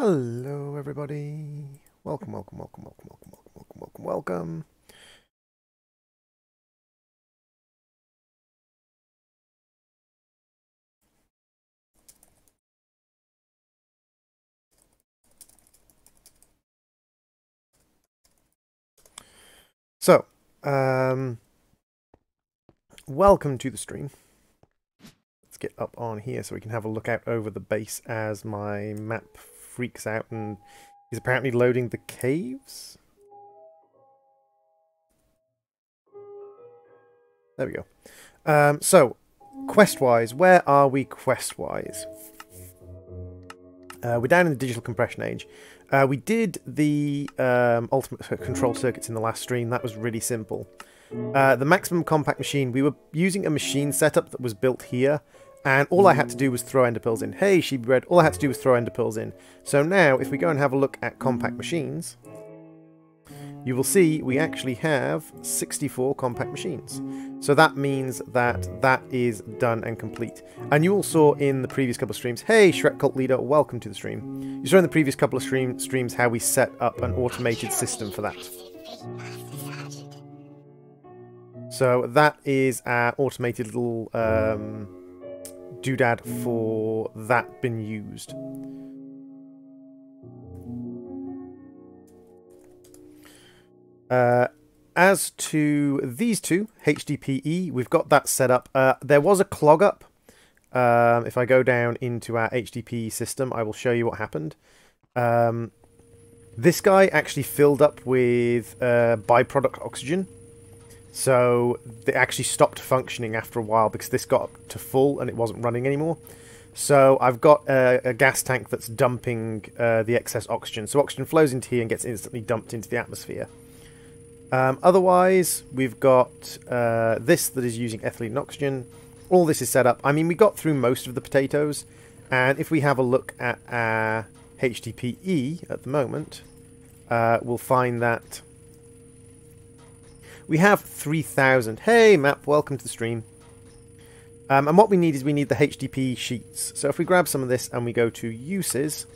Hello everybody. Welcome, welcome, welcome, welcome, welcome, welcome, welcome, welcome, welcome. So, welcome to the stream. Let's get up on here so we can have a look out over the base as my map freaks out and is apparently loading the caves. There we go. So, quest-wise, where are we quest-wise? We're down in the digital compression age. We did the ultimate control circuits in the last stream. That was really simple. The maximum compact machine, we were using a machine setup that was built here, and all I had to do was throw ender pearls in. Hey, sheep bread, all I had to do was throw ender pearls in. So now, if we go and have a look at compact machines, you will see we actually have 64 compact machines. So that means that that is done and complete. And you all saw in the previous couple of streams, hey Shrek Cult Leader, welcome to the stream. You saw in the previous couple of streams how we set up an automated system for that. So that is our automated little doodad for that been used. As to these two, HDPE, we've got that set up. There was a clog up. If I go down into our HDPE system, I will show you what happened. This guy actually filled up with byproduct oxygen. So they actually stopped functioning after a while because this got up to full and it wasn't running anymore. So I've got a gas tank that's dumping the excess oxygen. So oxygen flows into here and gets instantly dumped into the atmosphere. Otherwise, we've got this that is using ethylene and oxygen. All this is set up. I mean, we got through most of the potatoes. And if we have a look at our HDPE at the moment, we'll find that we have 3,000. Hey, Map, welcome to the stream. And what we need is we need the HDPE sheets. So if we grab some of this and we go to uses,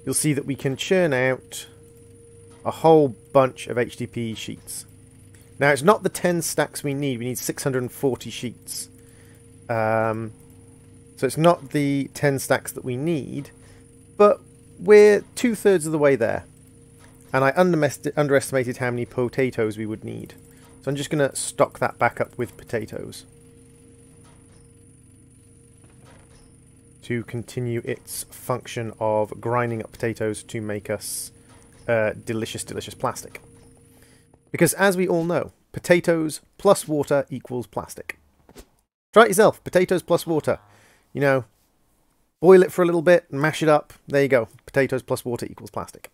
you'll see that we can churn out a whole bunch of HDPE sheets. Now, it's not the 10 stacks we need 640 sheets. So it's not the 10 stacks that we need, but we're 2/3 of the way there. And I underestimated how many potatoes we would need. So I'm just going to stock that back up with potatoes to continue its function of grinding up potatoes to make us delicious, delicious plastic. Because as we all know, potatoes plus water equals plastic. Try it yourself. Potatoes plus water. You know, boil it for a little bit, mash it up. There you go. Potatoes plus water equals plastic.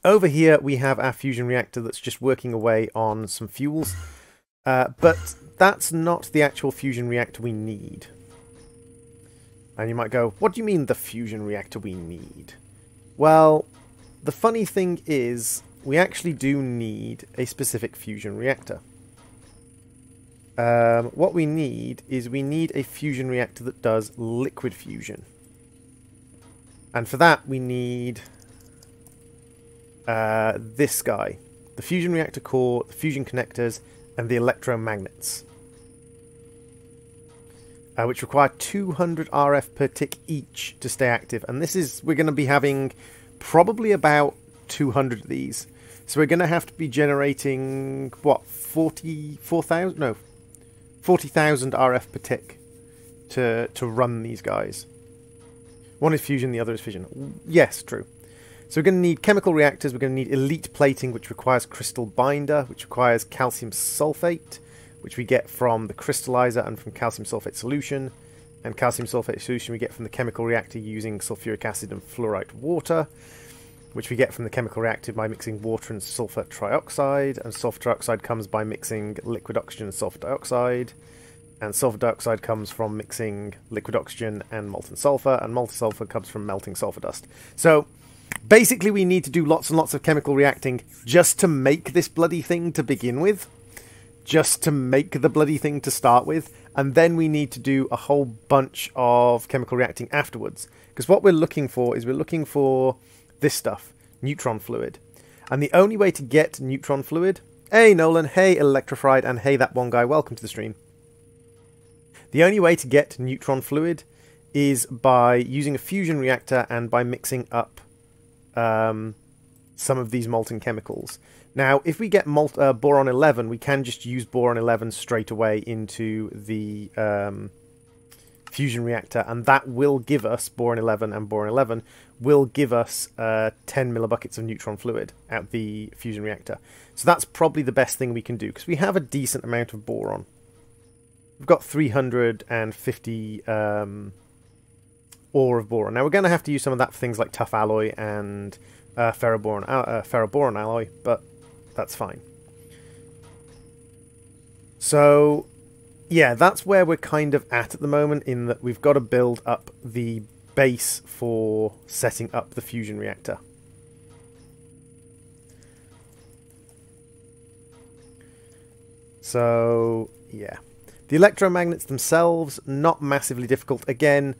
Over here we have our fusion reactor that's just working away on some fuels. But that's not the actual fusion reactor we need. And you might go, what do you mean the fusion reactor we need? Well, the funny thing is, we actually do need a specific fusion reactor. What we need is we need a fusion reactor that does liquid fusion. And for that we need this guy. The fusion reactor core, the fusion connectors, and the electromagnets. Which require 200 RF per tick each to stay active. And this is, we're going to be having probably about 200 of these. So we're going to have to be generating, what, 40,000? No, 40,000 RF per tick to run these guys. One is fusion, the other is fission. Yes, true. So we're going to need chemical reactors, we're going to need elite plating, which requires crystal binder, which requires calcium sulfate, which we get from the crystallizer and from calcium sulfate solution. And calcium sulfate solution we get from the chemical reactor using sulfuric acid and fluorite water, which we get from the chemical reactor by mixing water and sulfur trioxide. And sulfur trioxide comes by mixing liquid oxygen and sulfur dioxide. And sulfur dioxide comes from mixing liquid oxygen and molten sulfur. And molten sulfur comes from melting sulfur dust. So basically we need to do lots and lots of chemical reacting just to make this bloody thing to begin with. just to make the bloody thing to start with, and then we need to do a whole bunch of chemical reacting afterwards. Because what we're looking for is we're looking for this stuff, neutron fluid. And the only way to get neutron fluid... Hey Nolan, hey Electrified, and hey that one guy, welcome to the stream. The only way to get neutron fluid is by using a fusion reactor and by mixing up some of these molten chemicals. Now, if we get boron 11, we can just use boron 11 straight away into the fusion reactor, and that will give us boron 11, and boron 11 will give us 10 millibuckets of neutron fluid at the fusion reactor. So that's probably the best thing we can do, because we have a decent amount of boron. We've got 350 ore of boron. Now, we're going to have to use some of that for things like tough alloy and ferroboron alloy, but that's fine. So, yeah, that's where we're kind of at the moment, in that we've got to build up the base for setting up the fusion reactor. So, yeah. The electromagnets themselves, not massively difficult. Again,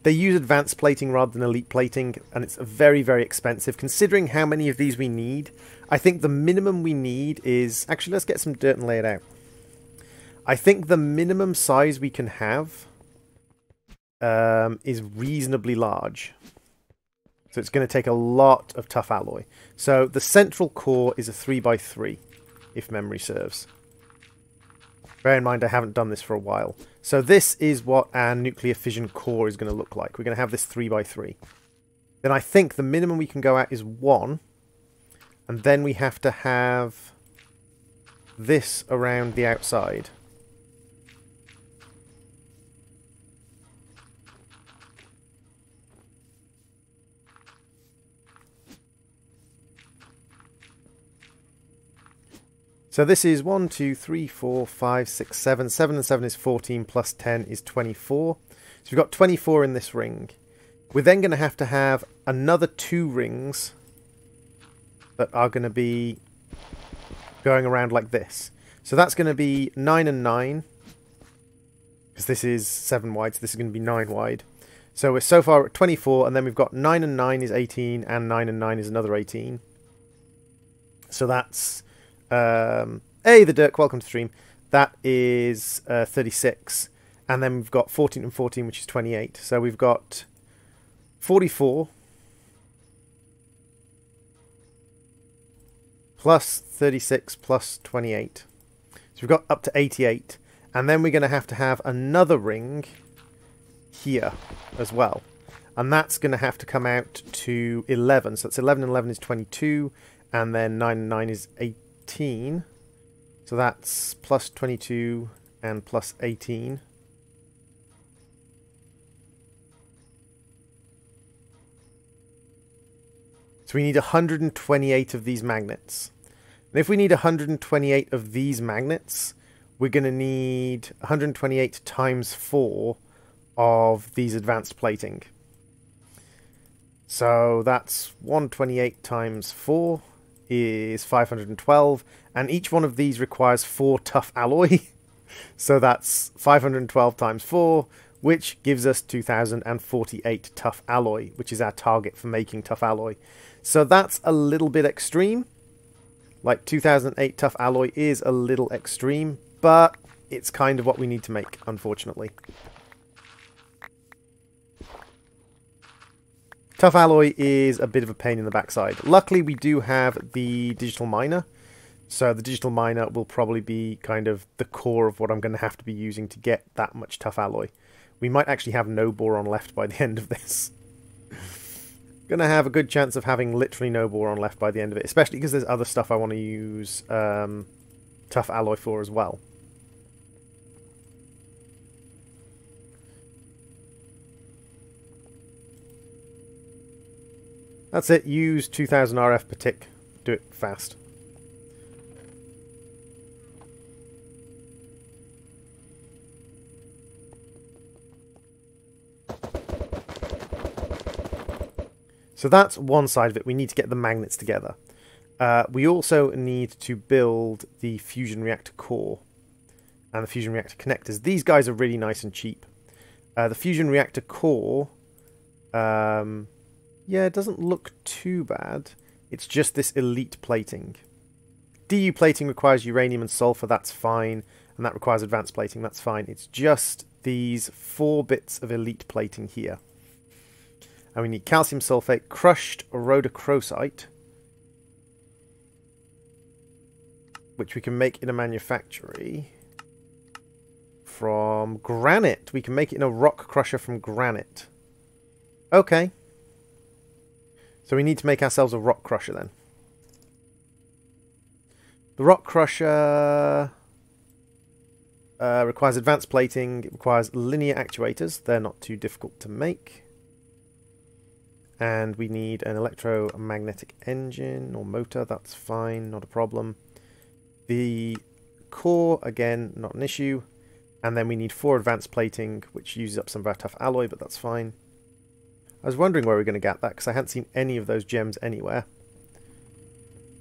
they use advanced plating rather than elite plating, and it's very, very expensive. Considering how many of these we need, I think the minimum we need is... Actually, let's get some dirt and lay it out. I think the minimum size we can have is reasonably large. So it's going to take a lot of tough alloy. So the central core is a 3x3, if memory serves. Bear in mind, I haven't done this for a while. So this is what our nuclear fission core is going to look like. We're going to have this 3x3. Then I think the minimum we can go at is 1. And then we have to have this around the outside. So this is 1, 2, 3, 4, 5, 6, 7. 7 and 7 is 14, plus 10 is 24. So we've got 24 in this ring. We're then going to have another 2 rings that are going to be going around like this. So that's going to be 9 and 9. Because this is 7 wide, so this is going to be 9 wide. So we're so far at 24, and then we've got 9 and 9 is 18, and 9 and 9 is another 18. So that's... hey, the Dirk, welcome to the stream. That is 36. And then we've got 14 and 14, which is 28. So we've got 44 plus 36 plus 28. So we've got up to 88. And then we're going to have another ring here as well. And that's going to have to come out to 11. So that's 11 and 11 is 22. And then 9 and 9 is 18. So that's plus 22 and plus 18. So we need 128 of these magnets. And if we need 128 of these magnets, we're going to need 128 times 4 of these advanced plating. So that's 128 times 4 is 512, and each one of these requires 4 tough alloy. So that's 512 times 4, which gives us 2048 tough alloy, which is our target for making tough alloy. So that's a little bit extreme. Like 2008 tough alloy is a little extreme, but it's kind of what we need to make, unfortunately. Tough alloy is a bit of a pain in the backside. Luckily, we do have the digital miner. So the digital miner will probably be kind of the core of what I'm going to have to be using to get that much tough alloy. We might actually have no boron left by the end of this. Going to have a good chance of having literally no boron left by the end of it, especially because there's other stuff I want to use tough alloy for as well. That's it. Use 2000 RF per tick. Do it fast. So that's one side of it. We need to get the magnets together. We also need to build the fusion reactor core. and the fusion reactor connectors. These guys are really nice and cheap. The fusion reactor core, yeah, it doesn't look too bad. It's just this elite plating. DU plating requires uranium and sulfur, that's fine. And that requires advanced plating, that's fine. It's just these 4 bits of elite plating here. And we need calcium sulfate, crushed rhodochrosite, which we can make in a manufactory from granite. We can make it in a rock crusher from granite. Okay. So we need to make ourselves a rock crusher then. The rock crusher requires advanced plating. It requires linear actuators. They're not too difficult to make. And we need an electromagnetic engine or motor. That's fine, not a problem. The core, again, not an issue. And then we need 4 advanced plating, which uses up some of our tough alloy, but that's fine. I was wondering where we were going to get that, because I hadn't seen any of those gems anywhere.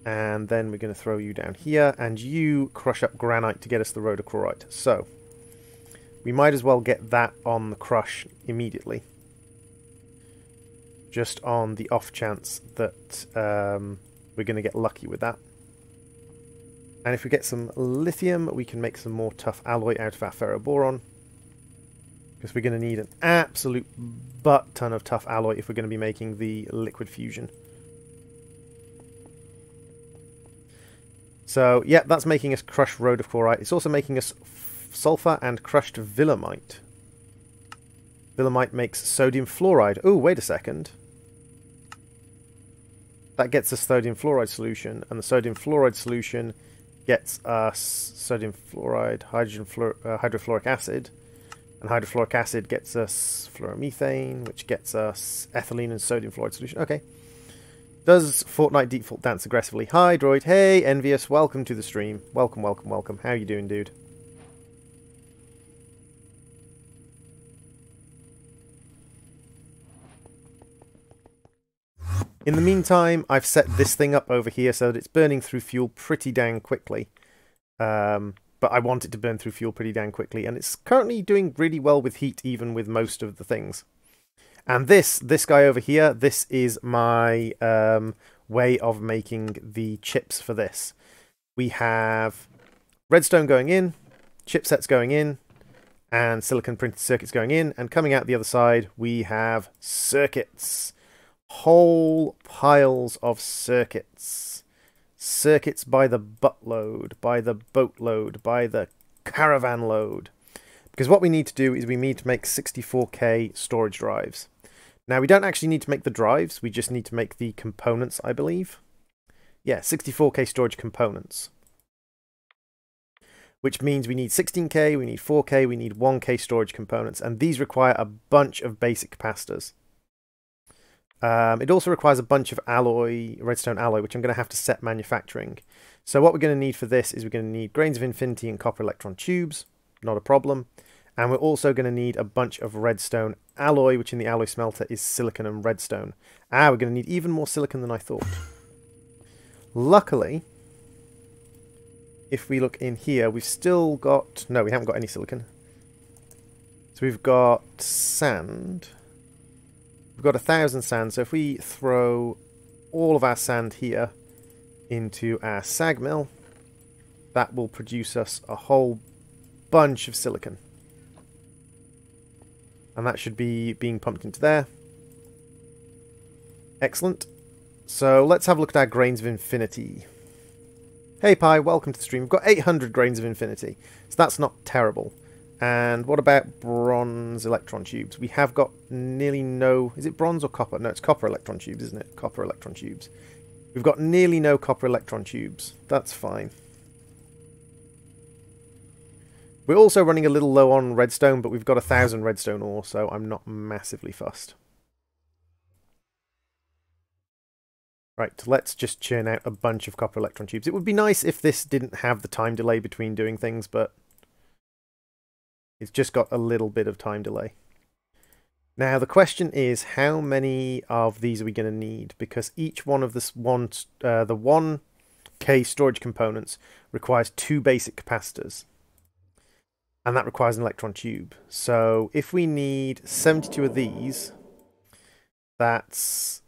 And then we're going to throw you down here, and you crush up granite to get us the rhodochrosite. So, we might as well get that on the crush immediately. Just on the off chance that we're going to get lucky with that. And if we get some lithium, we can make some more tough alloy out of our ferroboron. Because we're going to need an absolute butt ton of tough alloy if we're going to be making the liquid fusion. So, yeah, that's making us crushed rhodochrosite. It's also making us sulfur and crushed willemite. Willemite makes sodium fluoride. Oh, wait a second. That gets us sodium fluoride solution, and the sodium fluoride solution gets us sodium fluoride, hydrofluoric acid, and hydrofluoric acid gets us fluoromethane, which gets us ethylene and sodium fluoride solution. Okay. Does Fortnite default dance aggressively? Hi, Droid. Hey, Envious. Welcome to the stream. Welcome, welcome, welcome. How you doing, dude? In the meantime, I've set this thing up over here so that it's burning through fuel pretty dang quickly. But I want it to burn through fuel pretty dang quickly, and it's currently doing really well with heat, even with most of the things. And this guy over here, this is my way of making the chips for this. We have redstone going in, chipsets going in, and silicon printed circuits going in, and coming out the other side, we have circuits. Whole piles of circuits. Circuits by the buttload, by the boatload, by the caravan load. Because what we need to do is we need to make 64K storage drives. Now, we don't actually need to make the drives, we just need to make the components, I believe. Yeah, 64K storage components. Which means we need 16K, we need 4K, we need 1K storage components, and these require a bunch of basic capacitors. It also requires a bunch of alloy, redstone alloy, which I'm going to have to set manufacturing. So what we're going to need for this is we're going to need grains of infinity and copper electron tubes, not a problem. And we're also going to need a bunch of redstone alloy, which in the alloy smelter is silicon and redstone. We're going to need even more silicon than I thought. Luckily, if we look in here, we've still got... No, we haven't got any silicon. So we've got sand. We've got 1,000 sand, so if we throw all of our sand here into our sag mill, that will produce us a whole bunch of silicon. And that should be being pumped into there. Excellent. So let's have a look at our grains of infinity. Hey Pi, welcome to the stream. We've got 800 grains of infinity, so that's not terrible. And what about bronze electron tubes? We have got nearly no... Is it bronze or copper? No, it's copper electron tubes, isn't it? Copper electron tubes. We've got nearly no copper electron tubes. That's fine. We're also running a little low on redstone, but we've got 1,000 redstone ore, so I'm not massively fussed. Right, let's just churn out a bunch of copper electron tubes. It would be nice if this didn't have the time delay between doing things, but... It's just got a little bit of time delay. Now, the question is, how many of these are we going to need? Because each one of the 1K storage components requires 2 basic capacitors. And that requires an electron tube. So if we need 72 of these, that's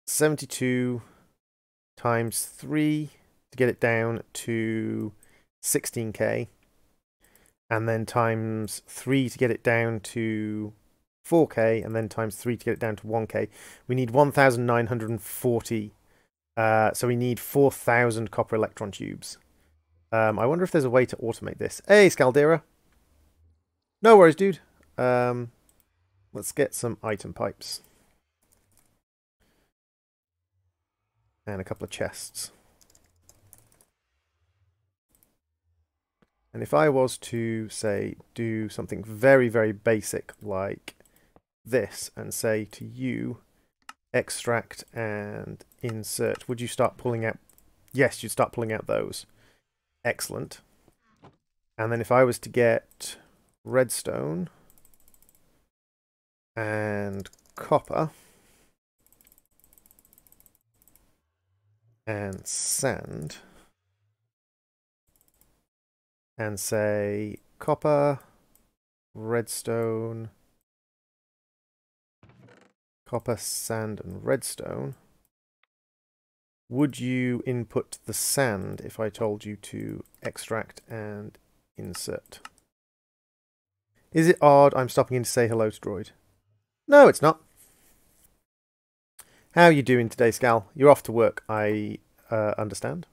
72 times 3 to get it down to 16k. And then times 3 to get it down to 4k. And then times 3 to get it down to 1k. We need 1,940. So we need 4,000 copper electron tubes. I wonder if there's a way to automate this. Hey, Scaldera. No worries, dude. Let's get some item pipes. And a couple of chests. And if I was to, say, do something very, very basic like this, and say to you, extract and insert, would you start pulling out? Yes, you'd start pulling out those. Excellent. And then if I was to get redstone and copper and sand and say copper, redstone, copper, sand and redstone, would you input the sand if I told you to extract and insert? Is it odd I'm stopping in to say hello to Droid? No, it's not. How are you doing today, Scal? You're off to work, I understand.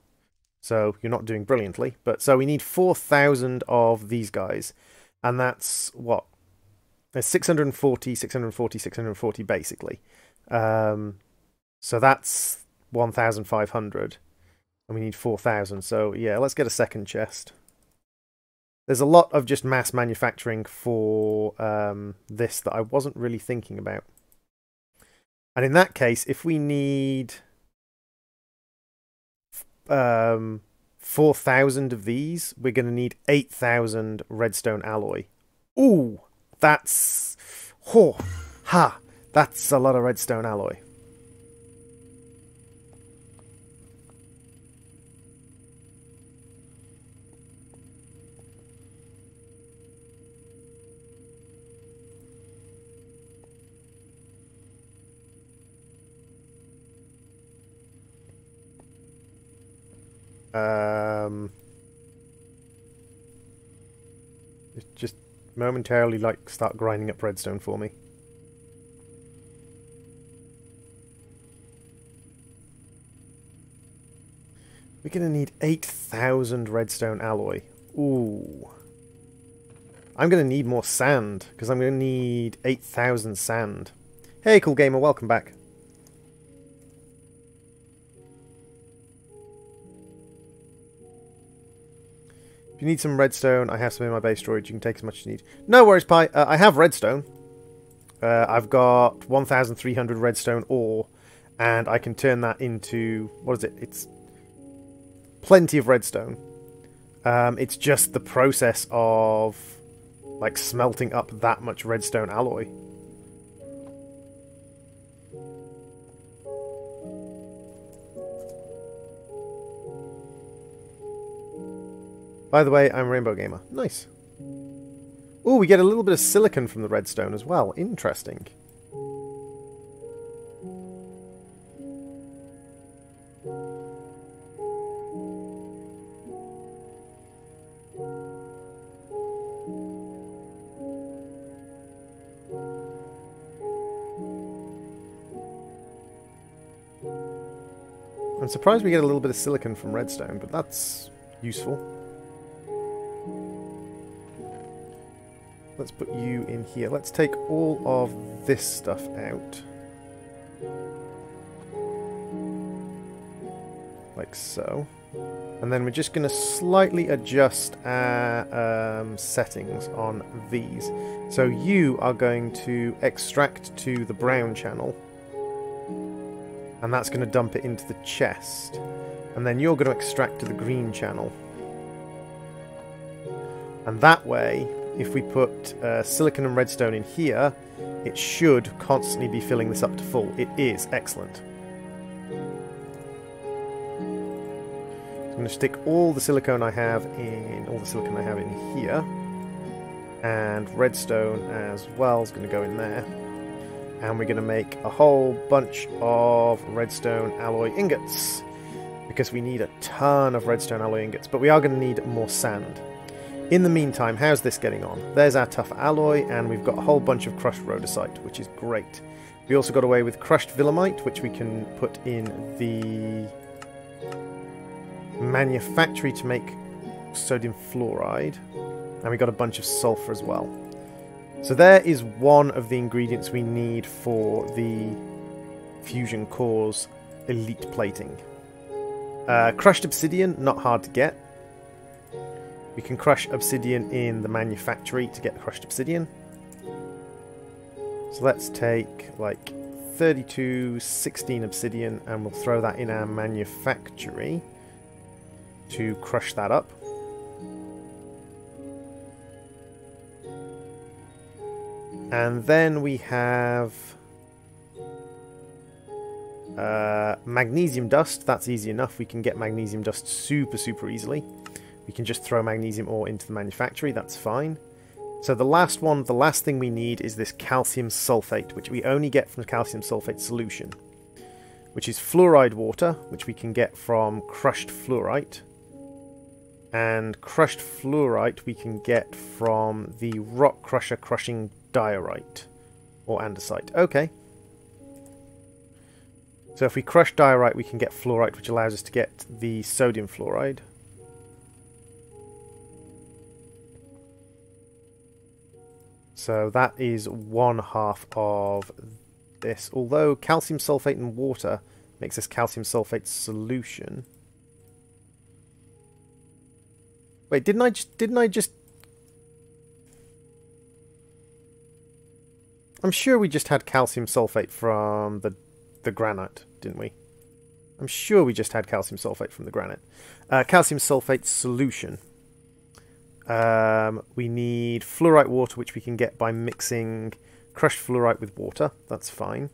So you're not doing brilliantly. But so we need 4,000 of these guys. And that's what? There's 640, 640, 640 basically. So that's 1,500. And we need 4,000. So yeah, let's get a second chest. There's a lot of just mass manufacturing for this that I wasn't really thinking about. And in that case, if we need 4,000 of these, we're going to need 8,000 redstone alloy. Ooh, that's... Oh, ha! That's a lot of redstone alloy. Just momentarily, like, start grinding up redstone for me. We're going to need 8,000 redstone alloy. Ooh. I'm going to need more sand, because I'm going to need 8,000 sand. Hey, Cool Gamer, welcome back. If you need some redstone, I have some in my base storage. You can take as much as you need. No worries, Pi. I have redstone. I've got 1,300 redstone ore, and I can turn that into... What is it? It's plenty of redstone. It's just the process of, like, smelting up that much redstone alloy. By the way, I'm Rainbow Gamer. Nice. Oh, we get a little bit of silicon from the redstone as well. Interesting. I'm surprised we get a little bit of silicon from redstone, but that's useful. Let's put you in here. Let's take all of this stuff out. Like so. And then we're just going to slightly adjust our settings on these. So you are going to extract to the brown channel. And that's going to dump it into the chest. And then you're going to extract to the green channel. And that way, if we put silicon and redstone in here, it should constantly be filling this up to full. It is. Excellent. So I'm going to stick all the silicon I have in here. And redstone as well is going to go in there. And we're going to make a whole bunch of redstone alloy ingots, because we need a ton of redstone alloy ingots, but we are going to need more sand. In the meantime, how's this getting on? There's our tough alloy, and we've got a whole bunch of crushed rhodocite, which is great. We also got away with crushed villemite, which we can put in the manufactory to make sodium fluoride. And we got a bunch of sulfur as well. So there is one of the ingredients we need for the fusion core's elite plating. Crushed obsidian, not hard to get. We can crush obsidian in the manufactory to get crushed obsidian. So let's take like 32, 16 obsidian, and we'll throw that in our manufactory to crush that up. And then we have magnesium dust. That's easy enough. We can get magnesium dust super easily. We can just throw magnesium ore into the manufactory. That's fine. So the last thing we need is this calcium sulfate, which we only get from the calcium sulfate solution, which is fluoride water, which we can get from crushed fluorite. And crushed fluorite we can get from the rock crusher crushing diorite or andesite. Okay. So if we crush diorite, we can get fluorite, which allows us to get the sodium fluoride. So that is 1/2 of this. Although calcium sulfate and water makes this calcium sulfate solution. Wait, didn't I just I'm sure we just had calcium sulfate from the granite, didn't we? I'm sure we just had calcium sulfate from the granite. Calcium sulfate solution. We need fluorite water, which we can get by mixing crushed fluorite with water. That's fine.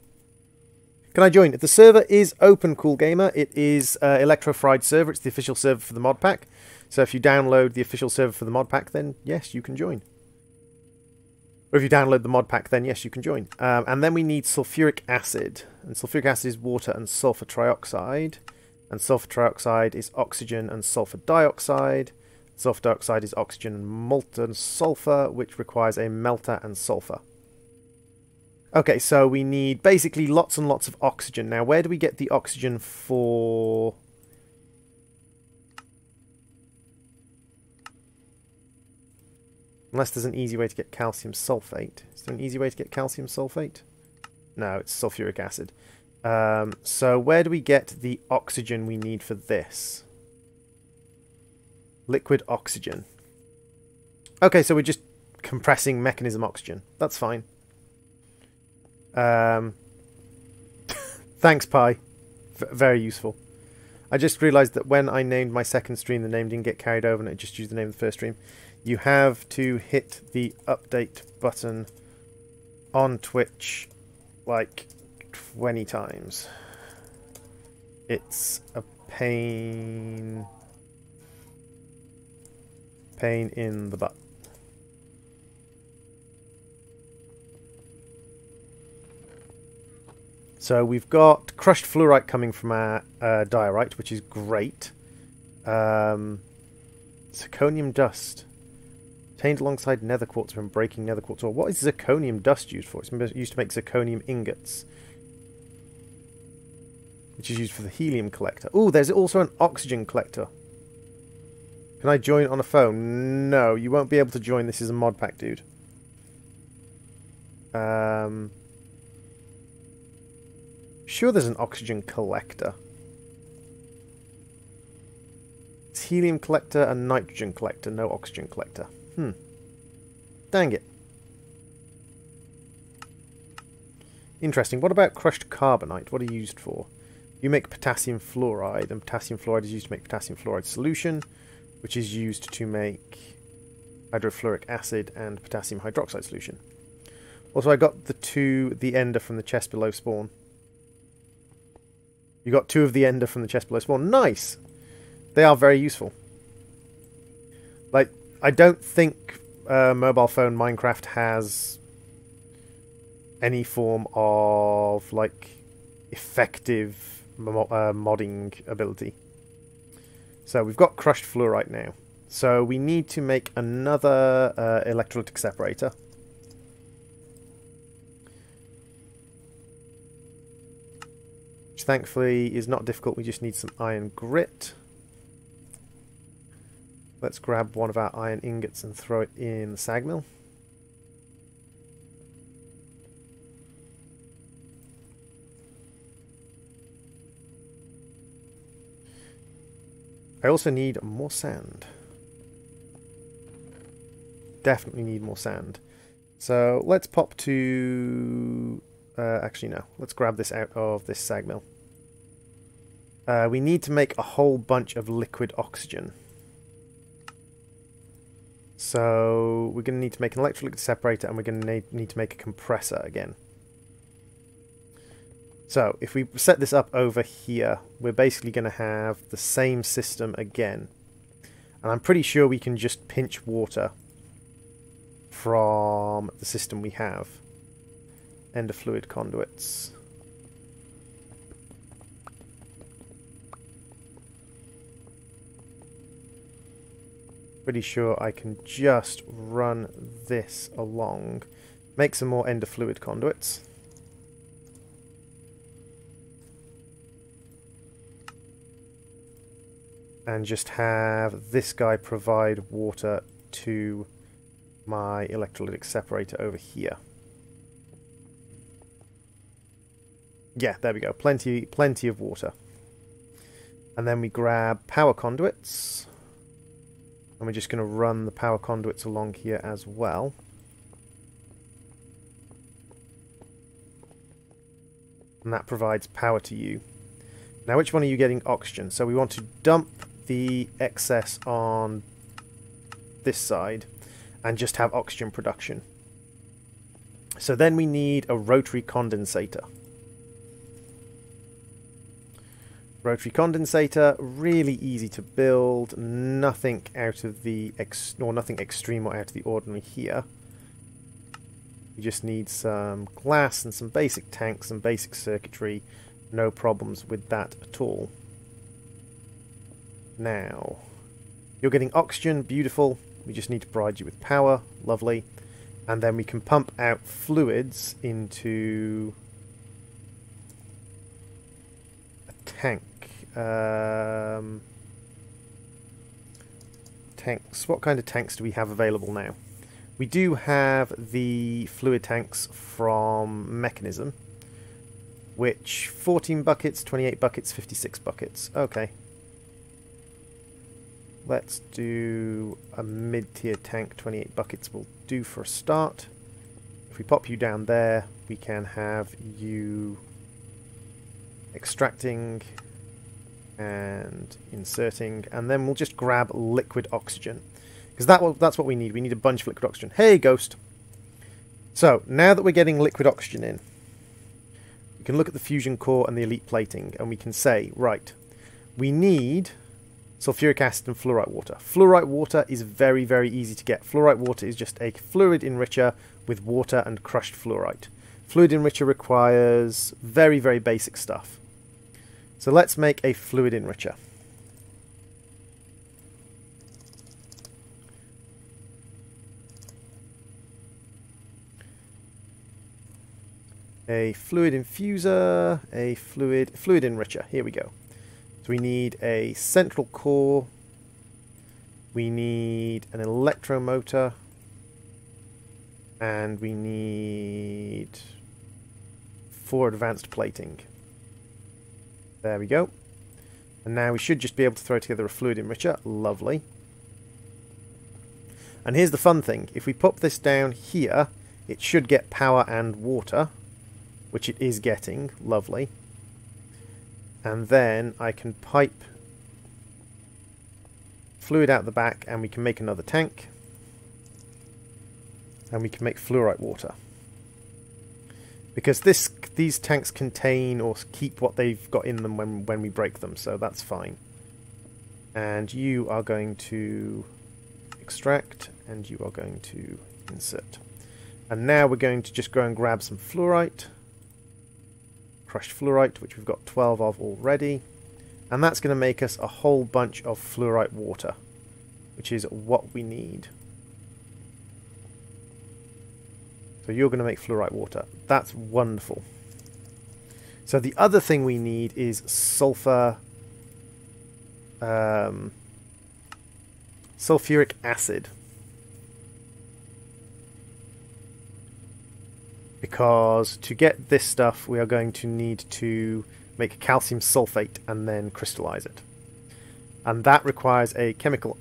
Can I join? The server is open, Cool Gamer. It is Electrofried server. It's the official server for the mod pack. So if you download the official server for the mod pack, then yes, you can join. Or if you download the mod pack, then yes, you can join. And then we need sulfuric acid. And sulfuric acid is water and sulfur trioxide. And sulfur trioxide is oxygen and sulfur dioxide. Sulfur dioxide is oxygen and molten sulfur, which requires a melter and sulfur. Okay, so we need basically lots and lots of oxygen. Now, where do we get the oxygen for... Unless there's an easy way to get calcium sulfate. Is there an easy way to get calcium sulfate? No, it's sulfuric acid. So where do we get the oxygen we need for this? Liquid oxygen. Okay, so we're just compressing mechanism oxygen. That's fine. Thanks, Pi. Very useful. I just realised that when I named my second stream, the name didn't get carried over and it just used the name of the first stream. You have to hit the update button on Twitch like 20 times. It's a pain in the butt. So we've got crushed fluorite coming from our diorite, which is great. Zirconium dust. Obtained alongside nether quartz when breaking nether quartz ore. What is zirconium dust used for? It's used to make zirconium ingots, which is used for the helium collector. Oh, there's also an oxygen collector. Can I join on a phone? No, you won't be able to join. This is a mod pack, dude. Sure, there's an oxygen collector. It's helium collector and nitrogen collector, no oxygen collector. Dang it. Interesting. What about crushed carbonite? What are you used for? You make potassium fluoride, and potassium fluoride is used to make potassium fluoride solution, which is used to make hydrofluoric acid and potassium hydroxide solution. Also, I got the ender from the chest below spawn. You got 2 of the ender from the chest below spawn. Nice! They are very useful. Like, I don't think mobile phone Minecraft has any form of like effective modding ability. So we've got crushed fluorite now. So we need to make another electrolytic separator. Which thankfully is not difficult, we just need some iron grit. Let's grab one of our iron ingots and throw it in the sag mill. I also need more sand. Definitely need more sand. So let's pop to... actually no, let's grab this out of this sag mill. We need to make a whole bunch of liquid oxygen. So we're going to need to make an electrolytic separator, and we're going to need to make a compressor again. So if we set this up over here, we're basically going to have the same system again. And I'm pretty sure we can just pinch water from the system we have. Ender fluid conduits. Pretty sure I can just run this along. Make some more ender fluid conduits. And just have this guy provide water to my electrolytic separator over here. Yeah, there we go. Plenty of water. And then we grab power conduits. And we're just going to run the power conduits along here as well. And that provides power to you. Now, which one are you getting oxygen? So we want to dump the excess on this side and just have oxygen production. So then we need a rotary condensator. Rotary condensator, really easy to build, nothing out of the nothing extreme or out of the ordinary here. You just need some glass and some basic tanks and basic circuitry. No problems with that at all. Now, you're getting oxygen, beautiful. We just need to provide you with power, lovely. And then we can pump out fluids into a tank. Tanks. What kind of tanks do we have available now? We do have the fluid tanks from Mechanism, which 14 buckets, 28 buckets, 56 buckets. Okay. Let's do a mid-tier tank. 28 buckets will do for a start. If we pop you down there, we can have you extracting and inserting, and then we'll just grab liquid oxygen, because that's what we need. We need a bunch of liquid oxygen. Hey, Ghost! So, now that we're getting liquid oxygen in, we can look at the fusion core and the elite plating, and we can say, right, we need sulfuric acid and fluorite water. Fluorite water is very, very easy to get. Fluorite water is just a fluid enricher with water and crushed fluorite. Fluid enricher requires very, very basic stuff. So let's make a fluid enricher. A fluid infuser, a fluid enricher. Here we go. So we need a central core. We need an electromotor. And we need 4 advanced plating. There we go. And now we should just be able to throw together a fluid enricher. Lovely. And here's the fun thing. If we pop this down here, it should get power and water, which it is getting. Lovely. And then I can pipe fluid out the back, and we can make another tank. And we can make fluorite water. Because these tanks contain or keep what they've got in them when we break them, so that's fine. And you are going to extract and you are going to insert. And now we're going to just go and grab some fluorite, crushed fluorite, which we've got 12 of already. And that's going to make us a whole bunch of fluorite water, which is what we need. So you're going to make fluorite water. That's wonderful. So the other thing we need is sulfur, sulfuric acid. Because to get this stuff, we are going to need to make calcium sulfate and then crystallize it. And that requires a chemical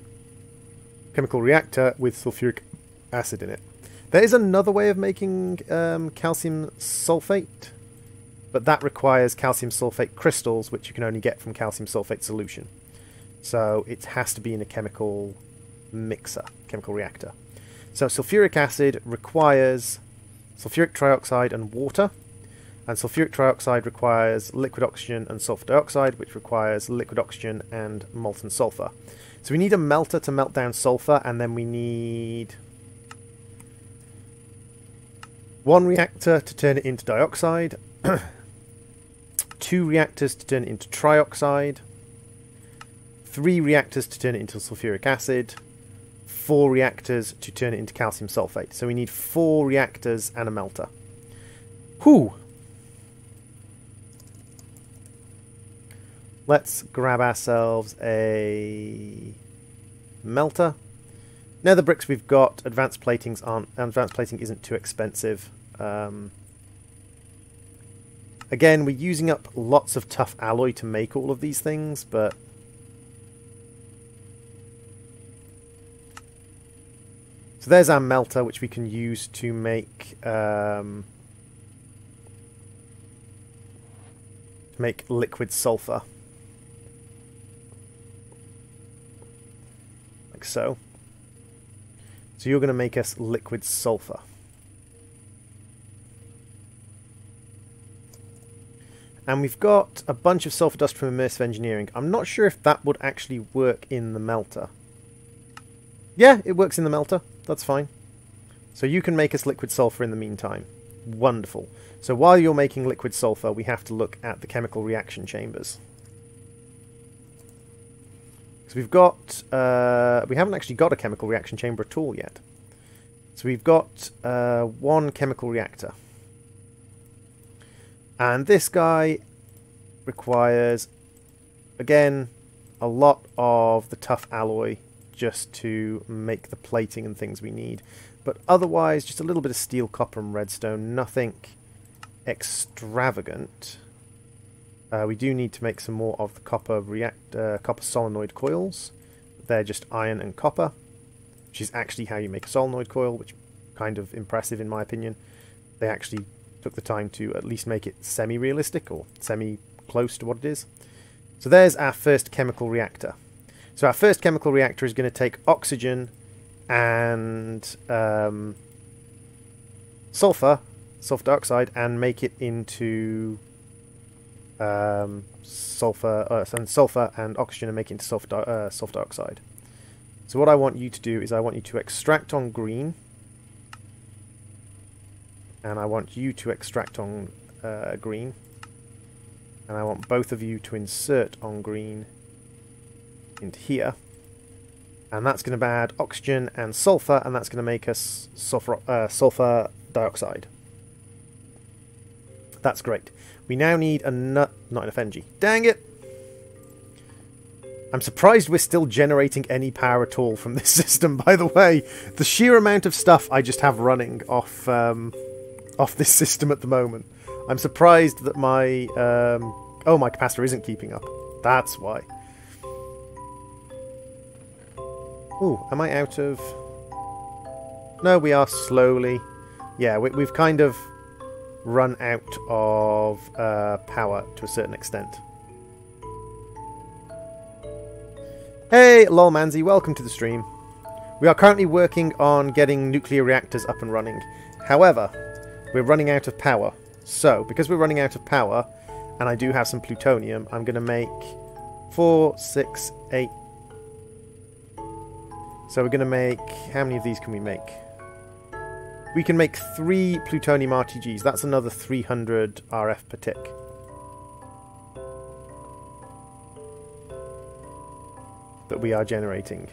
reactor with sulfuric acid in it. There is another way of making calcium sulfate, but that requires calcium sulfate crystals, which you can only get from calcium sulfate solution. So it has to be in a chemical mixer, chemical reactor. So sulfuric acid requires sulfuric trioxide and water, and sulfuric trioxide requires liquid oxygen and sulfur dioxide, which requires liquid oxygen and molten sulfur. So we need a melter to melt down sulfur, and then we need one reactor to turn it into dioxide, 2 reactors to turn it into trioxide, 3 reactors to turn it into sulfuric acid, 4 reactors to turn it into calcium sulfate. So we need 4 reactors and a melter. Whew! Let's grab ourselves a melter. Nether bricks we've got. Advanced plating isn't too expensive. Again, we're using up lots of tough alloy to make all of these things, but so there's our melter, which we can use to make liquid sulfur, like so. So you're going to make us liquid sulfur. And we've got a bunch of sulfur dust from immersive engineering. I'm not sure if that would actually work in the melter. Yeah, it works in the melter. That's fine. So you can make us liquid sulfur in the meantime. Wonderful. So while you're making liquid sulfur, we have to look at the chemical reaction chambers. So we've got... we haven't actually got a chemical reaction chamber at all yet. So we've got 1 chemical reactor. And this guy requires, again, a lot of the tough alloy just to make the plating and things we need. But otherwise, just a little bit of steel, copper and redstone. Nothing extravagant. We do need to make some more of the copper solenoid coils. They're just iron and copper, which is actually how you make a solenoid coil, which is kind of impressive in my opinion. They actually took the time to at least make it semi-realistic or semi-close to what it is. So there's our first chemical reactor. So our first chemical reactor is going to take oxygen and sulfur dioxide, and make it into sulfur and oxygen, and make it into sulfur dioxide. So what I want you to do is I want you to extract on green, and I want you to extract on green, and I want both of you to insert on green into here, and that's going to add oxygen and sulfur, and that's going to make us sulfur dioxide. That's great. We now need not enough energy. Dang it! I'm surprised we're still generating any power at all from this system, by the way. The sheer amount of stuff I just have running off this system at the moment. I'm surprised that my... oh, my capacitor isn't keeping up. That's why. Ooh, am I out of... No, we are slowly... Yeah, we've kind of run out of power to a certain extent. Hey, lolmanzi, welcome to the stream. We are currently working on getting nuclear reactors up and running. However, we're running out of power. So, because we're running out of power, and I do have some plutonium, I'm going to make 4, 6, 8... So we're going to make... How many of these can we make? We can make 3 plutonium RTGs. That's another 300 RF per tick. That we are generating.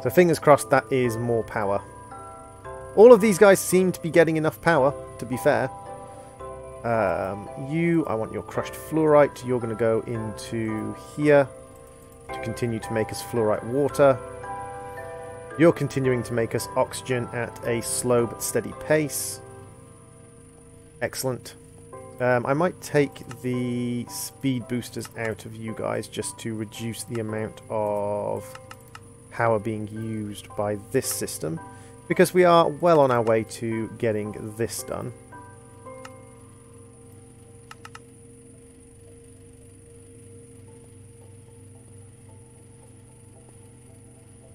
So fingers crossed that is more power. All of these guys seem to be getting enough power, to be fair. I want your crushed fluorite. You're going to go into here to continue to make us fluorite water. You're continuing to make us oxygen at a slow but steady pace. Excellent. I might take the speed boosters out of you guys just to reduce the amount of power being used by this system, because we are well on our way to getting this done.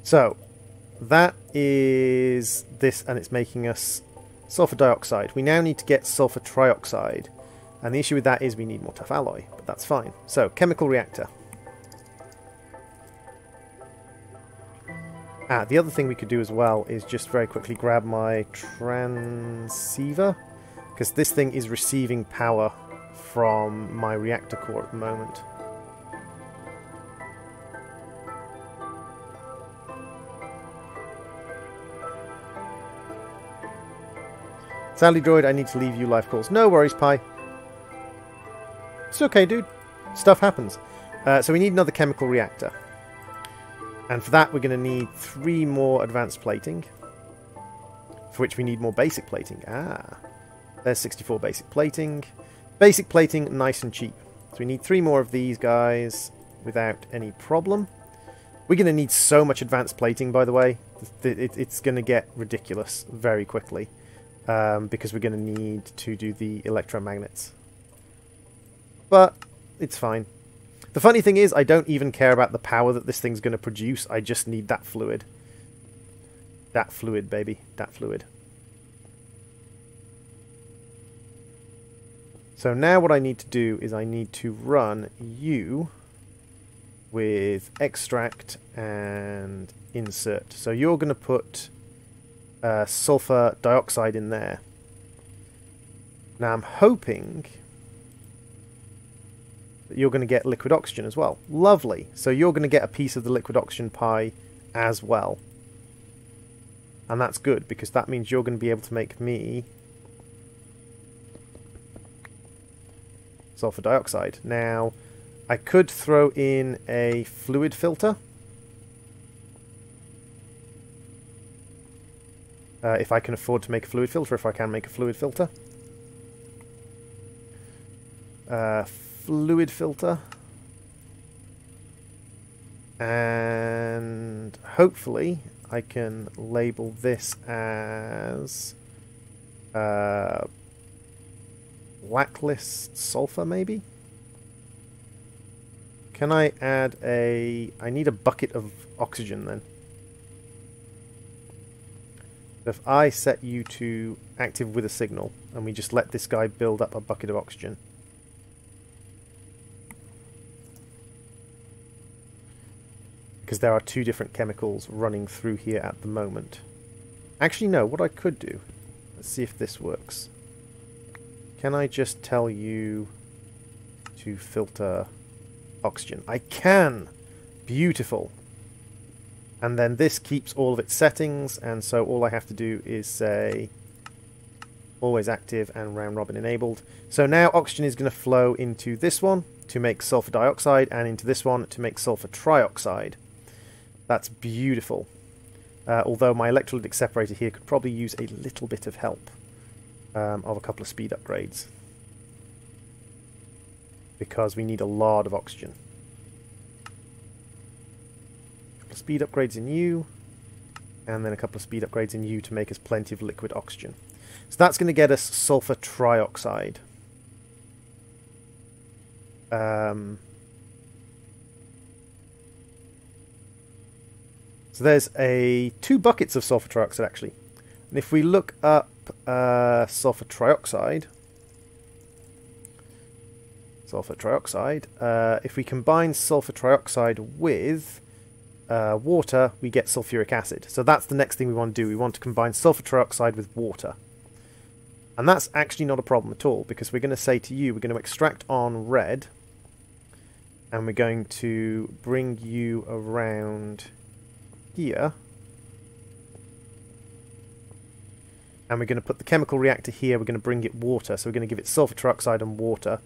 So, that is this, and it's making us sulfur dioxide. We now need to get sulfur trioxide, and the issue with that is we need more tough alloy, but that's fine. So, chemical reactor. The other thing we could do as well is just very quickly grab my transceiver, because this thing is receiving power from my reactor core at the moment. Sadly, droid, I need to leave you live calls. No worries, Pi. It's okay, dude. Stuff happens. So we need another chemical reactor. And for that, we're going to need 3 more advanced plating. For which we need more basic plating. There's 64 basic plating. Basic plating, nice and cheap. So we need 3 more of these guys without any problem. We're going to need so much advanced plating, by the way. It's going to get ridiculous very quickly. Because we're going to need to do the electromagnets. But it's fine. The funny thing is, I don't even care about the power that this thing's going to produce. I just need that fluid. That fluid, baby. That fluid. So now what I need to do is I need to run you with extract and insert. So you're going to put sulfur dioxide in there. Now I'm hoping that you're going to get liquid oxygen as well. Lovely. So you're going to get a piece of the liquid oxygen pie as well. And that's good, because that means you're going to be able to make me sulfur dioxide. Now, I could throw in a fluid filter. If I can afford to make a fluid filter, if I can make a fluid filter. Fluid filter. And hopefully I can label this as blacklist sulfur, maybe? Can I add a... I need a bucket of oxygen then. If I set you to active with a signal, and we just let this guy build up a bucket of oxygen. Because there are 2 different chemicals running through here at the moment. Actually, no, what I could do... Let's see if this works. Can I just tell you to filter oxygen? I can! Beautiful! And then this keeps all of its settings, and so all I have to do is say always active and round robin enabled. So now oxygen is going to flow into this one to make sulfur dioxide, and into this one to make sulfur trioxide. That's beautiful. Although my electrolytic separator here could probably use a little bit of help of a couple of speed upgrades. Because we need a lot of oxygen. Speed upgrades in you, and then a couple of speed upgrades in you to make us plenty of liquid oxygen. So that's going to get us sulfur trioxide. So there's 2 buckets of sulfur trioxide actually. And if we look up sulfur trioxide, sulfur trioxide. If we combine sulfur trioxide with water, we get sulfuric acid. So that's the next thing we want to do. We want to combine sulfur trioxide with water. And that's actually not a problem at all, because we're going to say to you, we're going to extract on red, and we're going to bring you around here. And we're going to put the chemical reactor here, we're going to bring it water. So we're going to give it sulfur trioxide and water,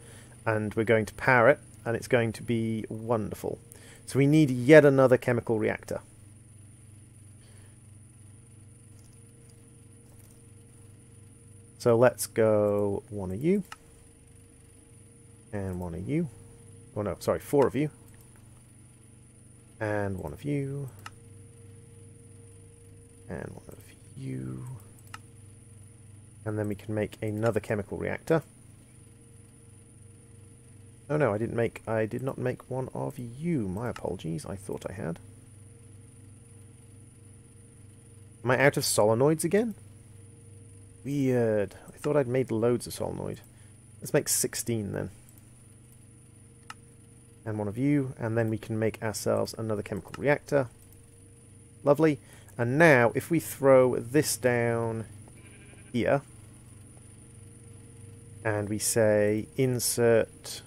and we're going to power it, and it's going to be wonderful. So we need yet another chemical reactor. So let's go one of you, and one of you. Oh no, sorry, 4 of you. And one of you. And one of you. And then we can make another chemical reactor. Oh no, I did not make one of you. My apologies, I thought I had. Am I out of solenoids again? Weird. I thought I'd made loads of solenoid. Let's make 16 then. And one of you, and then we can make ourselves another chemical reactor. Lovely. And now, if we throw this down here, and we say insert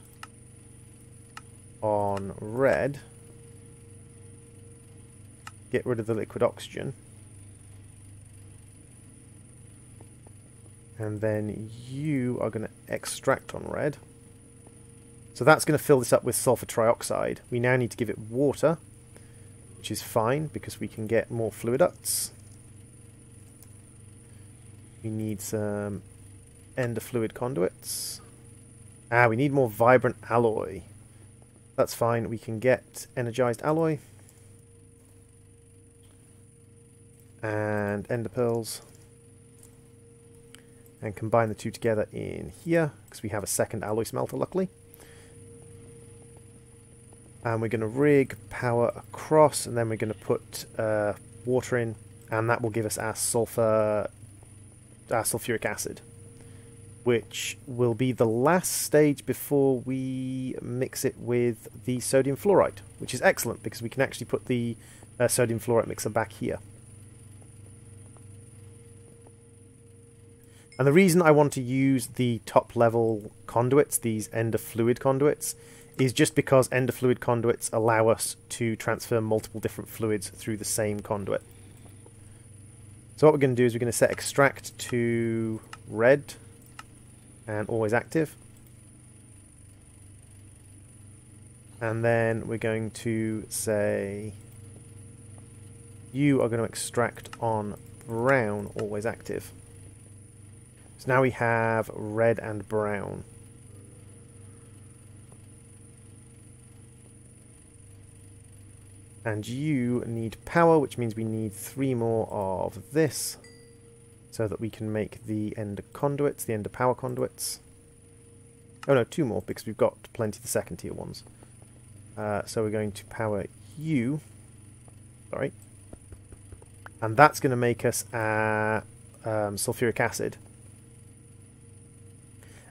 on red, get rid of the liquid oxygen, and then you are going to extract on red. So that's going to fill this up with sulfur trioxide. We now need to give it water, which is fine because we can get more fluid ducts. We need some ender fluid conduits. We need more vibrant alloy. That's fine, we can get energized alloy. And ender pearls. And combine the two together in here, because we have a second alloy smelter, luckily. And we're going to rig power across, and then we're going to put water in, and that will give us our sulfuric acid, which will be the last stage before we mix it with the sodium fluoride, which is excellent because we can actually put the sodium fluoride mixer back here. And the reason I want to use the top level conduits, these ender fluid conduits, is just because ender fluid conduits allow us to transfer multiple different fluids through the same conduit. So what we're going to do is we're going to set extract to red and always active. And then we're going to say you are going to extract on brown, always active. So now we have red and brown. And you need power, which means we need 3 more of this, so that we can make the ender conduits, the ender power conduits. Oh no, 2 more, because we've got plenty of the second tier ones. So we're going to power you. Sorry. And that's going to make us our sulfuric acid.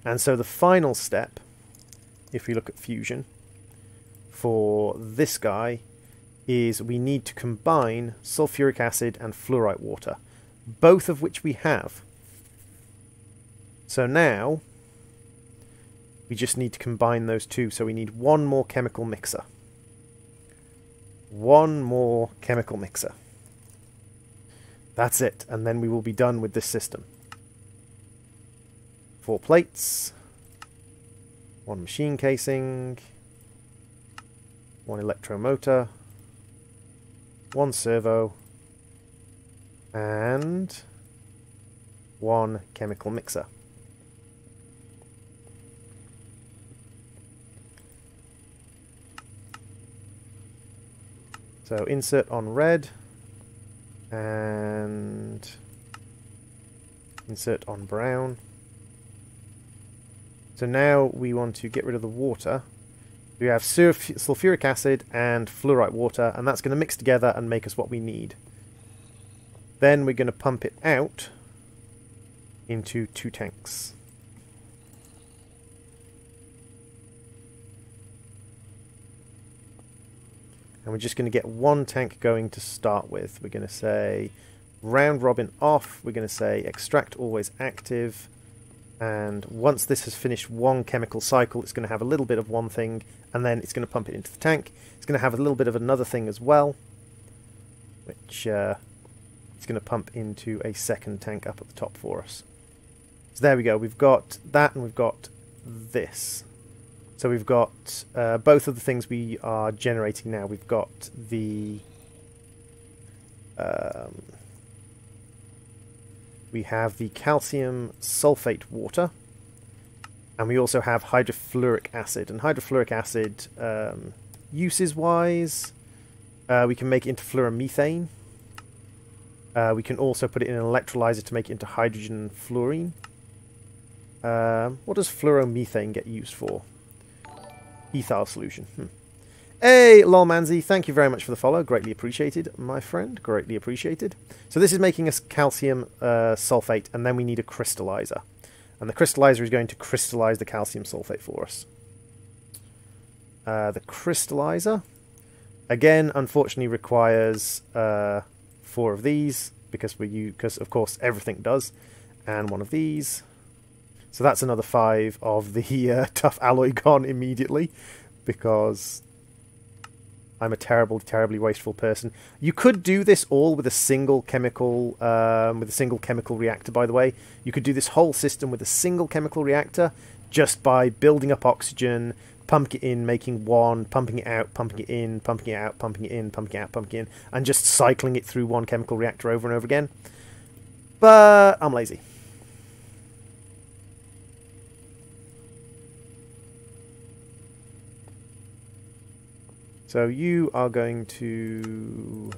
And so the final step, if we look at fusion, for this guy, is we need to combine sulfuric acid and fluorite water, both of which we have. So now we just need to combine those two, so we need 1 more chemical mixer. 1 more chemical mixer. That's it, and then we will be done with this system. 4 plates, 1 machine casing, 1 electromotor, 1 servo, and 1 chemical mixer. So insert on red, and insert on brown. So now we want to get rid of the water. We have sulfuric acid and fluorite water, and that's going to mix together and make us what we need. Then we're going to pump it out into 2 tanks. And we're just going to get one tank going to start with. We're going to say round robin off. We're going to say extract always active. And once this has finished one chemical cycle, it's going to have a little bit of one thing, and then it's going to pump it into the tank. It's going to have a little bit of another thing as well, which it's going to pump into a second tank up at the top for us. So there we go. We've got that, and we've got this. So we've got both of the things we are generating now. We've got the... we have the calcium sulfate water, and we also have hydrofluoric acid. And hydrofluoric acid, uses-wise, we can make it into fluoromethane. We can also put it in an electrolyzer to make it into hydrogen fluorine. What does fluoromethane get used for? Ethyl solution. Hey, lolmanzi, thank you very much for the follow. Greatly appreciated, my friend. Greatly appreciated. So this is making us calcium sulfate, and then we need a crystallizer. And the crystallizer is going to crystallize the calcium sulfate for us. The crystallizer, again, unfortunately requires 4 of these, because of course everything does, and 1 of these. So that's another 5 of the tough alloy gone immediately, because I'm a terribly wasteful person. You could do this all with a single chemical, reactor. By the way, you could do this whole system with a single chemical reactor, just by building up oxygen, pumping it in, making 1, pumping it out, pumping it in, pumping it out, pumping it in, pumping it out, pumping it in, and just cycling it through 1 chemical reactor over and over again. But I'm lazy. So you are going to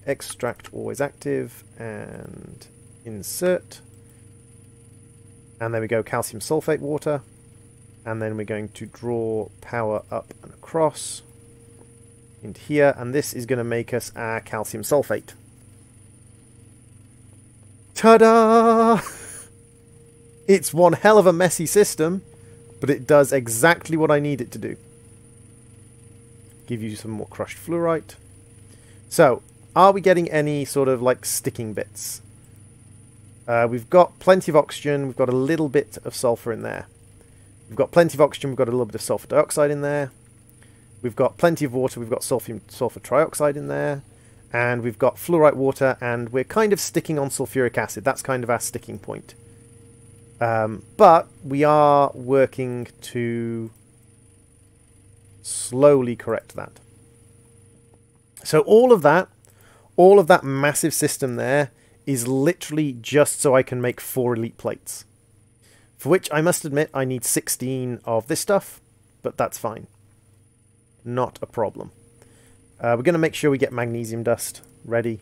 extract always active and insert. And there we go, calcium sulfate water. And then we're going to draw power up and across into here. And this is going to make us our calcium sulfate. Ta-da! It's one hell of a messy system, but it does exactly what I need it to do. Give you some more crushed fluorite. So, are we getting any sort of like sticking bits? We've got plenty of oxygen. We've got a little bit of sulfur in there. We've got plenty of oxygen. We've got a little bit of sulfur dioxide in there. We've got plenty of water. We've got sulfur trioxide in there. And we've got fluorite water. And we're kind of sticking on sulfuric acid. That's kind of our sticking point. But we are working to slowly correct that. So all of that massive system there is literally just so I can make 4 elite plates. For which I must admit I need 16 of this stuff, but that's fine. Not a problem. We're going to make sure we get magnesium dust ready.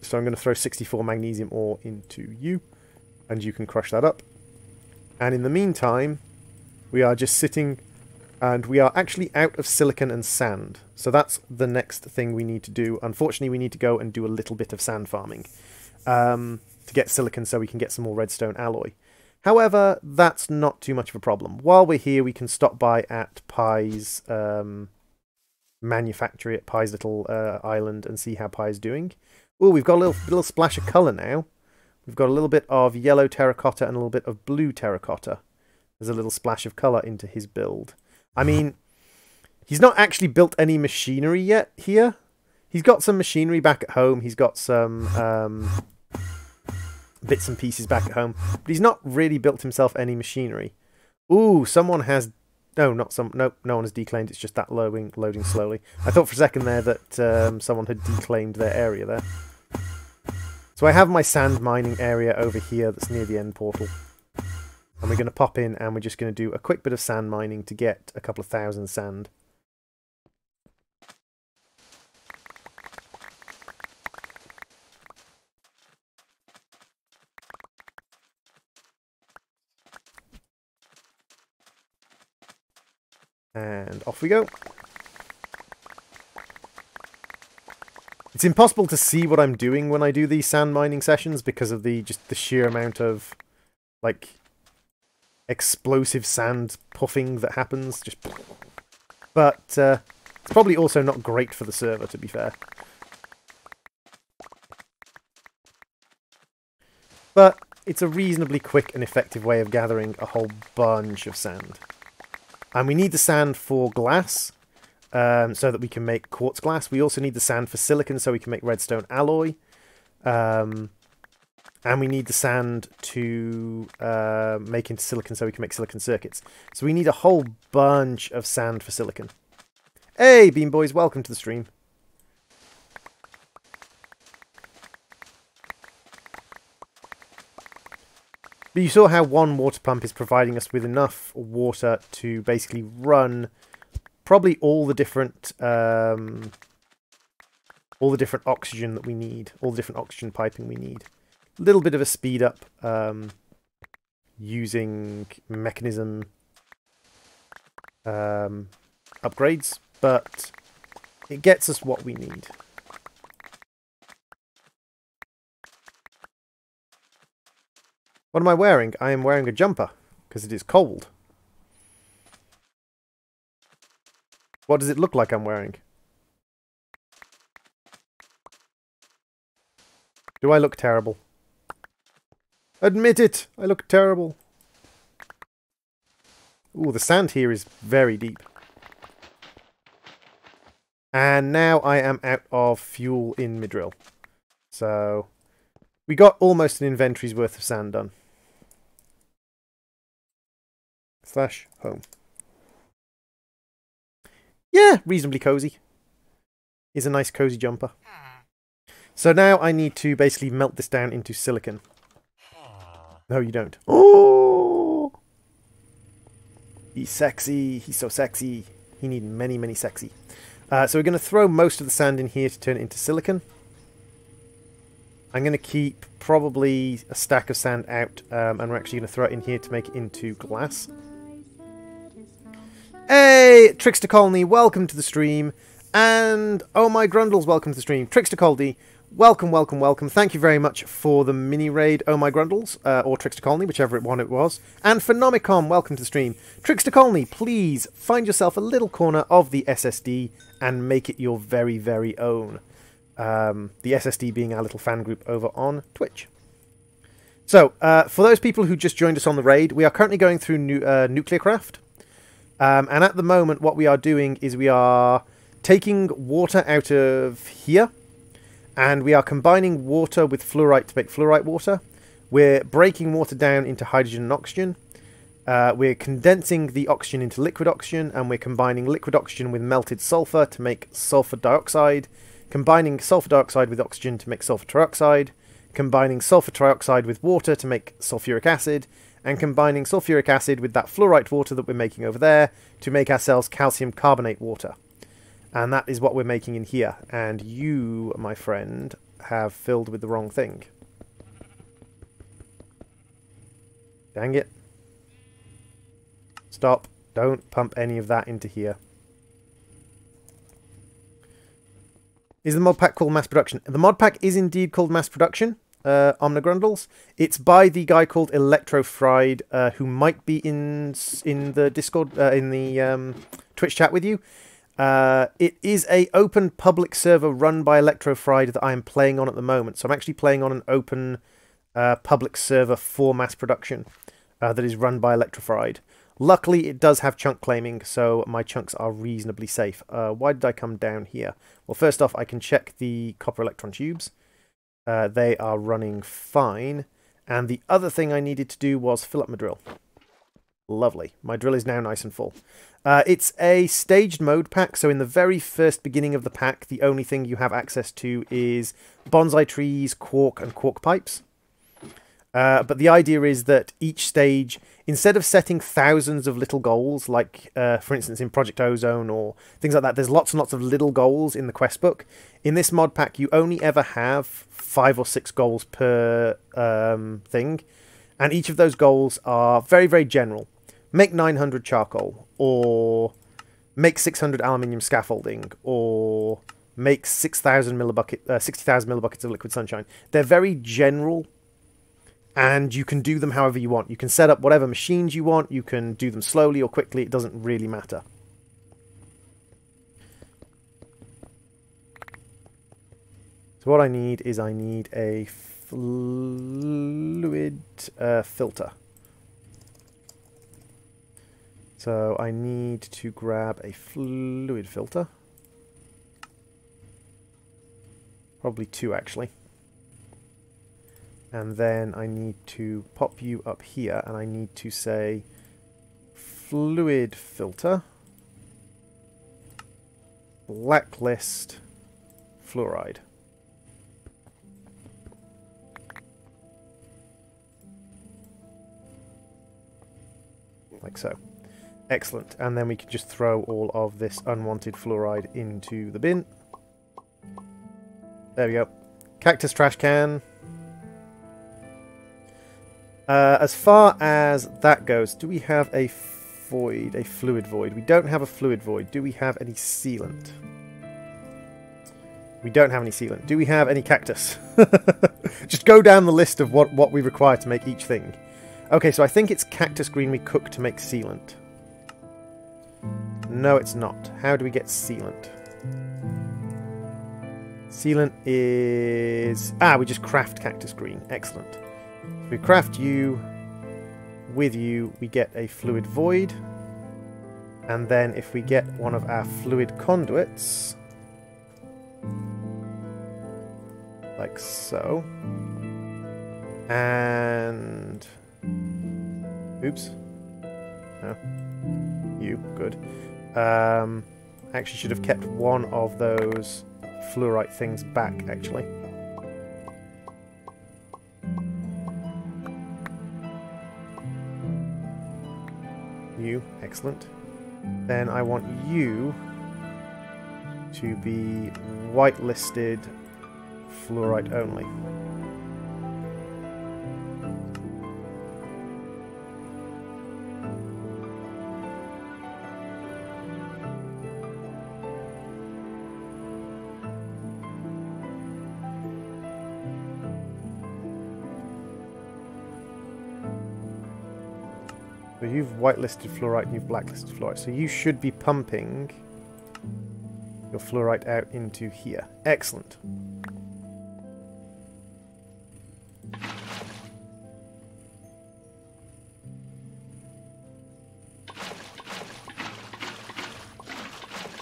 So I'm going to throw 64 magnesium ore into you, and you can crush that up. And in the meantime, we are just sitting... And we are actually out of silicon and sand. So that's the next thing we need to do. Unfortunately, we need to go and do a little bit of sand farming to get silicon so we can get some more redstone alloy. However, that's not too much of a problem. While we're here, we can stop by at Pi's manufactory, at Pi's little island, and see how Pi's doing. Oh, we've got a little splash of colour now. We've got a little bit of yellow terracotta and a little bit of blue terracotta. There's a little splash of colour into his build. I mean, he's not actually built any machinery yet here. He's got some machinery back at home. He's got some bits and pieces back at home. But he's not really built himself any machinery. Ooh, someone has... No, not some... Nope, no one has declaimed. It's just that loading slowly. I thought for a second there that someone had declaimed their area there. So I have my sand mining area over here that's near the end portal. And we're going to pop in and we're just going to do a quick bit of sand mining to get a couple of thousand sand. And off we go. It's impossible to see what I'm doing when I do these sand mining sessions because of just the sheer amount of like explosive sand puffing that happens. But It's probably also not great for the server, to be fair. But it's a reasonably quick and effective way of gathering a whole bunch of sand. And we need the sand for glass, so that we can make quartz glass. We also need the sand for silicon, so we can make redstone alloy. And we need the sand to make into silicon, so we can make silicon circuits. So we need a whole bunch of sand for silicon. Hey, Beam Boys, welcome to the stream. But you saw how one water pump is providing us with enough water to basically run probably all the different oxygen that we need, all the different oxygen piping we need. A little bit of a speed up using mechanism upgrades, but it gets us what we need. What am I wearing? I am wearing a jumper, because it is cold. What does it look like I'm wearing? Do I look terrible? Admit it! I look terrible. Ooh, the sand here is very deep. And now I am out of fuel in my drill. So, we got almost an inventory's worth of sand done. Slash home. Yeah, reasonably cozy. Is a nice cozy jumper. So now I need to basically melt this down into silicon. No, you don't. Oh! He's sexy. He's so sexy. He needs many, many sexy. So we're going to throw most of the sand in here to turn it into silicon. I'm going to keep probably a stack of sand out, and we're actually going to throw it in here to make it into glass. Hey, Trickster Colony, welcome to the stream. And, oh my Grundles, welcome to the stream. Trickster Coldy, welcome, welcome, welcome. Thank you very much for the mini raid, oh my Grundles, or Trickster Colony, whichever one it was. And Phenomicon, welcome to the stream. Trickster Colony, please find yourself a little corner of the SSD and make it your very, very own. The SSD being our little fan group over on Twitch. So, for those people who just joined us on the raid, we are currently going through Nuclear Craft. And at the moment, what we are doing is we are taking water out of here, and we are combining water with fluorite to make fluorite water. We're breaking water down into hydrogen and oxygen. We're condensing the oxygen into liquid oxygen, and we're combining liquid oxygen with melted sulfur to make sulfur dioxide, combining sulfur dioxide with oxygen to make sulfur trioxide, combining sulfur trioxide with water to make sulfuric acid, and combining sulfuric acid with that fluorite water that we're making over there to make ourselves calcium carbonate water. And that is what we're making in here. And you, my friend, have filled with the wrong thing. Dang it. Stop. Don't pump any of that into here. Is the mod pack called Mass Production? The mod pack is indeed called Mass Production. Omnigrundles. It's by the guy called Electrofried, who might be in the Discord, in the Twitch chat with you. It is a open public server run by Electrofried that I am playing on at the moment. So I'm actually playing on an open public server for mass production that is run by Electrofried. Luckily, it does have chunk claiming, so my chunks are reasonably safe. Why did I come down here? Well, first off, I can check the copper electron tubes. They are running fine. And the other thing I needed to do was fill up my drill. Lovely. My drill is now nice and full. It's a staged mode pack, so in the very first beginning of the pack, the only thing you have access to is bonsai trees, quark, and quark pipes. But the idea is that each stage, instead of setting thousands of little goals, like, for instance, in Project Ozone or things like that, there's lots and lots of little goals in the quest book. In this mod pack, you only ever have 5 or 6 goals per thing. And each of those goals are very, very general. Make 900 charcoal, or make 600 aluminium scaffolding, or make 60,000 millibuckets of liquid sunshine. They're very general. And you can do them however you want. You can set up whatever machines you want. You can do them slowly or quickly. It doesn't really matter. So what I need is I need a fluid filter. So I need to grab a fluid filter. Probably 2 actually. And then I need to pop you up here and I need to say fluid filter blacklist fluoride. Like so. Excellent. And then we can just throw all of this unwanted fluoride into the bin. There we go. Cactus trash can. As far as that goes, do we have a void, a fluid void? We don't have a fluid void. Do we have any sealant? We don't have any sealant. Do we have any cactus? Just go down the list of what we require to make each thing. Okay, so I think it's cactus green we cook to make sealant. No, it's not. How do we get sealant? Sealant is... we just craft cactus green. Excellent. If we craft you with you, we get a fluid void. And then if we get one of our fluid conduits, like so, and... oops. No. You. Good. Actually should have kept one of those fluorite things back, actually. You. Excellent. Then I want you to be whitelisted fluorite only. So you've whitelisted fluorite and you've blacklisted fluorite. So you should be pumping your fluorite out into here. Excellent.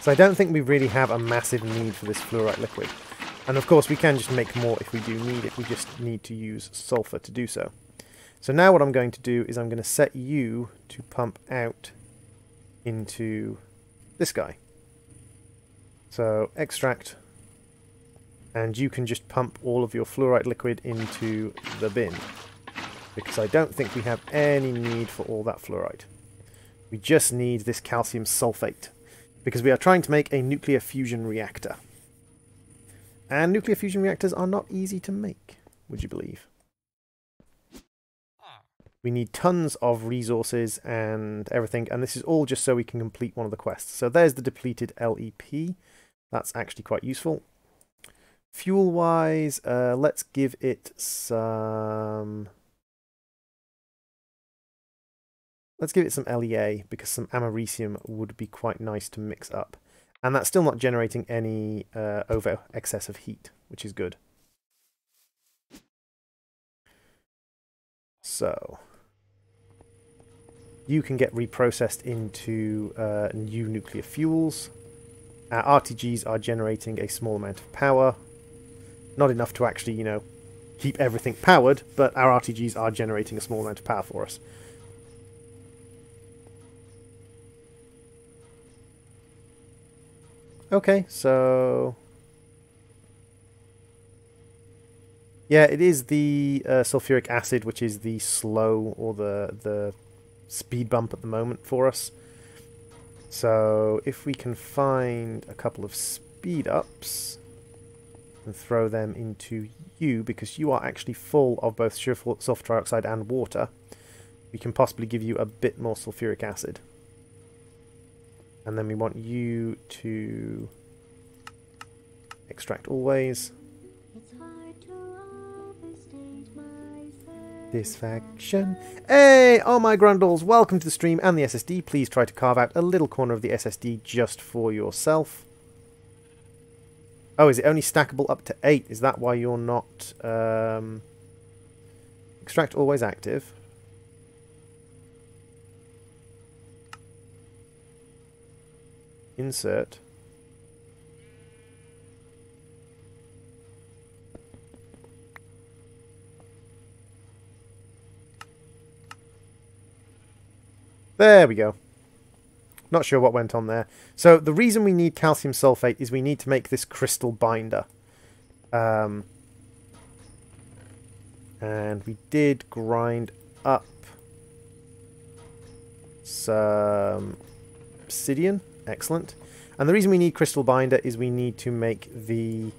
So I don't think we really have a massive need for this fluorite liquid. And of course we can just make more if we do need it. We just need to use sulfur to do so. So now what I'm going to do is I'm going to set you to pump out into this guy. So extract, and you can just pump all of your fluorite liquid into the bin, because I don't think we have any need for all that fluorite. We just need this calcium sulfate, because we are trying to make a nuclear fusion reactor. And nuclear fusion reactors are not easy to make, would you believe? We need tons of resources and everything, and this is all just so we can complete one of the quests. So there's the depleted LEP. That's actually quite useful. Fuel-wise, let's give it some... let's give it some LEA, because some americium would be quite nice to mix up. And that's still not generating any over excess of heat, which is good. So... you can get reprocessed into new nuclear fuels. Our RTGs are generating a small amount of power. Not enough to actually, you know, keep everything powered, but our RTGs are generating a small amount of power for us. Okay, so... yeah, it is the sulfuric acid, which is the slow, or the speed bump at the moment for us. So if we can find a couple of speed ups and throw them into you, because you are actually full of both sulfur trioxide and water, we can possibly give you a bit more sulfuric acid. And then we want you to extract always. Satisfaction. Hey! Oh my grundles, welcome to the stream and the SSD. Please try to carve out a little corner of the SSD just for yourself. Oh, is it only stackable up to 8? Is that why you're not... extract always active. Insert. There we go. Not sure what went on there. So the reason we need calcium sulfate is we need to make this crystal binder. And we did grind up some obsidian. Excellent. And the reason we need crystal binder is we need to make the...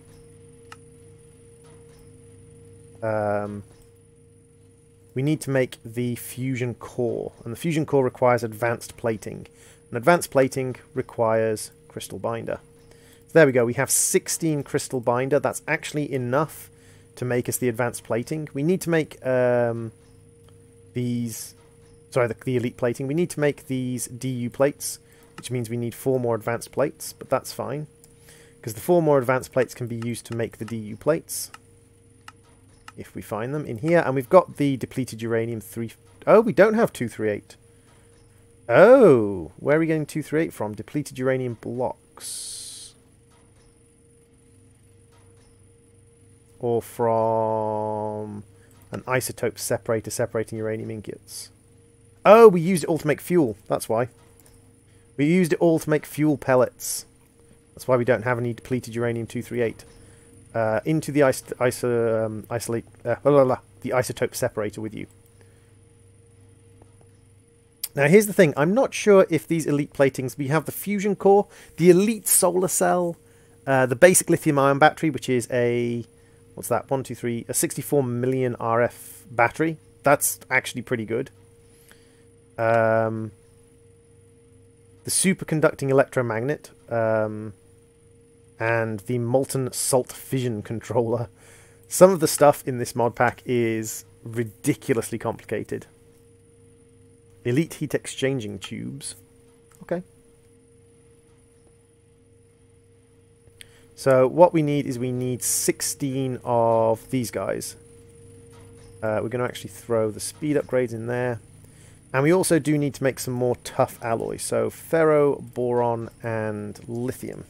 we need to make the fusion core. And the fusion core requires advanced plating. And advanced plating requires crystal binder. So there we go. We have 16 crystal binder. That's actually enough to make us the advanced plating. We need to make these... Sorry, the elite plating. We need to make these DU plates, which means we need 4 more advanced plates, but that's fine. Because the 4 more advanced plates can be used to make the DU plates. If we find them in here. And we've got the depleted uranium 3... Oh, we don't have 238. Oh, where are we getting 238 from? Depleted uranium blocks. Or from an isotope separator separating uranium ingots. Oh, we used it all to make fuel. That's why. We used it all to make fuel pellets. That's why we don't have any depleted uranium 238. Into the the isotope separator with you. Now here's the thing, I'm not sure if these elite platings, we have the fusion core, the elite solar cell, the basic lithium ion battery, which is a, what's that, 1, 2, 3, a 64 million RF battery. That's actually pretty good. The superconducting electromagnet, and the molten salt fission controller. Some of the stuff in this mod pack is ridiculously complicated. Elite heat exchanging tubes. Okay. So what we need is we need 16 of these guys. We're going to actually throw the speed upgrades in there. And we also do need to make some more tough alloys. So ferro, boron, and lithium.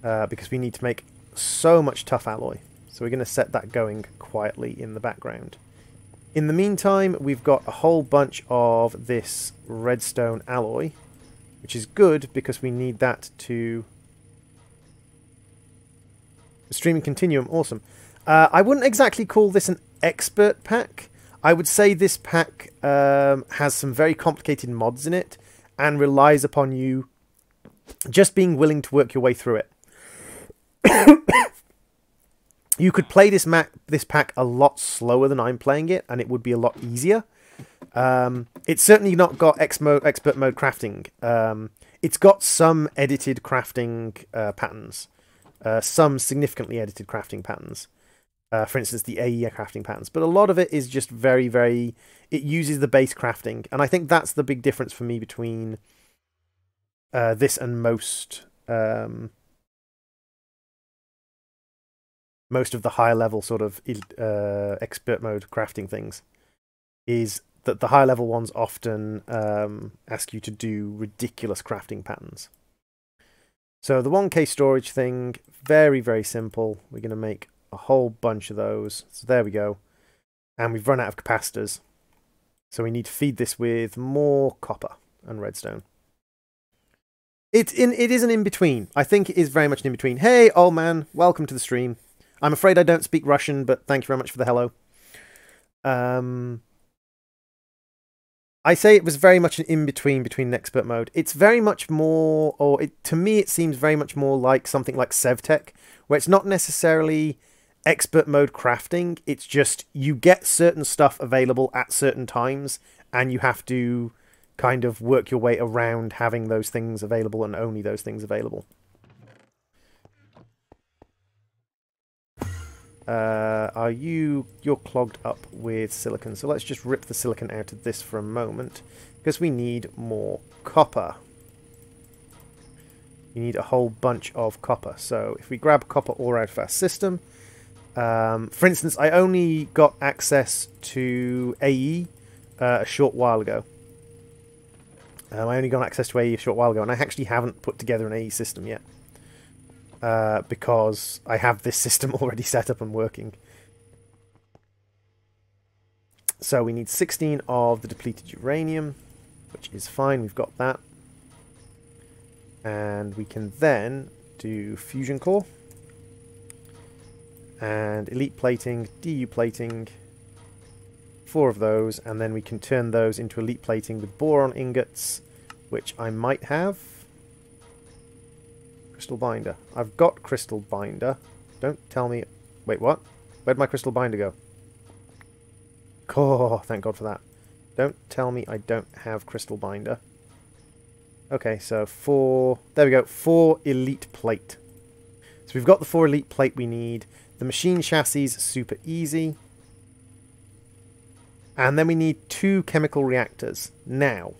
Because we need to make so much tough alloy. So we're going to set that going quietly in the background. In the meantime, we've got a whole bunch of this redstone alloy, which is good because we need that to... The streaming continuum, awesome. I wouldn't exactly call this an expert pack. I would say this pack has some very complicated mods in it and relies upon you just being willing to work your way through it. You could play this pack a lot slower than I'm playing it, and it would be a lot easier. It's certainly not got expert mode crafting. It's got some edited crafting patterns. Some significantly edited crafting patterns. For instance, the AE crafting patterns. But a lot of it is just very, very... It uses the base crafting. And I think that's the big difference for me between this and most of the higher level sort of expert mode crafting things. Is that the higher level ones often ask you to do ridiculous crafting patterns. So the 1K storage thing, very, very simple. We're going to make a whole bunch of those. So there we go. And we've run out of capacitors. So we need to feed this with more copper and redstone. It is an in-between. I think it is very much an in-between. Hey, old man, welcome to the stream. I'm afraid I don't speak Russian, but thank you very much for the hello. I say it was very much an in-between between expert mode. It's very much more, to me it seems very much more like something like SevTech, where it's not necessarily expert mode crafting, it's just you get certain stuff available at certain times, and you have to kind of work your way around having those things available and only those things available. You're clogged up with silicon, so let's just rip the silicon out of this for a moment, because we need more copper. you need a whole bunch of copper. So if we grab copper ore out of our system, for instance, I only got access to AE a short while ago. I only got access to AE a short while ago, and I actually haven't put together an AE system yet. Because I have this system already set up and working. So we need 16 of the depleted uranium, which is fine, we've got that. And we can then do fusion core. And elite plating, DU plating. 4 of those, and then we can turn those into elite plating with boron ingots, which I might have. Crystal binder. I've got crystal binder. Don't tell me... Wait, what? Where'd my crystal binder go? Oh, thank God for that. Don't tell me I don't have crystal binder. Okay, so 4... There we go. 4 elite plate. So we've got the 4 elite plate we need. The machine chassis, super easy. And then we need 2 chemical reactors. Now,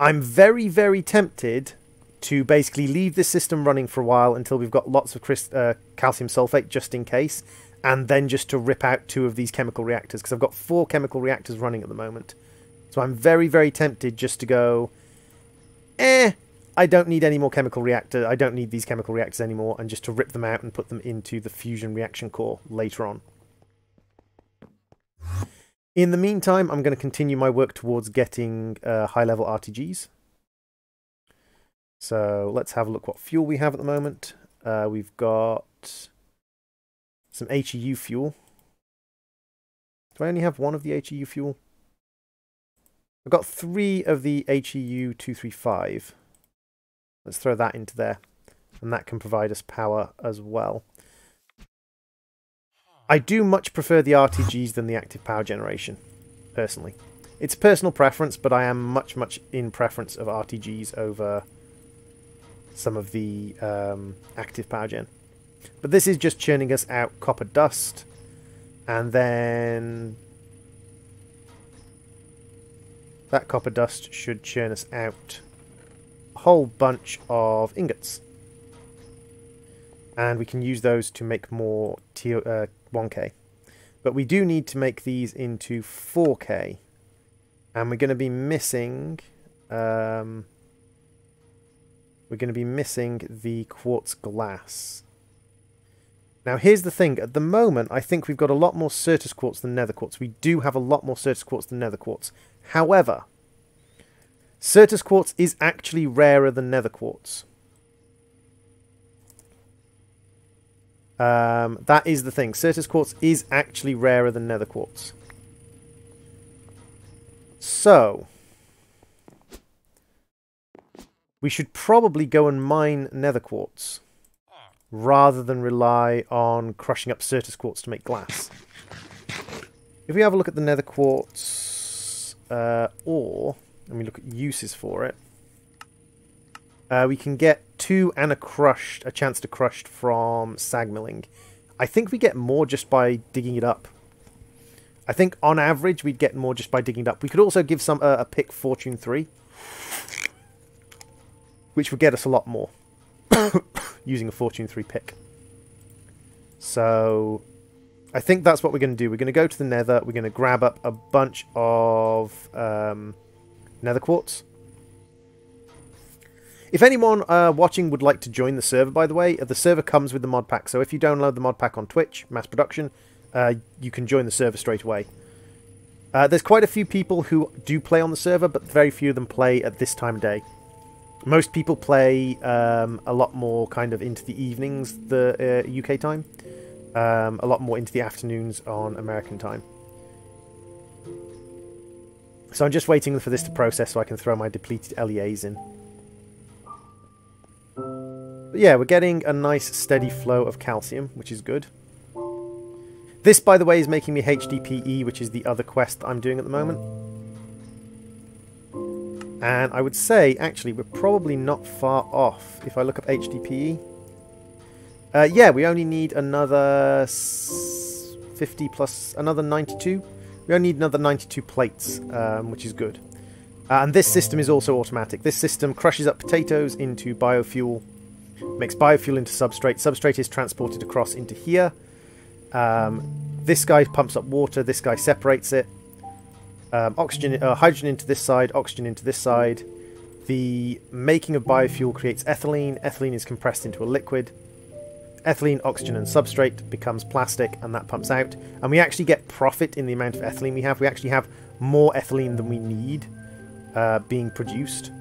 I'm very, very tempted to basically leave this system running for a while until we've got lots of calcium sulfate, just in case, and then just to rip out 2 of these chemical reactors, because I've got 4 chemical reactors running at the moment. So I'm very, very tempted just to go, I don't need any more chemical reactor, I don't need these chemical reactors anymore, and just to rip them out and put them into the fusion reaction core later on. In the meantime, I'm going to continue my work towards getting high-level RTGs. So let's have a look what fuel we have at the moment. We've got some HEU fuel. Do I only have 1 of the HEU fuel? I've got 3 of the HEU 235. Let's throw that into there. And that can provide us power as well. I do much prefer the RTGs than the active power generation, personally. It's personal preference, but I am much, much in preference of RTGs over some of the active power gen. But this is just churning us out copper dust, and then that copper dust should churn us out a whole bunch of ingots. And we can use those to make more 1K. But we do need to make these into 4K. And we're going to be missing... the quartz glass. Now here's the thing, at the moment I think we've got a lot more Certus quartz than nether quartz. We do have a lot more Certus quartz than nether quartz. However, Certus quartz is actually rarer than nether quartz. That is the thing, Certus quartz is actually rarer than nether quartz. So we should probably go and mine nether quartz rather than rely on crushing up Certus quartz to make glass. If we have a look at the nether quartz ore, and we look at uses for it, we can get 2 and a chance to crushed from sag milling. I think we get more just by digging it up. I think on average we'd get more just by digging it up. We could also give some a pick Fortune 3. Which would get us a lot more using a Fortune 3 pick. So I think that's what we're going to do. We're going to go to the nether. We're going to grab up a bunch of nether quartz. If anyone watching would like to join the server, by the way, the server comes with the mod pack. So if you download the mod pack on Twitch, mass production, you can join the server straight away. There's quite a few people who do play on the server, but very few of them play at this time of day. Most people play a lot more kind of into the evenings, the UK time. A lot more into the afternoons on American time. So I'm just waiting for this to process so I can throw my depleted LEAs in. But yeah, we're getting a nice steady flow of calcium, which is good. This, by the way, is making me HDPE, which is the other quest I'm doing at the moment. And I would say, actually, we're probably not far off. If I look up HDPE. Yeah, we only need another 50 plus another 92. We only need another 92 plates, which is good. And this system is also automatic. This system crushes up potatoes into biofuel, makes biofuel into substrate. Substrate is transported across into here. This guy pumps up water. This guy separates it. Hydrogen into this side, oxygen into this side. The making of biofuel creates ethylene. Ethylene is compressed into a liquid. Ethylene, oxygen, and substrate becomes plastic, and that pumps out. And we actually get profit in the amount of ethylene we have. We actually have more ethylene than we need being produced.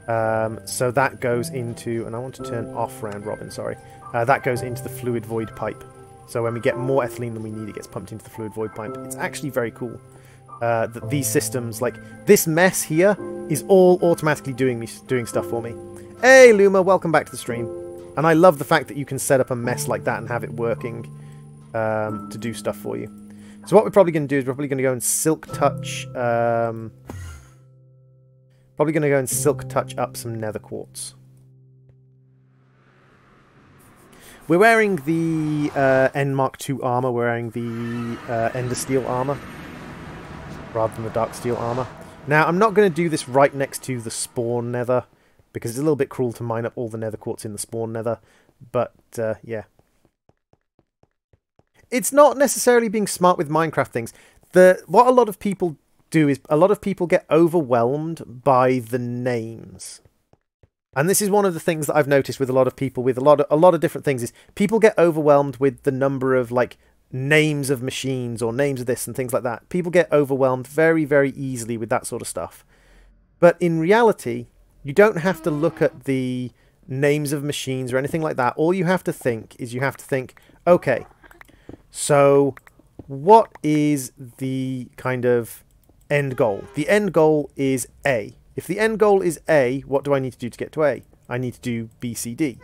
So that goes into, and I want to turn off round robin, sorry. That goes into the fluid void pipe. So when we get more ethylene than we need, it gets pumped into the fluid void pipe. It's actually very cool that these systems, like this mess here, is all automatically doing stuff for me. Hey Luma, welcome back to the stream. And I love the fact that you can set up a mess like that and have it working to do stuff for you. So what we're probably going to do is we're probably going to go and silk touch. Probably going to go and silk touch up some nether quartz. We're wearing the End Mark II armor. We're wearing the Ender Steel armor rather than the Dark Steel armor. Now, I'm not going to do this right next to the spawn nether because it's a little bit cruel to mine up all the nether quartz in the spawn nether. But, yeah. It's not necessarily being smart with Minecraft things. What a lot of people do is a lot of people get overwhelmed by the names. And this is one of the things that I've noticed with a lot of people with a lot of different things is people get overwhelmed with the number of like names of machines or names of this and things like that. People get overwhelmed very, very easily with that sort of stuff. But in reality, you don't have to look at the names of machines or anything like that. All you have to think is okay, so what is the kind of end goal? The end goal is A. If the end goal is A, what do I need to do to get to A? I need to do B, C, D.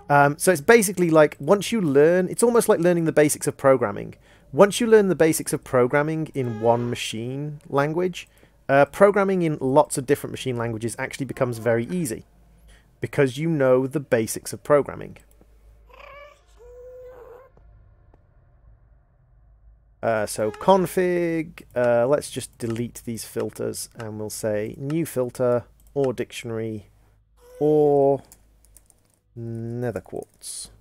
So it's basically like once you learn, it's almost like learning the basics of programming. Once you learn the basics of programming in one machine language, programming in lots of different machine languages actually becomes very easy because you know the basics of programming. So config, let's just delete these filters and we'll say new filter or dictionary or nether quartz.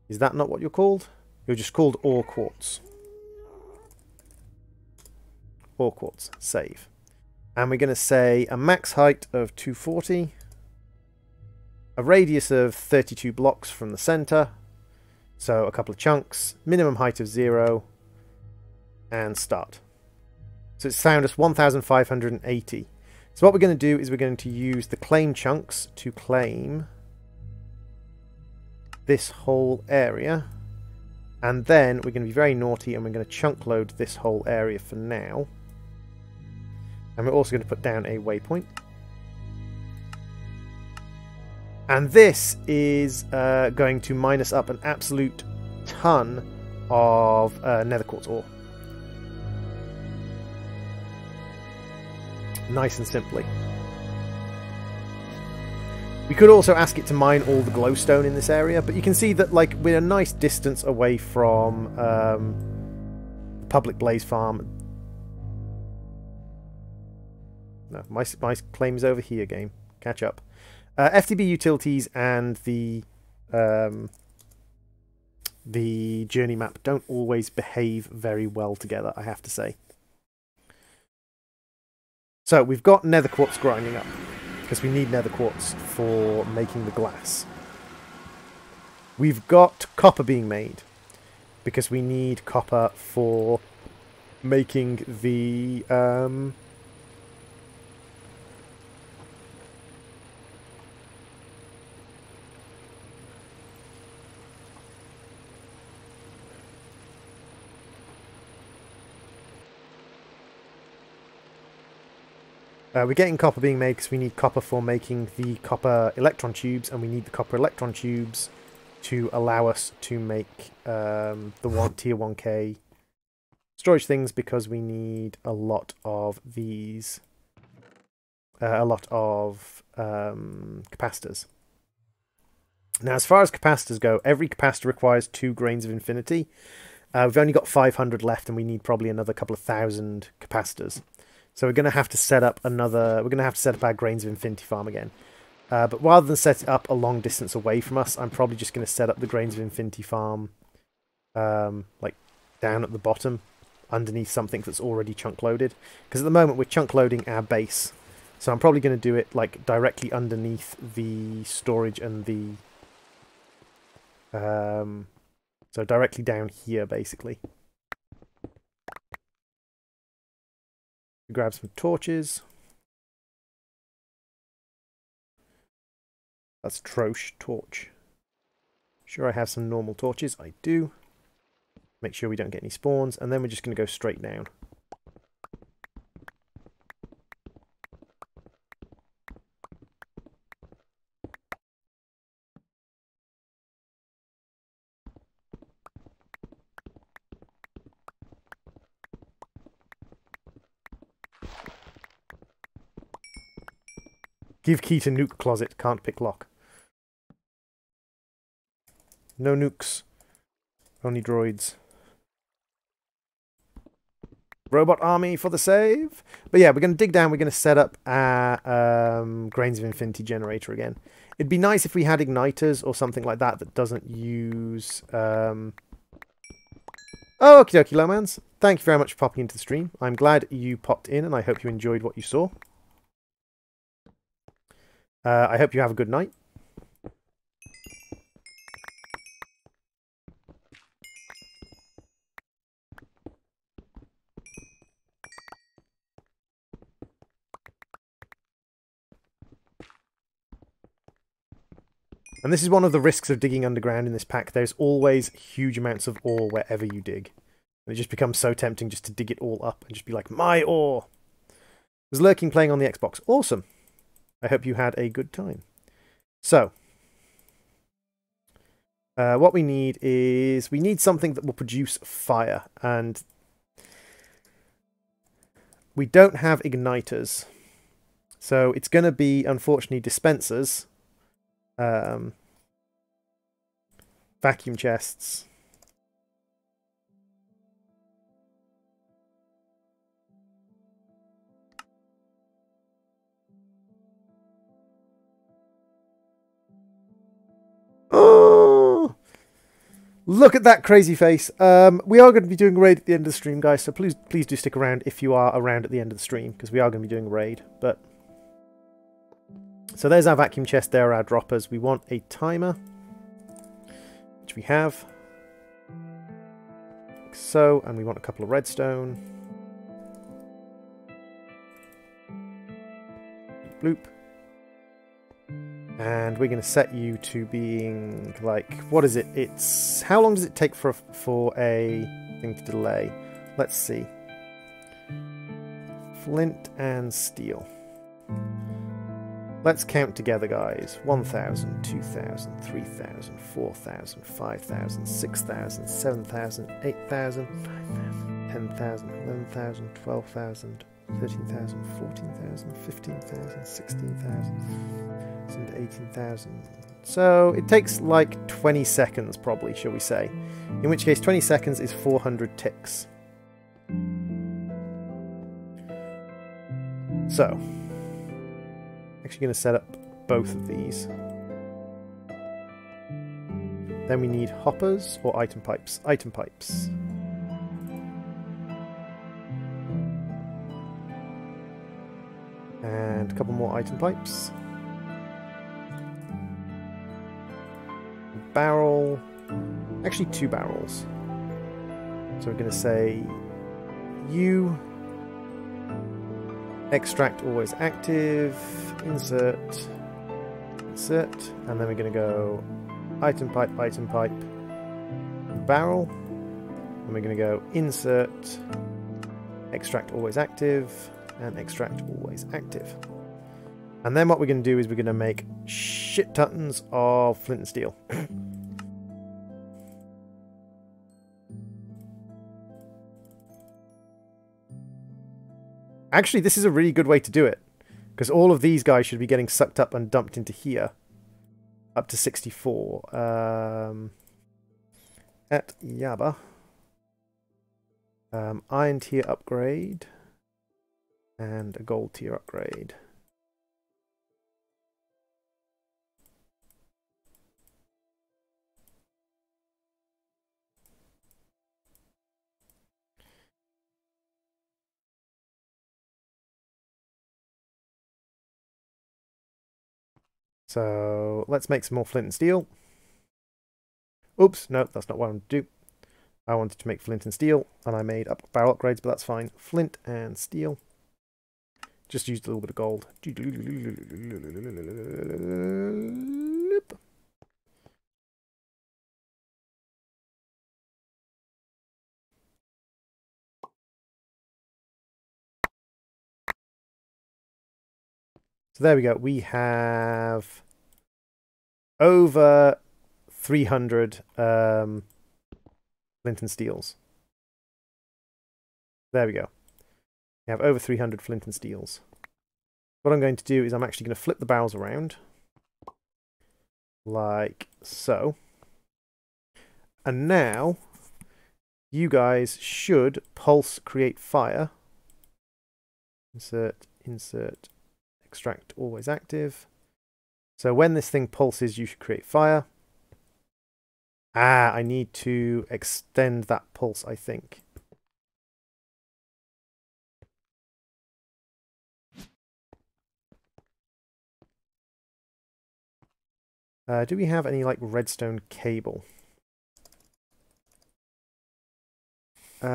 Is that not what you're called? You're just called ore quartz. Ore quartz, save. And we're going to say a max height of 240, a radius of 32 blocks from the center. So a couple of chunks, minimum height of 0, and start. So it's found us 1,580. So what we're going to do is we're going to use the claim chunks to claim this whole area. And then we're going to be very naughty and we're going to chunk load this whole area for now. And we're also going to put down a waypoint. And this is going to mine us up an absolute ton of nether quartz ore. Nice and simply. We could also ask it to mine all the glowstone in this area, but you can see that like we're a nice distance away from the public blaze farm. No, my claim is over here, game. Catch up. FTB utilities and the journey map don't always behave very well together, I have to say. So we've got nether quartz grinding up because we need nether quartz for making the glass. We've got copper being made because we need copper for making the we're getting copper being made because we need copper for making the copper electron tubes, and we need the copper electron tubes to allow us to make the tier 1k storage things, because we need a lot of these, capacitors. Now, as far as capacitors go, every capacitor requires 2 grains of infinity. We've only got 500 left, and we need probably another couple of thousand capacitors. So we're going to have to set up another... We're going to have to set up our Grains of Infinity farm again. But rather than set it up a long distance away from us, I'm probably just going to set up the Grains of Infinity farm like down at the bottom, underneath something that's already chunk loaded. Because at the moment we're chunk loading our base. So I'm probably going to do it like directly underneath the storage and the... so directly down here, basically. Grab some torches. That's Trosh torch. Sure, I have some normal torches. I do. Make sure we don't get any spawns, and then we're just going to go straight down. Give key to nuke closet. Can't pick lock. No nukes. Only droids. Robot army for the save. But yeah, we're going to dig down. We're going to set up our Grains of Infinity generator again. It'd be nice if we had igniters or something like that that doesn't use... Oh, okie dokie, Lowmans. Thank you very much for popping into the stream. I'm glad you popped in and I hope you enjoyed what you saw. I hope you have a good night. And this is one of the risks of digging underground in this pack. There's always huge amounts of ore wherever you dig. And it just becomes so tempting just to dig it all up and just be like, my ore! Was Lurking playing on the Xbox? Awesome. I hope you had a good time. So, what we need is, we need something that will produce fire. And we don't have igniters. So it's going to be, unfortunately, dispensers. Vacuum chests. Oh! Look at that crazy face. We are going to be doing a raid at the end of the stream, guys, so please do stick around if you are around at the end of the stream, because we are going to be doing a raid. But so there's our vacuum chest, there are our droppers. We want a timer, which we have. Like so, and we want a couple of redstone. Bloop. And we're going to set you to being, like, what is it? It's, how long does it take for a thing to delay? Let's see. Flint and steel. Let's count together, guys. 1,000, 2,000, 3,000, 4,000, 5,000, 6,000, 7,000, 8,000, 9,000, 10,000, 11,000, 12,000, 13,000, 14,000, 15,000, 16,000, 18,000. So it takes like 20 seconds probably, shall we say. In which case 20 seconds is 400 ticks. So, actually going to set up both of these. Then we need hoppers or item pipes. Item pipes. And a couple more item pipes. Barrel. Actually, 2 barrels. So we're going to say U. Extract always active. Insert. Insert. And then we're going to go item pipe, barrel. And we're going to go insert. Extract always active. And extract always active. And then what we're going to do is we're going to make shit tons of flint and steel. Actually, this is a really good way to do it, because all of these guys should be getting sucked up and dumped into here. Up to 64. At Yaba. Iron tier upgrade. And a gold tier upgrade. So let's make some more flint and steel. Oops, no, that's not what I wanted to do. I wanted to make flint and steel, and I made up barrel upgrades, but that's fine. Flint and steel. Just used a little bit of gold. So there we go. We have over 300 flint and steels. There we go. We have over 300 flint and steels. What I'm going to do is I'm actually going to flip the barrels around. Like so. And now, you guys should pulse create fire. Insert, insert, extract, always active. So when this thing pulses, you should create fire. Ah, I need to extend that pulse, I think. Do we have any, like, redstone cable? We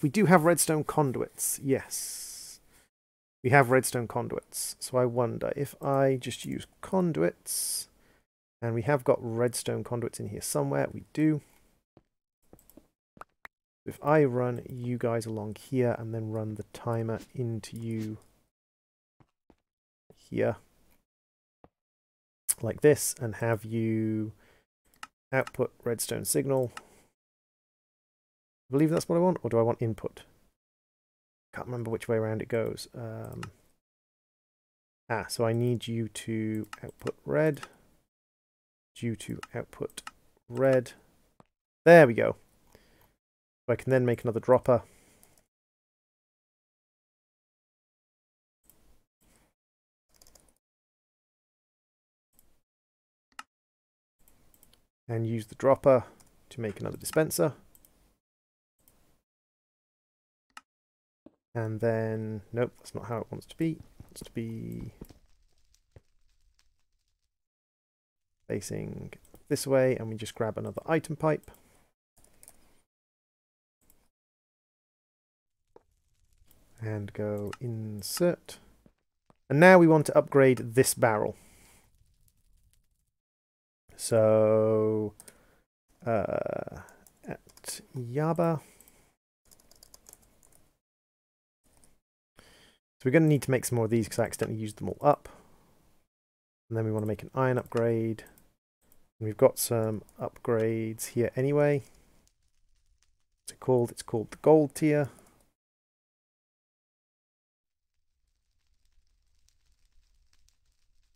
do have redstone conduits, yes. We have redstone conduits. So I wonder if I just use conduits, and we have got redstone conduits in here somewhere. We do. If I run you guys along here and then run the timer into you here, like this, and have you output redstone signal. I believe that's what I want, or do I want input? Can't remember which way around it goes. So I need you to output red. You to output red. There we go. I can then make another dropper. And use the dropper to make another dispenser. And then, nope, that's not how it wants to be. It wants to be facing this way, and we just grab another item pipe. And go insert. And now we want to upgrade this barrel. So, at Yaba. So we're going to need to make some more of these because I accidentally used them all up. And then we want to make an iron upgrade. And we've got some upgrades here anyway. What's it called? It's called the gold tier.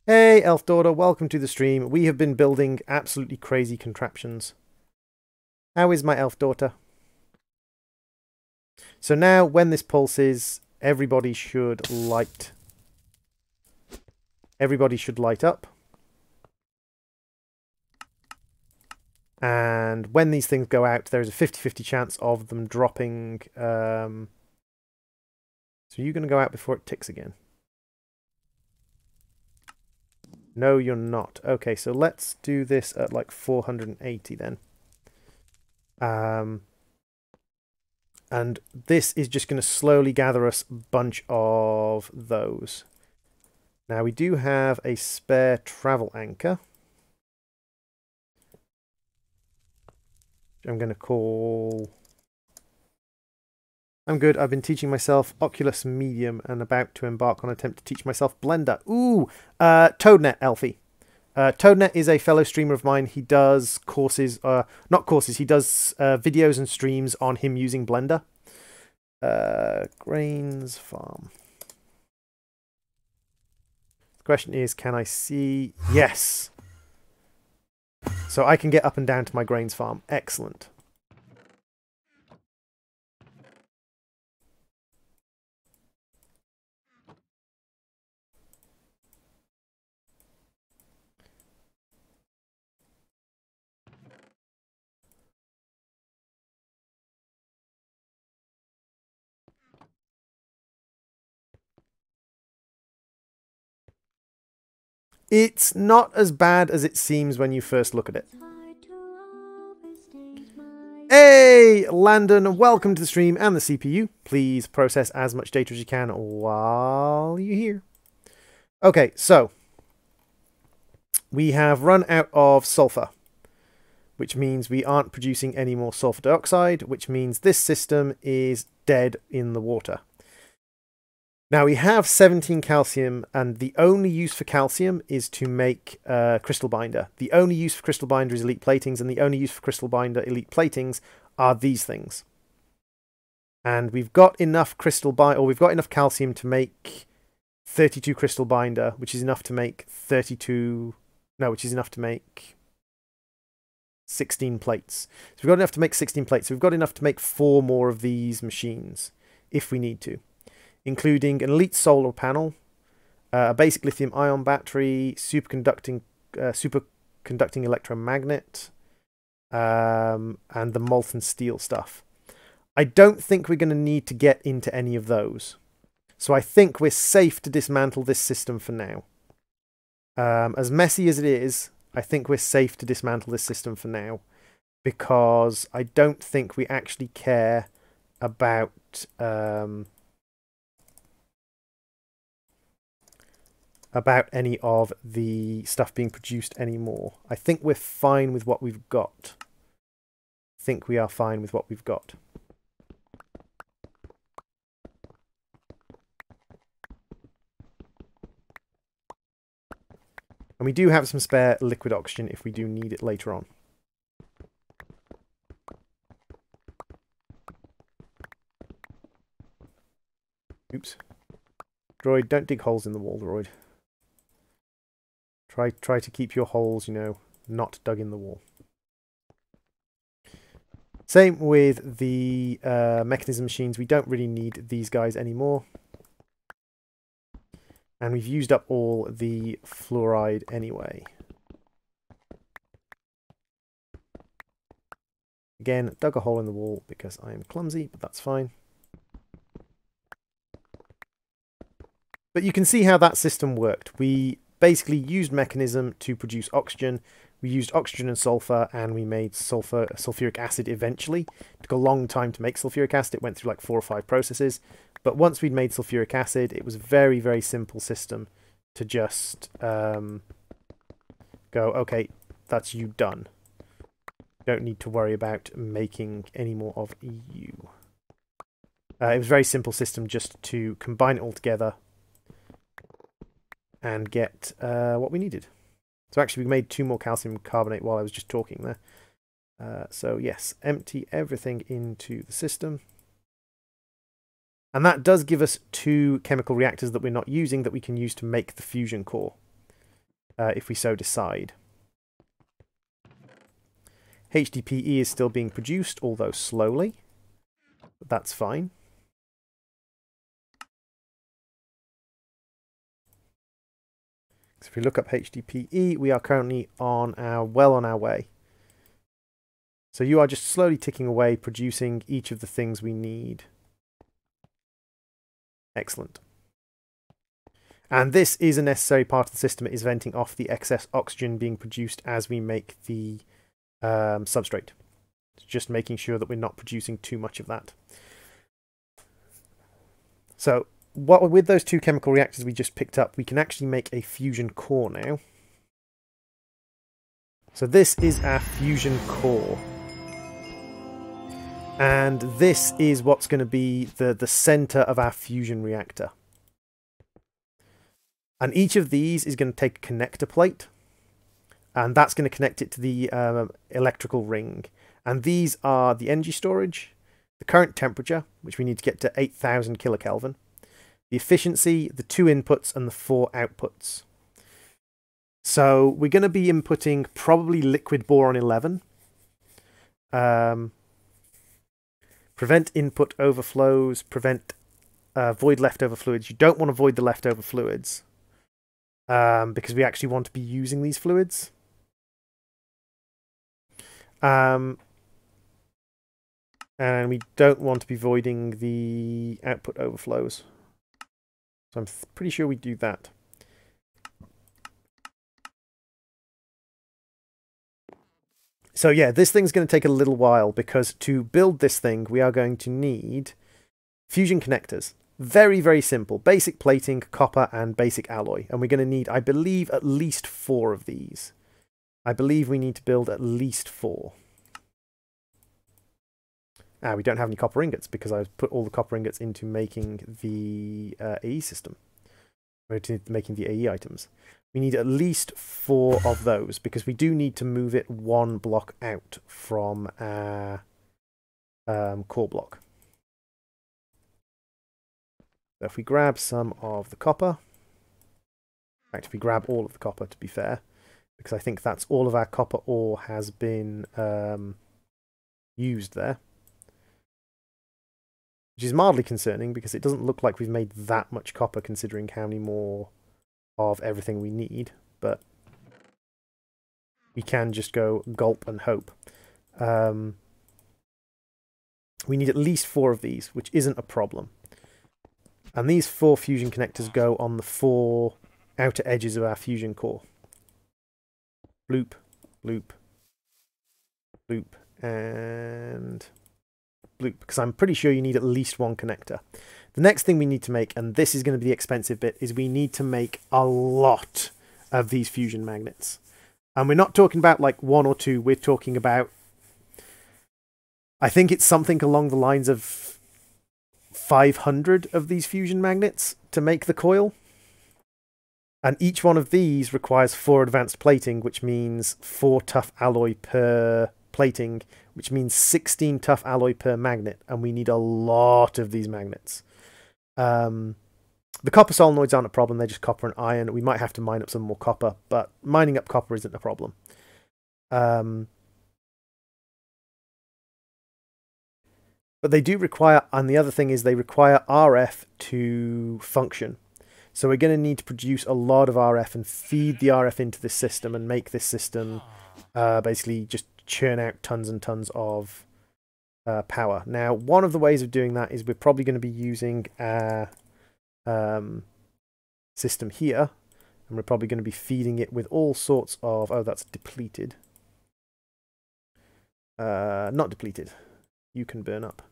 Hey, Elf Daughter, welcome to the stream. We have been building absolutely crazy contraptions. How is my Elf Daughter? So now, when this pulses, everybody should light. Everybody should light up. And when these things go out, there's a 50-50 chance of them dropping. So you're going to go out before it ticks again. No, you're not. Okay, so let's do this at like 480 then. And this is just going to slowly gather us a bunch of those. Now we do have a spare travel anchor. I'm going to call... I'm good. I've been teaching myself Oculus Medium and about to embark on an attempt to teach myself Blender. Ooh! Toadnet, Elfie. Toadnet is a fellow streamer of mine. He does courses, not courses, he does videos and streams on him using Blender. Grains Farm. The question is, can I see? Yes! So I can get up and down to my grains farm. Excellent. It's not as bad as it seems when you first look at it. Hey, Landon, welcome to the stream and the CPU. Please process as much data as you can while you're here. Okay, so we have run out of sulfur, which means we aren't producing any more sulfur dioxide, which means this system is dead in the water. Now we have 17 calcium, and the only use for calcium is to make crystal binder. The only use for crystal binder is elite platings, and the only use for crystal binder elite platings are these things. And we've got enough we've got enough calcium to make 32 crystal binder, which is enough to make 16 plates. So we've got enough to make 16 plates. So we've got enough to make 4 more of these machines if we need to, including an elite solar panel, a basic lithium-ion battery, superconducting electromagnet, and the molten steel stuff. I don't think we're going to need to get into any of those. So I think we're safe to dismantle this system for now. As messy as it is, I think we're safe to dismantle this system for now, because I don't think we actually care about any of the stuff being produced anymore. I think we're fine with what we've got. I think we are fine with what we've got. And we do have some spare liquid oxygen if we do need it later on. Oops. Droid, don't dig holes in the wall, Droid. Try to keep your holes, you know, not dug in the wall. Same with the mechanism machines. We don't really need these guys anymore. And we've used up all the fluoride anyway. Again, dug a hole in the wall because I am clumsy, but that's fine. But you can see how that system worked. We basically used mechanism to produce oxygen. We used oxygen and sulfur, and we made sulfuric acid eventually. It took a long time to make sulfuric acid. It went through like 4 or 5 processes. But once we'd made sulfuric acid, it was a very, very simple system to just go, okay, that's you done. Don't need to worry about making any more of you. It was a very simple system just to combine it all together and get what we needed. So actually we made 2 more calcium carbonate while I was just talking there. So yes, empty everything into the system. And that does give us 2 chemical reactors that we're not using that we can use to make the fusion core, if we so decide. HDPE is still being produced, although slowly. But that's fine. So if we look up HDPE, we are currently well on our way. So you are just slowly ticking away, producing each of the things we need. Excellent. And this is a necessary part of the system. It is venting off the excess oxygen being produced as we make the substrate. It's just making sure that we're not producing too much of that. So with those 2 chemical reactors we just picked up, we can actually make a fusion core now. So this is our fusion core. And this is what's going to be the center of our fusion reactor. And each of these is going to take a connector plate. And that's going to connect it to the electrical ring. And these are the energy storage, the current temperature, which we need to get to 8,000 kilokelvin, the efficiency, the 2 inputs, and the 4 outputs. So we're going to be inputting probably liquid boron 11. Prevent input overflows, prevent void leftover fluids. You don't want to void the leftover fluids because we actually want to be using these fluids. And we don't want to be voiding the output overflows. So I'm pretty sure we do that. So yeah, this thing's going to take a little while because to build this thing, we are going to need fusion connectors. Very, very simple. Basic plating, copper, and basic alloy. And we're going to need, I believe, at least 4 of these. I believe we need to build at least 4. We don't have any copper ingots because I've put all the copper ingots into making the AE system. Or into making the AE items. We need at least 4 of those because we do need to move it 1 block out from our core block. So if we grab some of the copper, in fact, if we grab all of the copper to be fair, because I think that's all of our copper ore has been used there. Which is mildly concerning because it doesn't look like we've made that much copper considering how many more of everything we need, but we can just go gulp and hope. We need at least 4 of these, which isn't a problem. And these 4 fusion connectors go on the 4 outer edges of our fusion core. Bloop, bloop, bloop, and bloop, because I'm pretty sure you need at least 1 connector. The next thing we need to make, and this is going to be the expensive bit, is we need to make a lot of these fusion magnets. And we're not talking about like 1 or 2, we're talking about, I think it's something along the lines of 500 of these fusion magnets to make the coil. And each one of these requires 4 advanced plating, which means 4 tough alloy per plating, which means 16 tough alloy per magnet. And we need a lot of these magnets. The copper solenoids aren't a problem, they're just copper and iron. We might have to mine up some more copper, but mining up copper isn't a problem. But they do require, and the other thing is they require RF to function. So we're going to need to produce a lot of RF and feed the RF into this system and make this system basically just churn out tons and tons of power. Now, one of the ways of doing that is we're probably going to be using our system here, and we're probably going to be feeding it with all sorts of... Oh, that's depleted. Not depleted. You can burn up.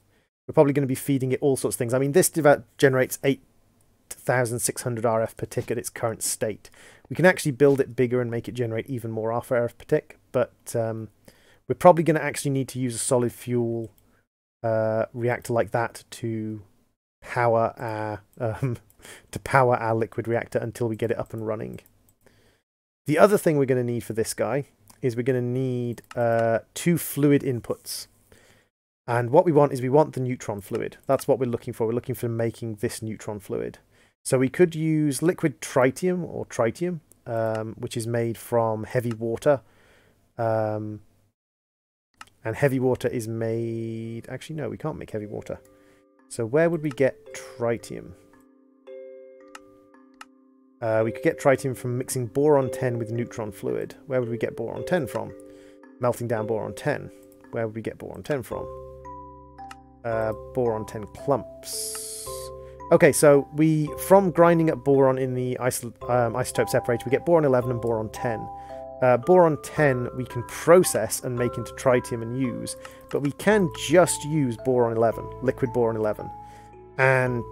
We're probably going to be feeding it all sorts of things. I mean, this generates 8,600 RF per tick at its current state. We can actually build it bigger and make it generate even more RF per tick, but we're probably going to actually need to use a solid fuel reactor like that to power our liquid reactor until we get it up and running. The other thing we're going to need for this guy is we're going to need 2 fluid inputs. And what we want is we want the neutron fluid. That's what we're looking for. We're looking for making this neutron fluid. So we could use liquid tritium or tritium, which is made from heavy water. And heavy water is made... Actually, no, we can't make heavy water. So where would we get tritium? We could get tritium from mixing boron-10 with neutron fluid. Where would we get boron-10 from? Melting down boron-10. Where would we get boron-10 from? Boron-10 clumps. Okay, so from grinding up boron in the isotope separator, we get boron-11 and boron-10. Boron-10 we can process and make into tritium and use, but we can just use boron-11, liquid boron-11. And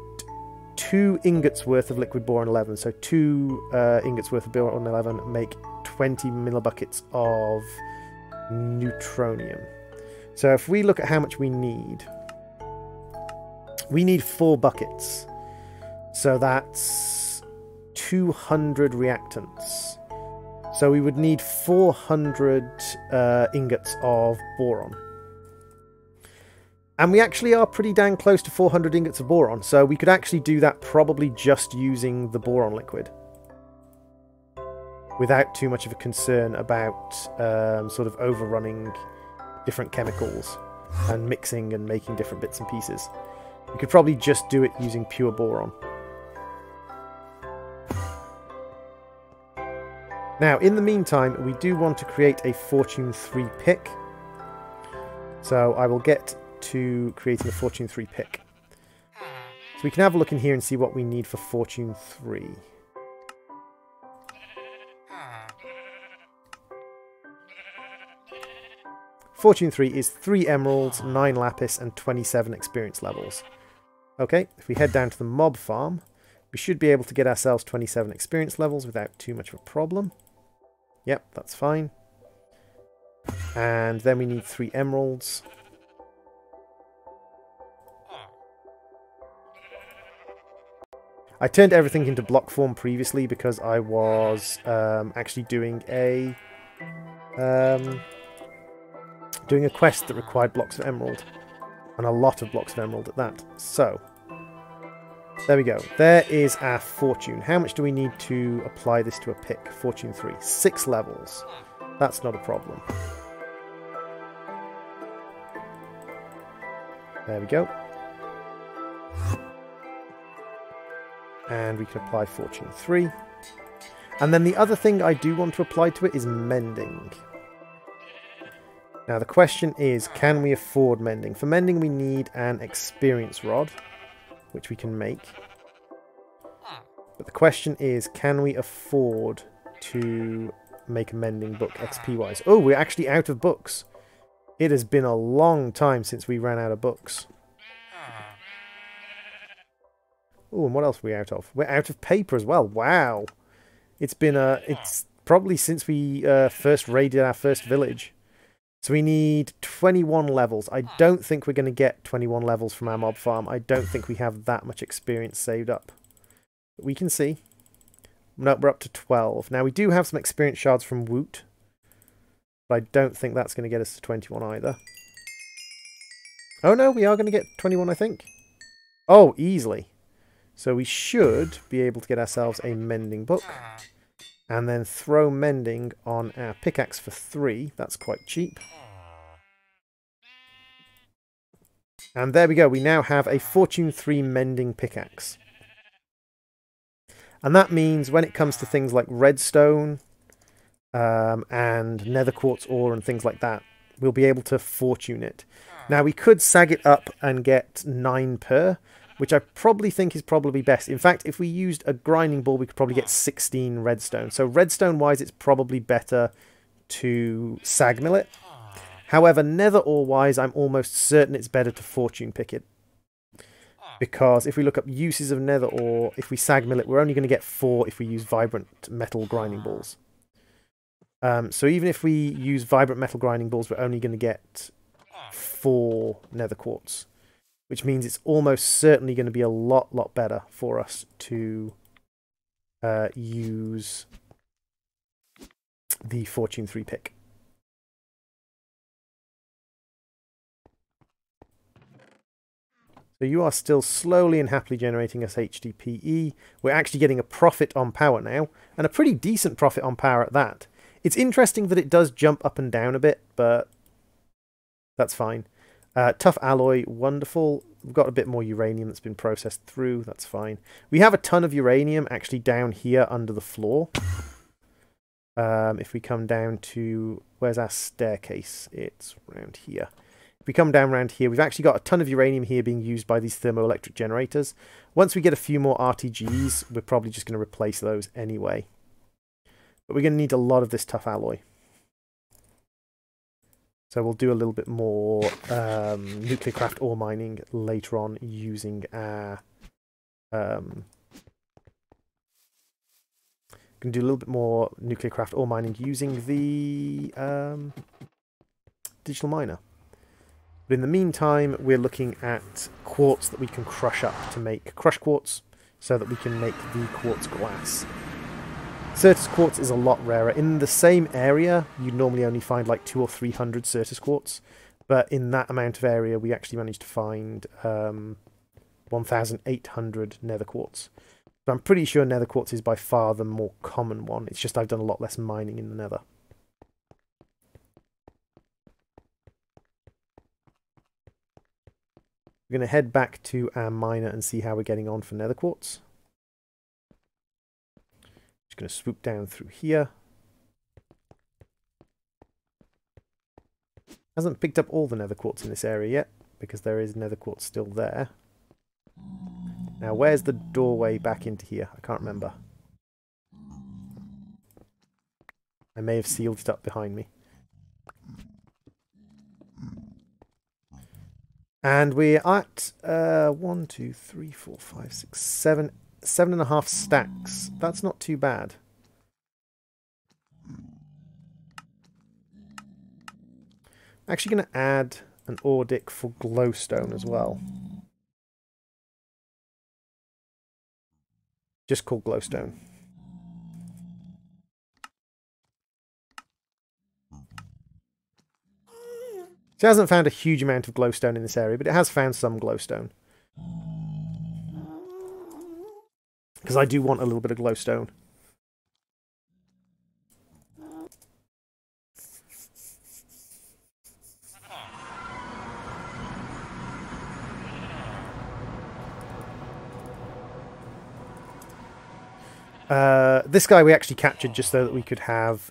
2 ingots worth of liquid boron-11, so 2 ingots worth of boron-11 make 20 millibuckets of neutronium. So if we look at how much we need 4 buckets. So that's 200 reactants. So we would need 400 ingots of boron. And we actually are pretty dang close to 400 ingots of boron, so we could actually do that probably just using the boron liquid. Without too much of a concern about sort of overrunning different chemicals and mixing and making different bits and pieces. We could probably just do it using pure boron. Now, in the meantime, we do want to create a Fortune 3 pick. So I will get to creating a Fortune 3 pick. So we can have a look in here and see what we need for Fortune 3. Fortune 3 is 3 emeralds, 9 lapis, and 27 experience levels. Okay, if we head down to the mob farm, we should be able to get ourselves 27 experience levels without too much of a problem. Yep, that's fine. And then we need 3 emeralds. I turned everything into block form previously because I was actually doing a quest that required blocks of emerald, and a lot of blocks of emerald at that. So there we go. There is our fortune. How much do we need to apply this to a pick? Fortune 3. 6 levels. That's not a problem. There we go. And we can apply Fortune 3. And then the other thing I do want to apply to it is mending. Now the question is, can we afford mending? For mending we need an experience rod, which we can make. But the question is, can we afford to make a mending book XP-wise? Oh, we're actually out of books. It has been a long time since we ran out of books. Oh, and what else are we out of? We're out of paper as well. Wow. It's been it's probably since we first raided our first village. So we need 21 levels. I don't think we're going to get 21 levels from our mob farm. I don't think we have that much experience saved up. But we can see. No, we're up to 12. Now we do have some experience shards from Woot. But I don't think that's going to get us to 21 either. Oh no, we are going to get 21, I think. Oh, easily. So we should be able to get ourselves a mending book. And then throw mending on our pickaxe for 3. That's quite cheap. And there we go. We now have a Fortune 3 mending pickaxe. And that means when it comes to things like redstone and nether quartz ore and things like that, we'll be able to fortune it. Now we could sag it up and get 9 per, which I probably think is probably best. In fact, if we used a grinding ball, we could probably get 16 redstone. So redstone-wise, it's probably better to sag mill it. However, nether ore-wise, I'm almost certain it's better to fortune pick it. Because if we look up uses of nether ore, if we sag mill it, we're only going to get 4 if we use vibrant metal grinding balls. So even if we use vibrant metal grinding balls, we're only going to get 4 nether quartz. Which means it's almost certainly going to be a lot better for us to use the Fortune 3 pick. So you are still slowly and happily generating us HDPE. We're actually getting a profit on power now, and a pretty decent profit on power at that. It's interesting that it does jump up and down a bit, but that's fine. Tough alloy, wonderful. We've got a bit more uranium that's been processed through. That's fine. We have a ton of uranium actually down here under the floor. If we come down to... Where's our staircase? It's around here. If we come down around here, we've actually got a ton of uranium here being used by these thermoelectric generators. Once we get a few more RTGs, we're probably just going to replace those anyway. But we're going to need a lot of this tough alloy. So we'll do a little bit more nuclear craft ore mining later on using our... going to do a little bit more nuclear craft ore mining using the digital miner. But in the meantime, we're looking at quartz that we can crush up to make crushed quartz so that we can make the quartz glass. Certus quartz is a lot rarer. In the same area, you normally only find like 200 or 300 Certus quartz, but in that amount of area, we actually managed to find 1,800 nether quartz. So I'm pretty sure nether quartz is by far the more common one. It's just I've done a lot less mining in the nether. We're going to head back to our miner and see how we're getting on for nether quartz. Going to swoop down through here. Hasn't picked up all the nether quartz in this area yet, because there is nether quartz still there. Now, where's the doorway back into here? I can't remember. I may have sealed it up behind me. And we're at 1, 2, 3, 4, 5, 6, 7, 7.5 stacks. That's not too bad. Actually going to add an Ordic for glowstone as well. Just called glowstone. So it hasn't found a huge amount of glowstone in this area, but it has found some glowstone. Because I do want a little bit of glowstone. This guy we actually captured just so that we could have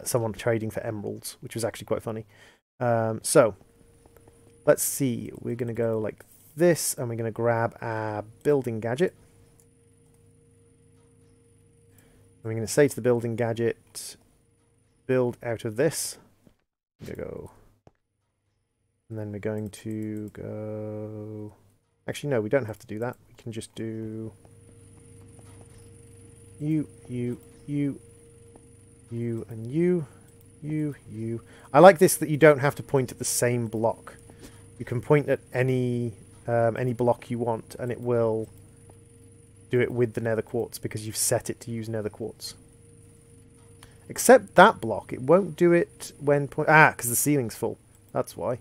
someone trading for emeralds, which was actually quite funny. So, let's see. We're going to go like this, and we're going to grab our building gadget. And we're going to say to the building gadget, build out of this. Go. And then we're going to go... Actually, no, we don't have to do that. We can just do... You, and you. I like this that you don't have to point at the same block. You can point at any block you want, and it will do it with the nether quartz because you've set it to use nether quartz. Except that block, it won't do it when because the ceiling's full. That's why.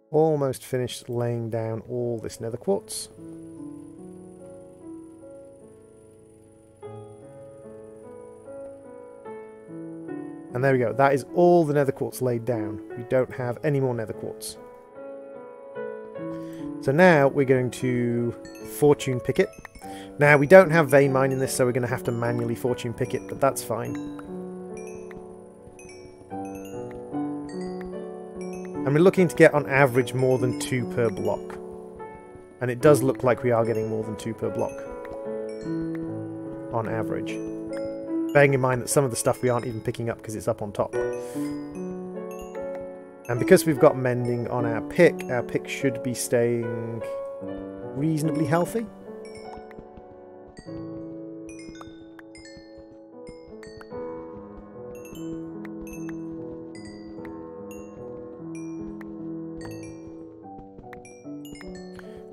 Almost finished laying down all this nether quartz. And there we go. That is all the nether quartz laid down. We don't have any more nether quartz. So now we're going to fortune pick it. Now we don't have vein mine in this, so we're going to have to manually fortune pick it, but that's fine. And we're looking to get on average more than 2 per block. And it does look like we are getting more than 2 per block. On average. Bearing in mind that some of the stuff we aren't even picking up because it's up on top. And because we've got mending on our pick should be staying reasonably healthy.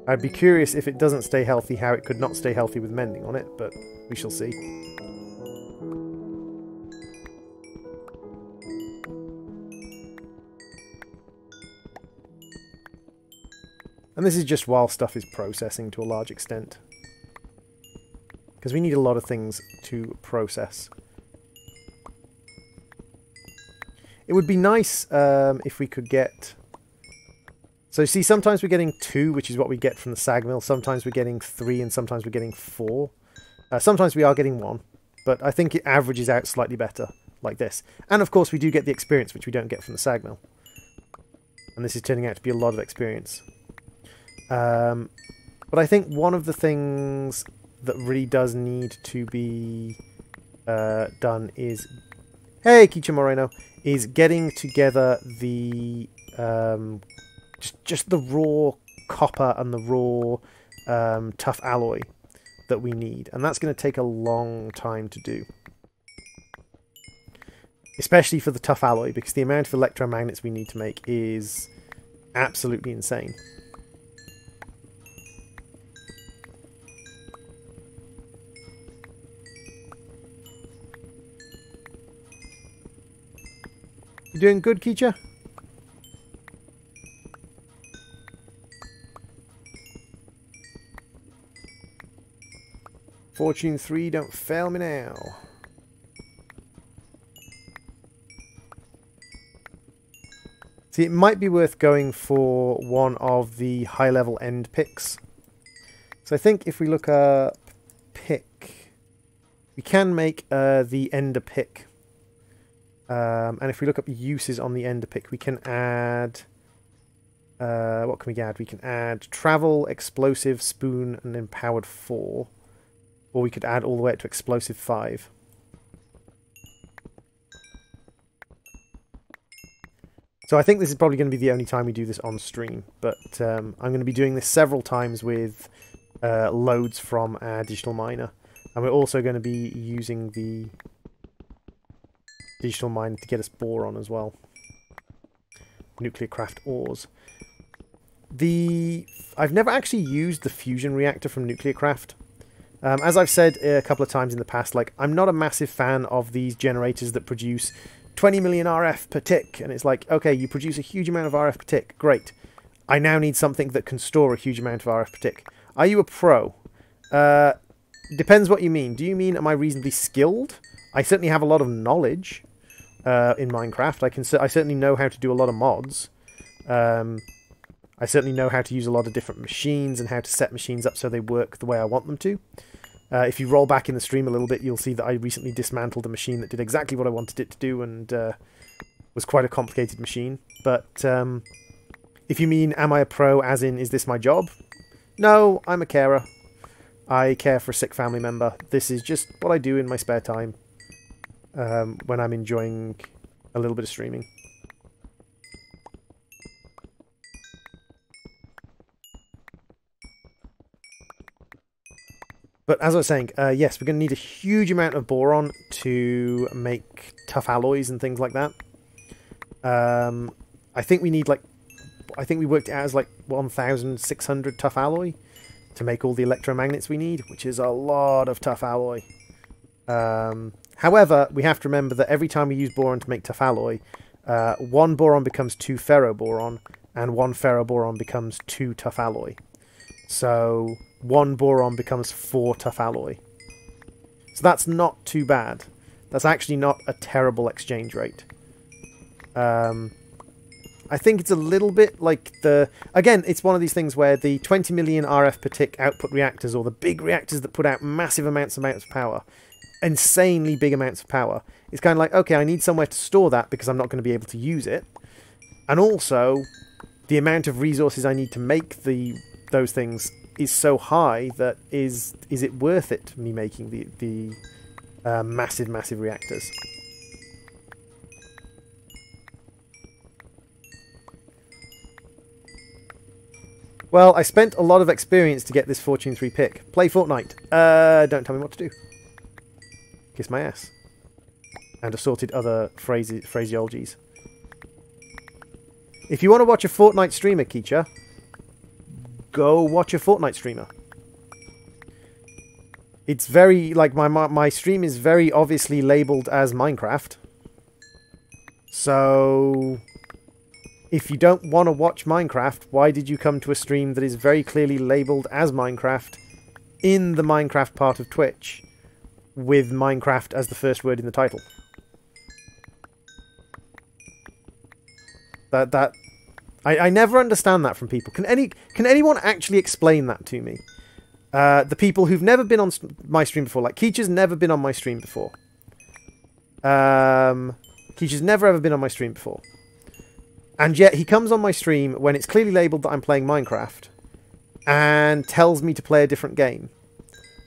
I'd be curious if it doesn't stay healthy, how it could not stay healthy with mending on it, but we shall see. And this is just while stuff is processing to a large extent. Because we need a lot of things to process. It would be nice if we could get... So see, sometimes we're getting 2, which is what we get from the sag mill. Sometimes we're getting 3, and sometimes we're getting 4. Sometimes we are getting 1, but I think it averages out slightly better, like this. And of course we do get the experience, which we don't get from the sag mill. And this is turning out to be a lot of experience. But I think one of the things that really does need to be done is... Hey, Kicha Moreno! Is getting together the... just the raw copper and the raw tough alloy that we need. And that's going to take a long time to do. Especially for the tough alloy, because the amount of electromagnets we need to make is absolutely insane. You doing good, Kicha? Fortune 3, don't fail me now. See, it might be worth going for one of the high-level end picks. So I think if we look up pick, we can make the ender pick. And if we look up uses on the ender pick, we can add... what can we add? We can add travel, explosive, spoon, and empowered 4. Or we could add all the way up to explosive 5. So I think this is probably going to be the only time we do this on stream. But I'm going to be doing this several times with loads from our digital miner. And we're also going to be using the digital miner to get us boron as well. Nuclear craft ores. I've never actually used the fusion reactor from nuclear craft. As I've said a couple of times in the past, like, I'm not a massive fan of these generators that produce 20 million RF per tick. And it's like, okay, you produce a huge amount of RF per tick. Great. I now need something that can store a huge amount of RF per tick. Are you a pro? Depends what you mean. Do you mean, am I reasonably skilled? I certainly have a lot of knowledge in Minecraft. I certainly know how to do a lot of mods. I certainly know how to use a lot of different machines and how to set machines up so they work the way I want them to. If you roll back in the stream a little bit, you'll see that I recently dismantled a machine that did exactly what I wanted it to do and was quite a complicated machine. But if you mean, am I a pro as in, is this my job? No, I'm a carer. I care for a sick family member. This is just what I do in my spare time when I'm enjoying a little bit of streaming. But as I was saying, yes, we're going to need a huge amount of boron to make tough alloys and things like that. I think we need, like, I think we worked it out as like 1,600 tough alloy to make all the electromagnets we need, which is a lot of tough alloy. However, we have to remember that every time we use boron to make tough alloy, 1 boron becomes 2 ferroboron, and 1 ferroboron becomes 2 tough alloy. So 1 boron becomes 4 tough alloy. So that's not too bad. That's actually not a terrible exchange rate. I think it's a little bit like the... Again, it's one of these things where the 20 million RF per tick output reactors, or the big reactors that put out massive amounts of power, insanely big amounts of power, it's kind of like, okay, I need somewhere to store that because I'm not going to be able to use it. And also, the amount of resources I need to make those things is so high that is it worth it, me making the massive reactors? Well, I spent a lot of experience to get this Fortune 3 pick. Play Fortnite. Don't tell me what to do. Kiss my ass. And assorted other phraseologies. If you want to watch a Fortnite streamer, Keecha, go watch a Fortnite streamer. It's very, like, my stream is very obviously labelled as Minecraft. So... if you don't want to watch Minecraft, why did you come to a stream that is very clearly labelled as Minecraft in the Minecraft part of Twitch with Minecraft as the first word in the title? I never understand that from people. Can anyone actually explain that to me? The people who've never been on my stream before, like Keecha's never been on my stream before. Keecha's never ever been on my stream before. And yet he comes on my stream when it's clearly labelled that I'm playing Minecraft and tells me to play a different game.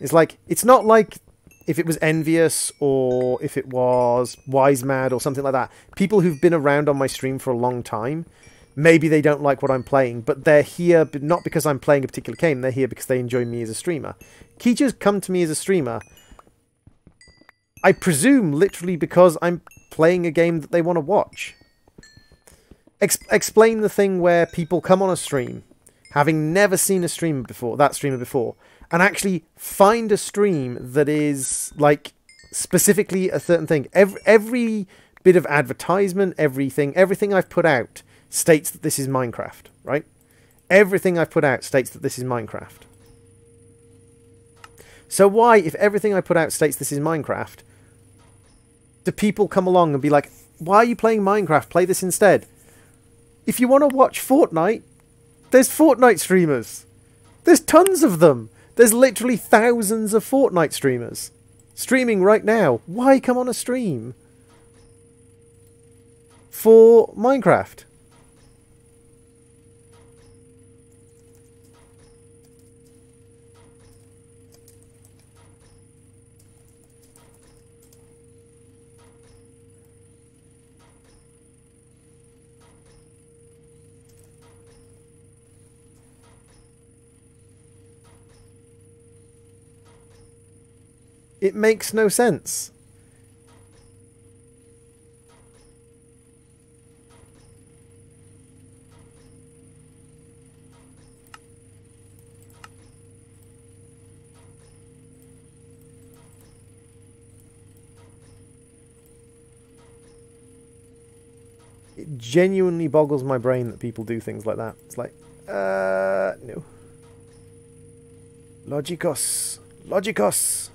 It's like, it's not like if it was Envious or if it was Wise Mad or something like that. People who've been around on my stream for a long time, maybe they don't like what I'm playing, but they're here not because I'm playing a particular game, they're here because they enjoy me as a streamer. Keecha's come to me as a streamer, I presume literally because I'm playing a game that they want to watch. Explain the thing where people come on a stream, having never seen a streamer before, and actually find a stream that is, like, specifically a certain thing. Every bit of advertisement, everything I've put out states that this is Minecraft, right? Everything I've put out states that this is Minecraft. So why, if everything I put out states this is Minecraft, do people come along and be like, why are you playing Minecraft? Play this instead. If you want to watch Fortnite, there's Fortnite streamers. There's tons of them. There's literally thousands of Fortnite streamers streaming right now. Why come on a stream for Minecraft? It makes no sense. It genuinely boggles my brain that people do things like that. It's like, no. Logikos. Logikos.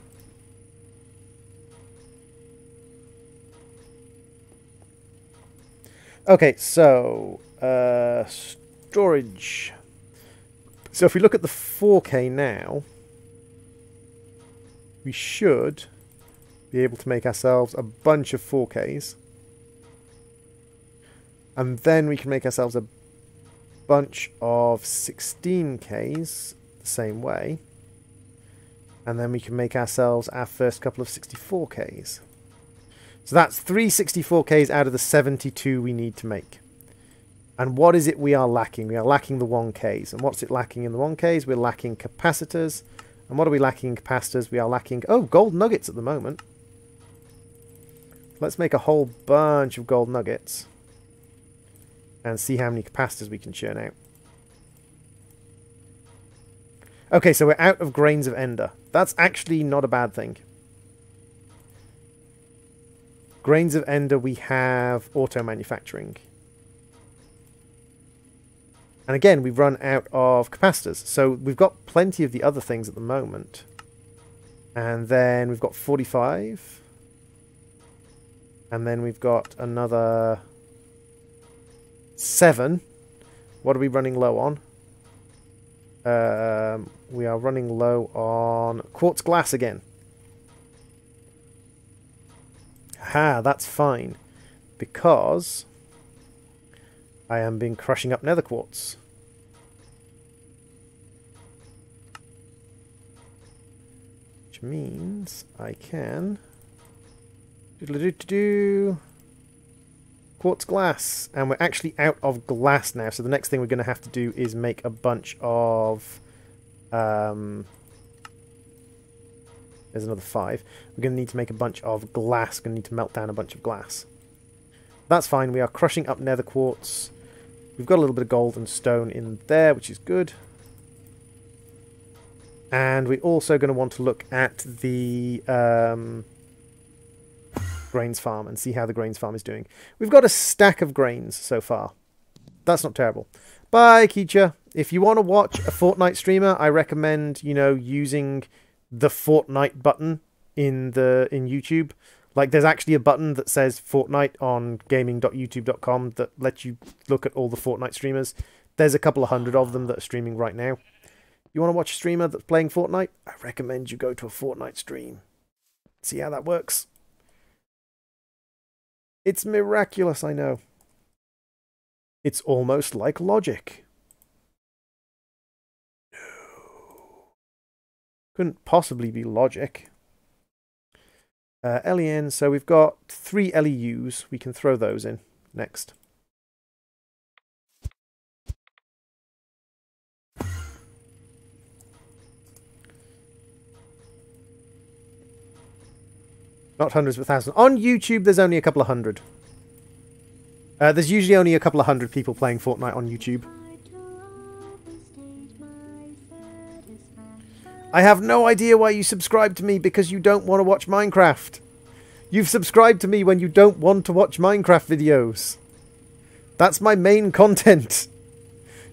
Okay, so storage. So if we look at the 4K now, we should be able to make ourselves a bunch of 4Ks. And then we can make ourselves a bunch of 16Ks the same way. And then we can make ourselves our first couple of 64Ks. So that's 3 64Ks out of the 72 we need to make. And what is it we are lacking? We are lacking the 1Ks. And what's it lacking in the 1Ks? We're lacking capacitors. And what are we lacking in capacitors? We are lacking, oh, gold nuggets at the moment. Let's make a whole bunch of gold nuggets. And see how many capacitors we can churn out. Okay, so we're out of grains of ender. That's actually not a bad thing. Grains of ender, we have auto manufacturing. And again, we've run out of capacitors. So we've got plenty of the other things at the moment. And then we've got 45. And then we've got another 7. What are we running low on? We are running low on quartz glass again. Ha, that's fine. Because I am been crushing up nether quartz. Which means I can quartz glass. And we're actually out of glass now. So the next thing we're going to have to do is make a bunch of there's another 5. We're going to need to make a bunch of glass. We're going to need to melt down a bunch of glass. That's fine. We are crushing up nether quartz. We've got a little bit of gold and stone in there, which is good. And we're also going to want to look at the grains farm and see how the grains farm is doing. We've got a stack of grains so far. That's not terrible. Bye, Keecha. If you want to watch a Fortnite streamer, I recommend, you know, using the Fortnite button in YouTube. Like, there's actually a button that says Fortnite on gaming.youtube.com that lets you look at all the Fortnite streamers. There's a couple of hundred of them that are streaming right now. You want to watch a streamer that's playing Fortnite? I recommend you go to a Fortnite stream. See how that works. It's miraculous, I know. It's almost like logic. Couldn't possibly be logic. LEN, so we've got 3 LEUs. We can throw those in next. Not hundreds but thousands. On YouTube, there's only a couple of hundred. There's usually only a couple of hundred people playing Fortnite on YouTube. I have no idea why you subscribe to me, because you don't want to watch Minecraft. You've subscribed to me when you don't want to watch Minecraft videos. That's my main content.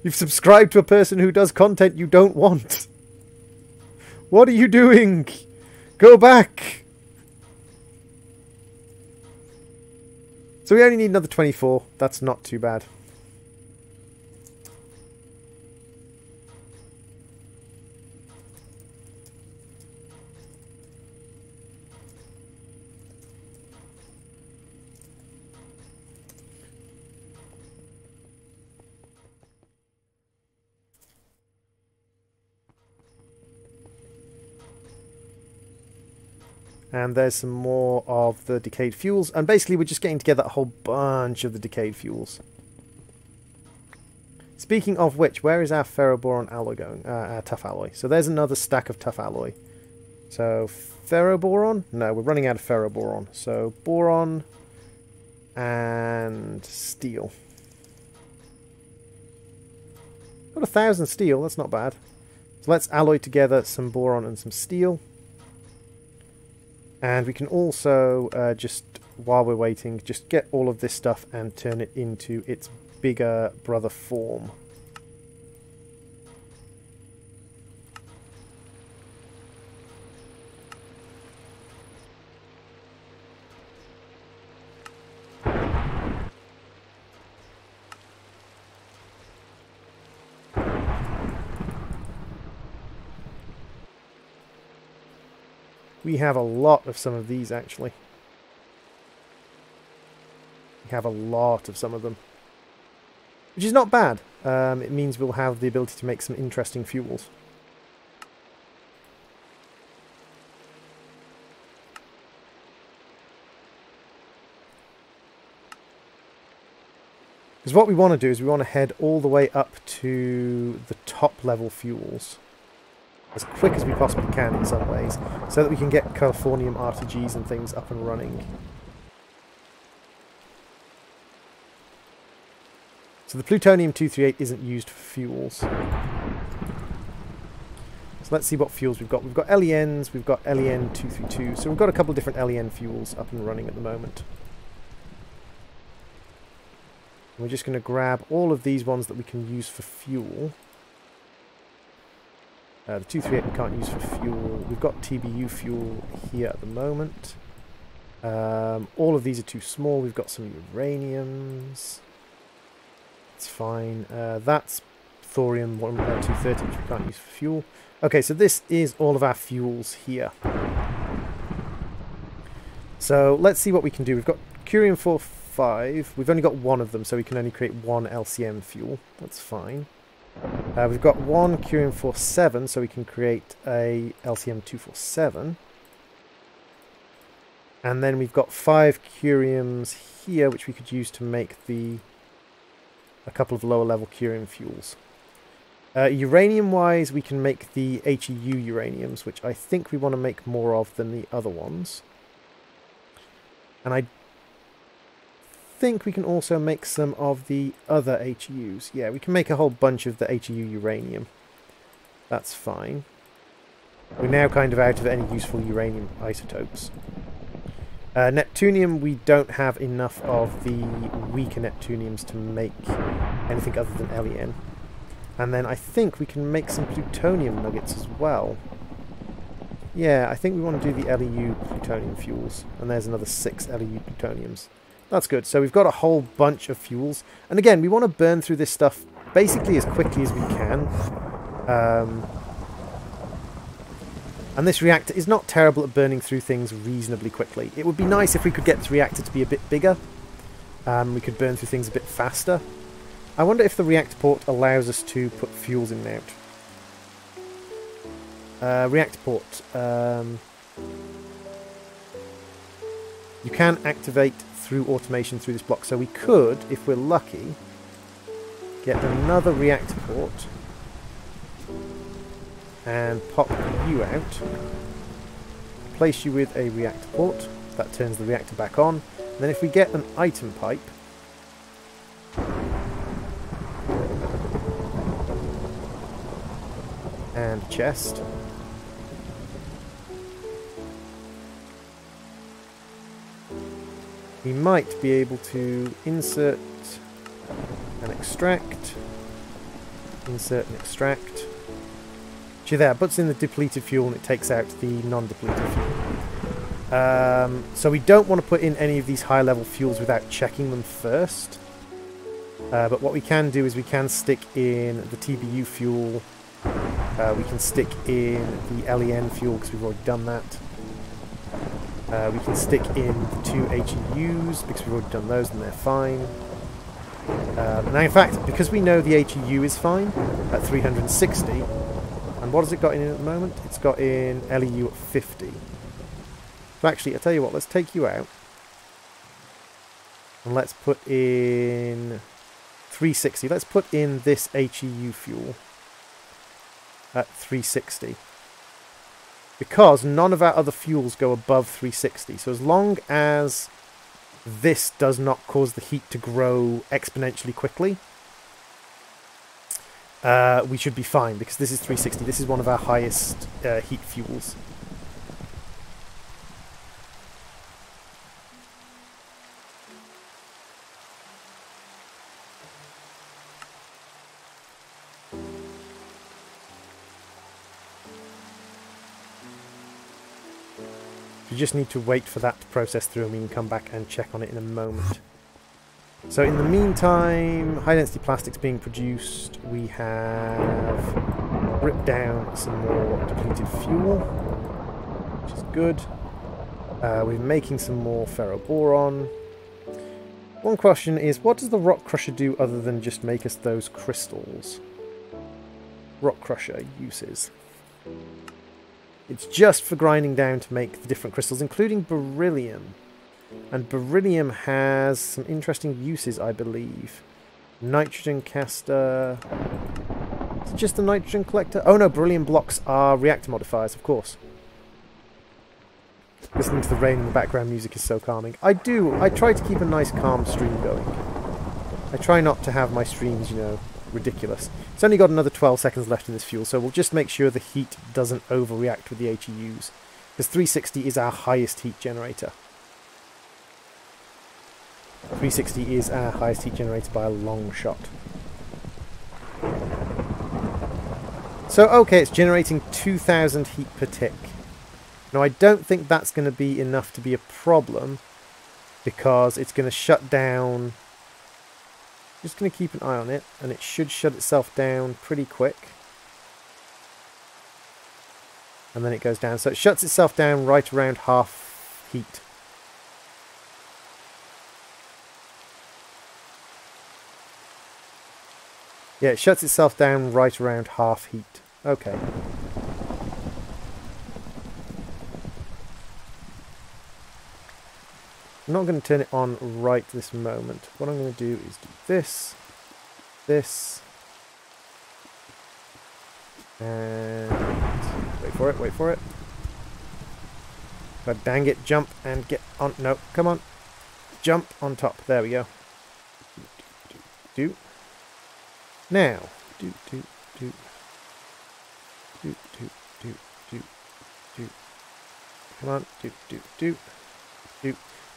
You've subscribed to a person who does content you don't want. What are you doing? Go back. So we only need another 24. That's not too bad. And there's some more of the decayed fuels. And basically we're just getting together a whole bunch of the decayed fuels. Speaking of which, where is our ferroboron alloy going? Our tough alloy. So there's another stack of tough alloy. So ferroboron? No, we're running out of ferroboron. So boron and steel. Got 1,000 steel, that's not bad. So let's alloy together some boron and some steel. And we can also, just while we're waiting, just get all of this stuff and turn it into its bigger brother form. We have a lot of some of these, actually. We have a lot of some of them. Which is not bad. It means we'll have the ability to make some interesting fuels. Because what we want to do is we want to head all the way up to the top level fuels as quick as we possibly can in some ways, so that we can get Californium RTGs and things up and running. So the plutonium-238 isn't used for fuels. So let's see what fuels we've got. We've got LENs, we've got LEN-232, so we've got a couple of different LEN fuels up and running at the moment. And we're just going to grab all of these ones that we can use for fuel. The 238 we can't use for fuel. We've got TBU fuel here at the moment. All of these are too small. We've got some uraniums. It's fine. That's thorium-230, which we can't use for fuel. Okay, so this is all of our fuels here. So let's see what we can do. We've got curium-45. We've only got one of them, so we can only create one LCM fuel. That's fine. We've got one curium-47, so we can create a LCM-247. And then we've got 5 curiums here, which we could use to make a couple of lower level curium fuels. Uranium-wise, we can make the HEU uraniums, which I think we want to make more of than the other ones. And I think we can also make some of the other HEUs. Yeah, we can make a whole bunch of the HEU uranium. That's fine. We're now kind of out of any useful uranium isotopes. Neptunium, we don't have enough of the weaker Neptuniums to make anything other than LEN. And then I think we can make some plutonium nuggets as well. Yeah, I think we want to do the LEU plutonium fuels. And there's another 6 LEU plutoniums. That's good. So we've got a whole bunch of fuels. And again, we want to burn through this stuff basically as quickly as we can. And this reactor is not terrible at burning through things reasonably quickly. It would be nice if we could get this reactor to be a bit bigger. We could burn through things a bit faster. I wonder if the reactor port allows us to put fuels in and out. Reactor port. You can activate through automation through this block. So we could, if we're lucky, get another reactor port and pop you out. Place you with a reactor port. That turns the reactor back on. And then if we get an item pipe, and a chest, we might be able to insert and extract, insert and extract. See there, it puts in the depleted fuel and it takes out the non-depleted fuel. So we don't want to put in any of these high level fuels without checking them first. But what we can do is we can stick in the TBU fuel. We can stick in the LEN fuel because we've already done that. We can stick in the 2 HEUs because we've already done those and they're fine. Now in fact, because we know the HEU is fine at 360, and what has it got in at the moment? It's got in LEU at 50. So actually, I'll tell you what, let's take you out. And let's put in 360. Let's put in this HEU fuel at 360. Because none of our other fuels go above 360. So as long as this does not cause the heat to grow exponentially quickly, we should be fine, because this is 360. This is one of our highest heat fuels. You just need to wait for that to process through, and we can come back and check on it in a moment. So in the meantime, high density plastics being produced. We have ripped down some more depleted fuel, which is good. We're making some more ferroboron. One question is, what does the rock crusher do other than just make us those crystals? Rock crusher uses. It's just for grinding down to make the different crystals, including beryllium. And beryllium has some interesting uses, I believe. Nitrogen caster. Is it just the nitrogen collector? Oh no, beryllium blocks are reactor modifiers, of course. Listening to the rain in the background music is so calming. I try to keep a nice calm stream going. I try not to have my streams, you know, ridiculous. It's only got another 12 seconds left in this fuel, so we'll just make sure the heat doesn't overreact with the HEUs. Because 360 is our highest heat generator. 360 is our highest heat generator by a long shot. So, okay, it's generating 2000 heat per tick. Now, I don't think that's going to be enough to be a problem, because it's going to shut down. Just going to keep an eye on it, and it should shut itself down pretty quick. And then it goes down. So it shuts itself down right around half heat. Yeah, it shuts itself down right around half heat. Okay. I'm not going to turn it on right this moment. What I'm going to do is do this, this, and wait for it, wait for it. God dang it, jump and get on. No, come on. Jump on top. There we go. Do. Now. Do. Come on. Do.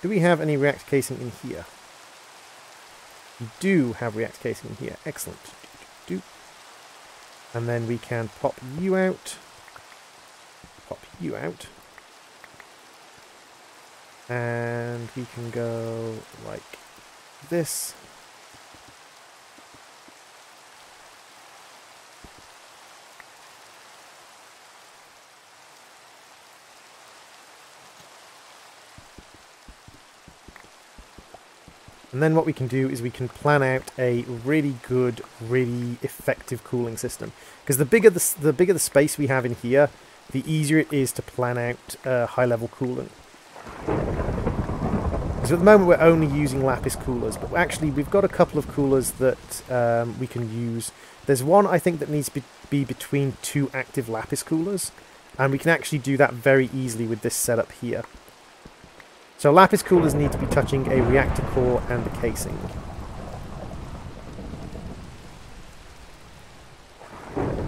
Do we have any reactor casing in here? We do have reactor casing in here. Excellent. And then we can pop you out. Pop you out. And we can go like this. And then what we can do is we can plan out a really good, really effective cooling system. Because the bigger the space we have in here, the easier it is to plan out high-level coolant. So at the moment we're only using lapis coolers, but actually we've got a couple of coolers that we can use. There's one I think that needs to be between two active lapis coolers, and we can actually do that very easily with this setup here. So lapis coolers need to be touching a reactor core and the casing.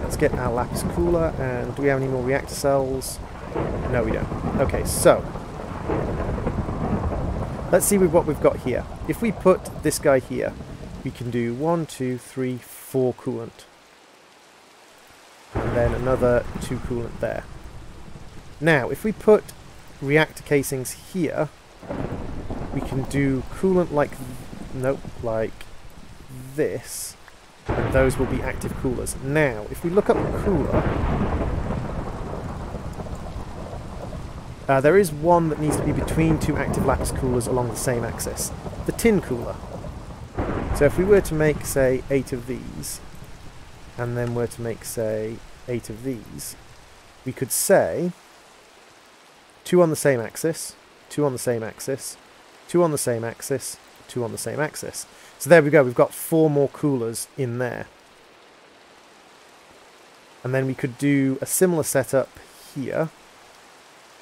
Let's get our lapis cooler, and do we have any more reactor cells? No, we don't. Okay, so let's see with what we've got here. If we put this guy here, we can do 1, 2, 3, 4 coolant. And then another 2 coolant there. Now, if we put reactor casings here, we can do coolant like this, and those will be active coolers. Now, if we look up cooler, there is one that needs to be between two active lapis coolers along the same axis, the tin cooler. So if we were to make, say, 8 of these, and then were to make, say, 8 of these, we could say 2 2 on the same axis, 2 on the same axis, 2 on the same axis, 2 on the same axis. So there we go, we've got 4 more coolers in there. And then we could do a similar setup here.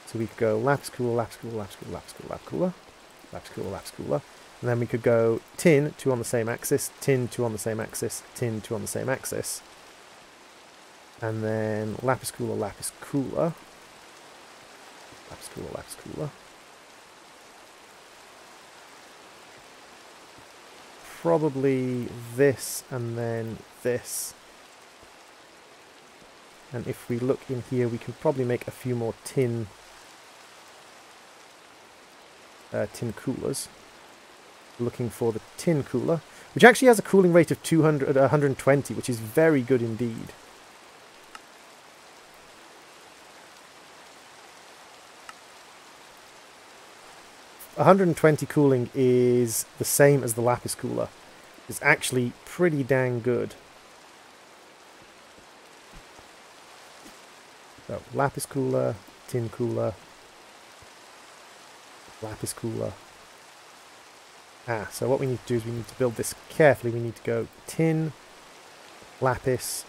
So we could go lapis cooler, lapis cooler, lapis cooler, lapis cooler, lapis cooler, lapis cooler, lapis cooler. And then we could go tin, 2 on the same axis, tin, 2 on the same axis, tin, 2 on the same axis. And then lapis cooler, lapis cooler. Lapis cooler, lapis cooler. Probably this and then this. And if we look in here, we can probably make a few more tin coolers. Looking for the tin cooler, which actually has a cooling rate of 120, which is very good indeed. $120 cooling is the same as the lapis cooler. It's actually pretty dang good. So, lapis cooler, tin cooler, lapis cooler. So what we need to do is we need to build this carefully. We need to go tin, lapis,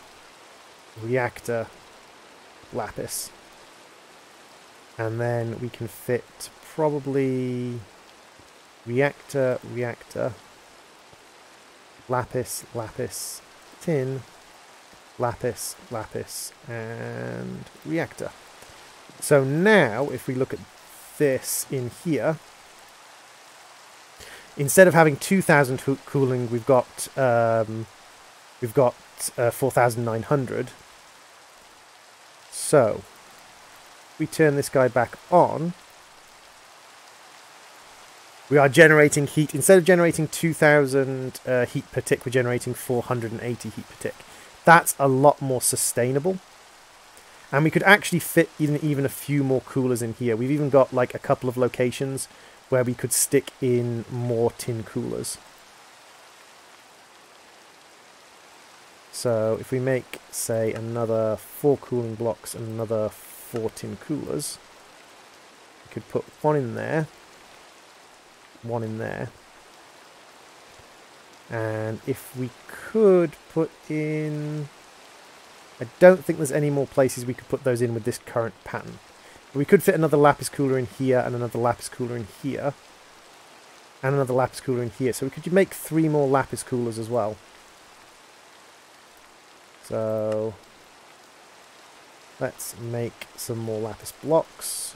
reactor, lapis. And then we can fit probably reactor, reactor, lapis, lapis, tin, lapis, lapis, and reactor. So now, if we look at this in here, instead of having 2,000 cooling, we've got 4,900. So we turn this guy back on. We are generating heat. Instead of generating 2,000 heat per tick, we're generating 480 heat per tick. That's a lot more sustainable. And we could actually fit even a few more coolers in here. We've even got like a couple of locations where we could stick in more tin coolers. So if we make, say, another 4 cooling blocks and another 4 tin coolers, we could put one in there, one in there. And if we could put in... I don't think there's any more places we could put those in with this current pattern. But we could fit another lapis cooler in here, and another lapis cooler in here, and another lapis cooler in here. So we could make 3 more lapis coolers as well. So let's make some more lapis blocks.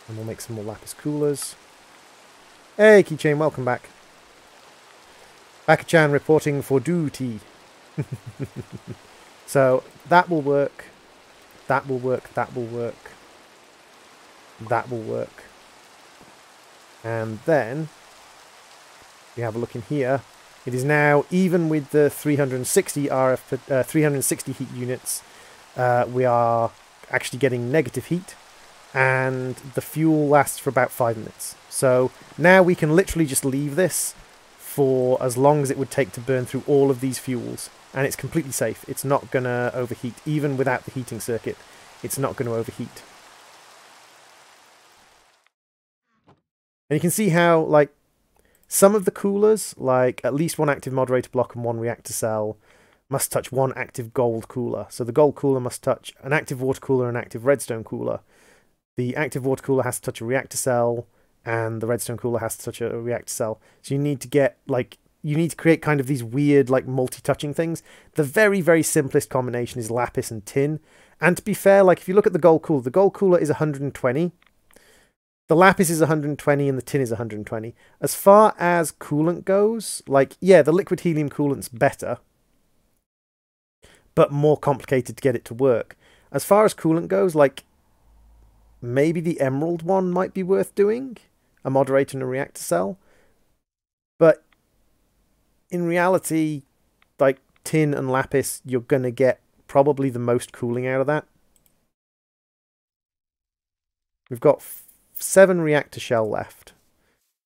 And we'll make some more lapis coolers. Hey, Keychain, welcome back. Baka-chan reporting for duty. So that will work. That will work. That will work. That will work. And then we have a look in here. It is now, even with the 360 360 heat units, we are actually getting negative heat, and the fuel lasts for about 5 minutes. So now we can literally just leave this for as long as it would take to burn through all of these fuels, and it's completely safe. It's not going to overheat, even without the heating circuit. It's not going to overheat. And you can see how, like, some of the coolers, like at least 1 active moderator block and 1 reactor cell, must touch 1 active gold cooler. So the gold cooler must touch an active water cooler and an active redstone cooler. The active water cooler has to touch a reactor cell, and the redstone cooler has to touch a reactor cell. So you need to get, like, you need to create kind of these weird, like, multi-touching things. The very, very simplest combination is lapis and tin. And to be fair, like, if you look at the gold cooler is 120. The lapis is 120 and the tin is 120. As far as coolant goes, like, yeah, the liquid helium coolant's better, but more complicated to get it to work. As far as coolant goes, like, maybe the emerald one might be worth doing, a moderator and a reactor cell. But in reality, like, tin and lapis, you're going to get probably the most cooling out of that. We've got 7 reactor shell left.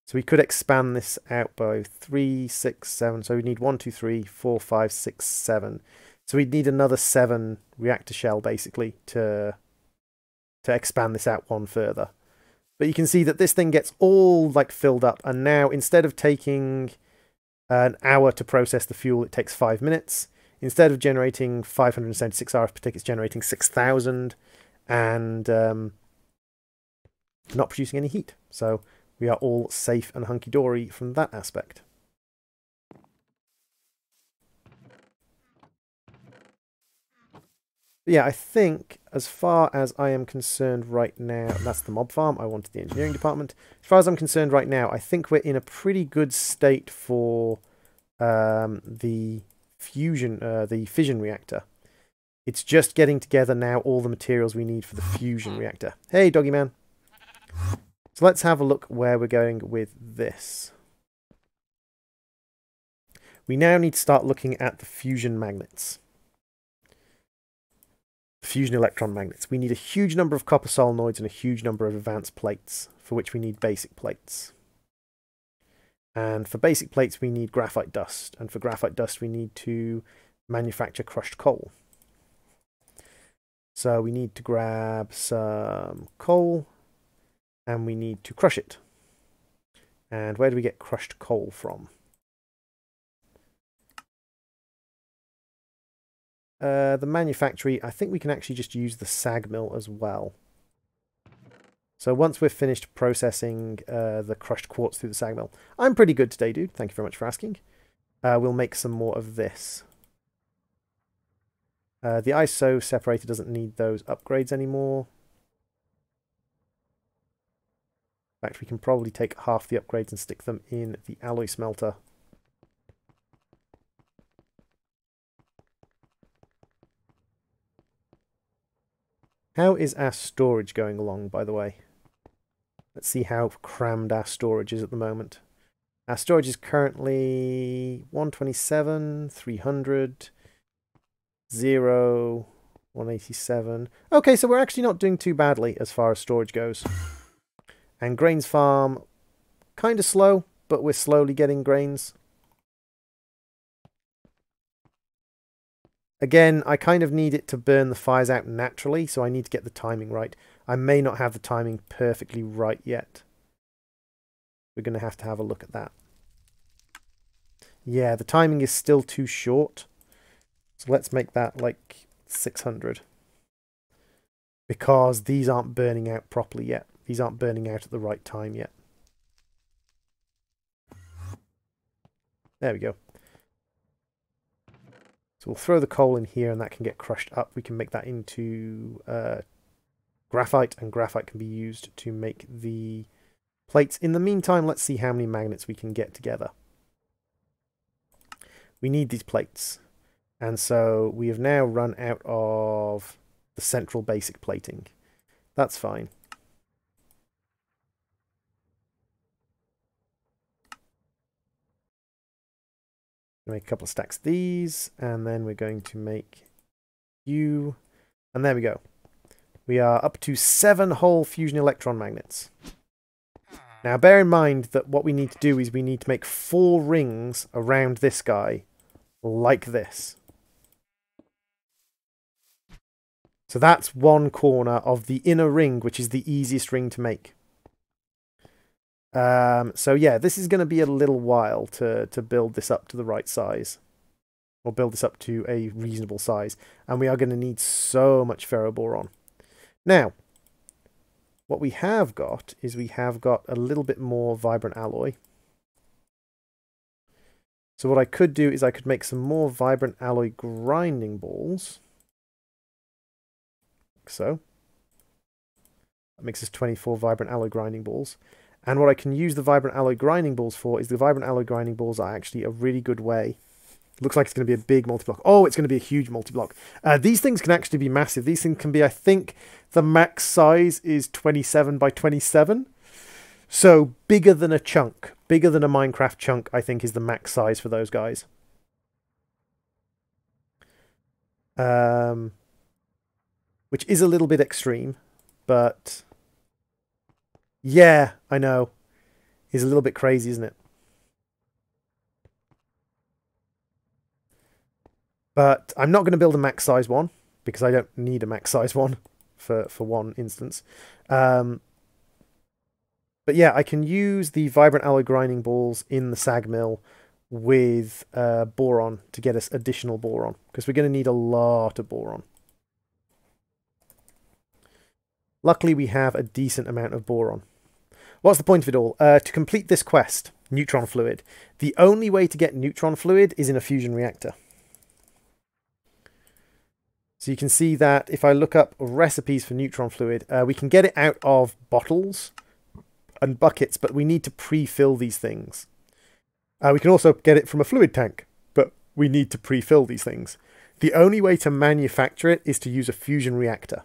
So we could expand this out by 3, 6, 7. So we need 1, 2, 3, 4, 5, 6, 7. So we'd need another 7 reactor shell, basically, to to expand this out one further. But you can see that this thing gets all like filled up, and now instead of taking an hour to process the fuel, it takes 5 minutes. Instead of generating 576 RF per tick, it's generating 6,000 and not producing any heat. So we are all safe and hunky-dory from that aspect. But yeah, I think as far as I am concerned right now, that's the mob farm. I wanted the engineering department. As far as I'm concerned right now, I think we're in a pretty good state for the fission reactor. It's just getting together now all the materials we need for the fusion reactor. Hey, doggy man. So let's have a look where we're going with this. We now need to start looking at the fusion magnets. Fusion electron magnets. We need a huge number of copper solenoids and a huge number of advanced plates, for which we need basic plates. And for basic plates, we need graphite dust. And for graphite dust, we need to manufacture crushed coal. So we need to grab some coal, and we need to crush it. And where do we get crushed coal from? The manufactory, I think we can actually just use the sag mill as well. So once we're finished processing the crushed quartz through the sag mill, I'm pretty good today, dude. Thank you very much for asking. We'll make some more of this. The ISO separator doesn't need those upgrades anymore. In fact, we can probably take half the upgrades and stick them in the alloy smelter. How is our storage going along, by the way? Let's see how crammed our storage is at the moment. Our storage is currently 127, 300, 0, 187. Okay, so we're actually not doing too badly as far as storage goes. And grains farm, kind of slow, but we're slowly getting grains. Again, I kind of need it to burn the fires out naturally, so I need to get the timing right. I may not have the timing perfectly right yet. We're going to have a look at that. Yeah, the timing is still too short. So let's make that like 600. Because these aren't burning out properly yet. These aren't burning out at the right time yet. There we go. So we'll throw the coal in here and that can get crushed up. We can make that into graphite, and graphite can be used to make the plates. In the meantime, let's see how many magnets we can get together. We need these plates. And so we have now run out of the central basic plating. That's fine. Make a couple of stacks of these, and then we're going to make you, and there we go. We are up to 7 whole fusion electron magnets. Now bear in mind that what we need to do is we need to make 4 rings around this guy, like this. So that's one corner of the inner ring, which is the easiest ring to make. So yeah, this is going to be a little while to build this up to the right size. Or build this up to a reasonable size. And we are going to need so much ferroboron. Now, what we have got is we have got a little bit more vibrant alloy. So what I could do is I could make some more vibrant alloy grinding balls. Like so. That makes us 24 vibrant alloy grinding balls. And what I can use the vibrant alloy grinding balls for is the vibrant alloy grinding balls are actually a really good way. Looks like it's going to be a big multi-block. Oh, it's going to be a huge multi-block. These things can actually be massive. These things can be, I think, the max size is 27 by 27. So bigger than a chunk. Bigger than a Minecraft chunk, I think, is the max size for those guys. Which is a little bit extreme, but... yeah, I know. It's a little bit crazy, isn't it? But I'm not going to build a max size one, because I don't need a max size one for one instance. But yeah, I can use the vibrant alloy grinding balls in the sag mill with boron to get us additional boron, because we're going to need a lot of boron. Luckily, we have a decent amount of boron. What's the point of it all? To complete this quest, neutron fluid, the only way to get neutron fluid is in a fusion reactor. So you can see that if I look up recipes for neutron fluid, we can get it out of bottles and buckets, but we need to pre-fill these things. We can also get it from a fluid tank, but we need to pre-fill these things. The only way to manufacture it is to use a fusion reactor.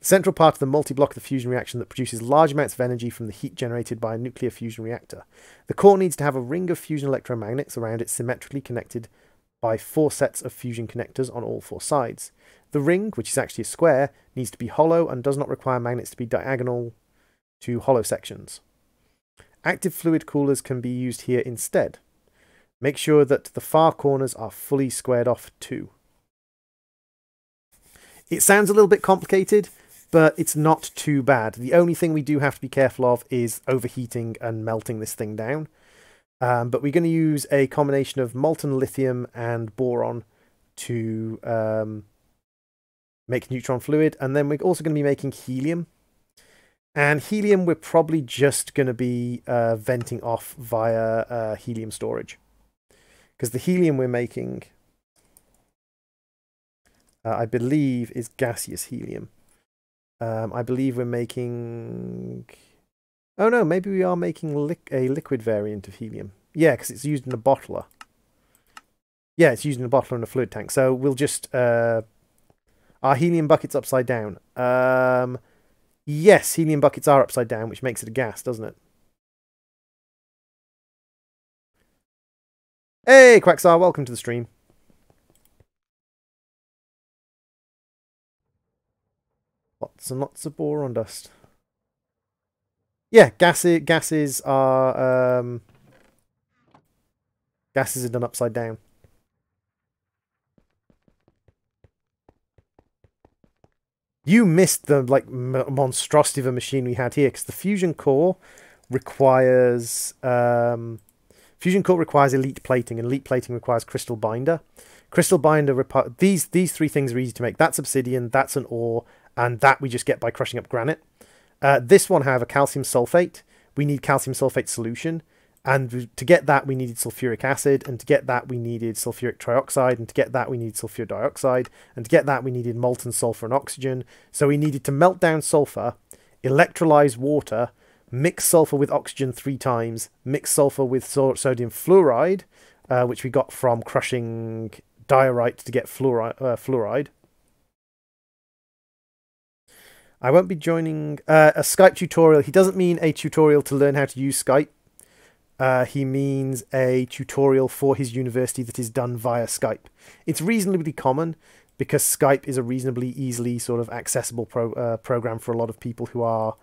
The central part of the multi-block of the fusion reaction that produces large amounts of energy from the heat generated by a nuclear fusion reactor. The core needs to have a ring of fusion electromagnets around it symmetrically connected by 4 sets of fusion connectors on all 4 sides. The ring, which is actually a square, needs to be hollow and does not require magnets to be diagonal to hollow sections. Active fluid coolers can be used here instead. Make sure that the far corners are fully squared off too. It sounds a little bit complicated, but it's not too bad. The only thing we do have to be careful of is overheating and melting this thing down. But we're going to use a combination of molten lithium and boron to make neutron fluid. And then we're also going to be making helium. And helium we're probably just going to be venting off via helium storage. Because the helium we're making, I believe, is gaseous helium. I believe we're making... Oh no, maybe we are making a liquid variant of helium. Yeah, because it's used in a bottler. Yeah, it's used in a bottler and a fluid tank. So we'll just... our helium bucket's upside down. Yes, helium buckets are upside down, which makes it a gas, doesn't it? Hey, Quacksar, welcome to the stream. Lots and lots of boron dust. Yeah, gases are done upside down. You missed the monstrosity of a machine we had here, because the fusion core requires elite plating, and elite plating requires crystal binder. Crystal binder these 3 things are easy to make. That's obsidian, that's an ore, and that we just get by crushing up granite. This one, however, calcium sulfate. We need calcium sulfate solution, and to get that we needed sulfuric acid, and to get that we needed sulfuric trioxide, and to get that we needed sulfur dioxide, and to get that we needed molten sulfur and oxygen. So we needed to melt down sulfur, electrolyze water, mix sulfur with oxygen 3 times, mix sulfur with sodium fluoride, which we got from crushing diorite to get fluoride. I won't be joining a Skype tutorial. He doesn't mean a tutorial to learn how to use Skype. He means a tutorial for his university that is done via Skype. It's reasonably common because Skype is a reasonably easily sort of accessible program for a lot of people who are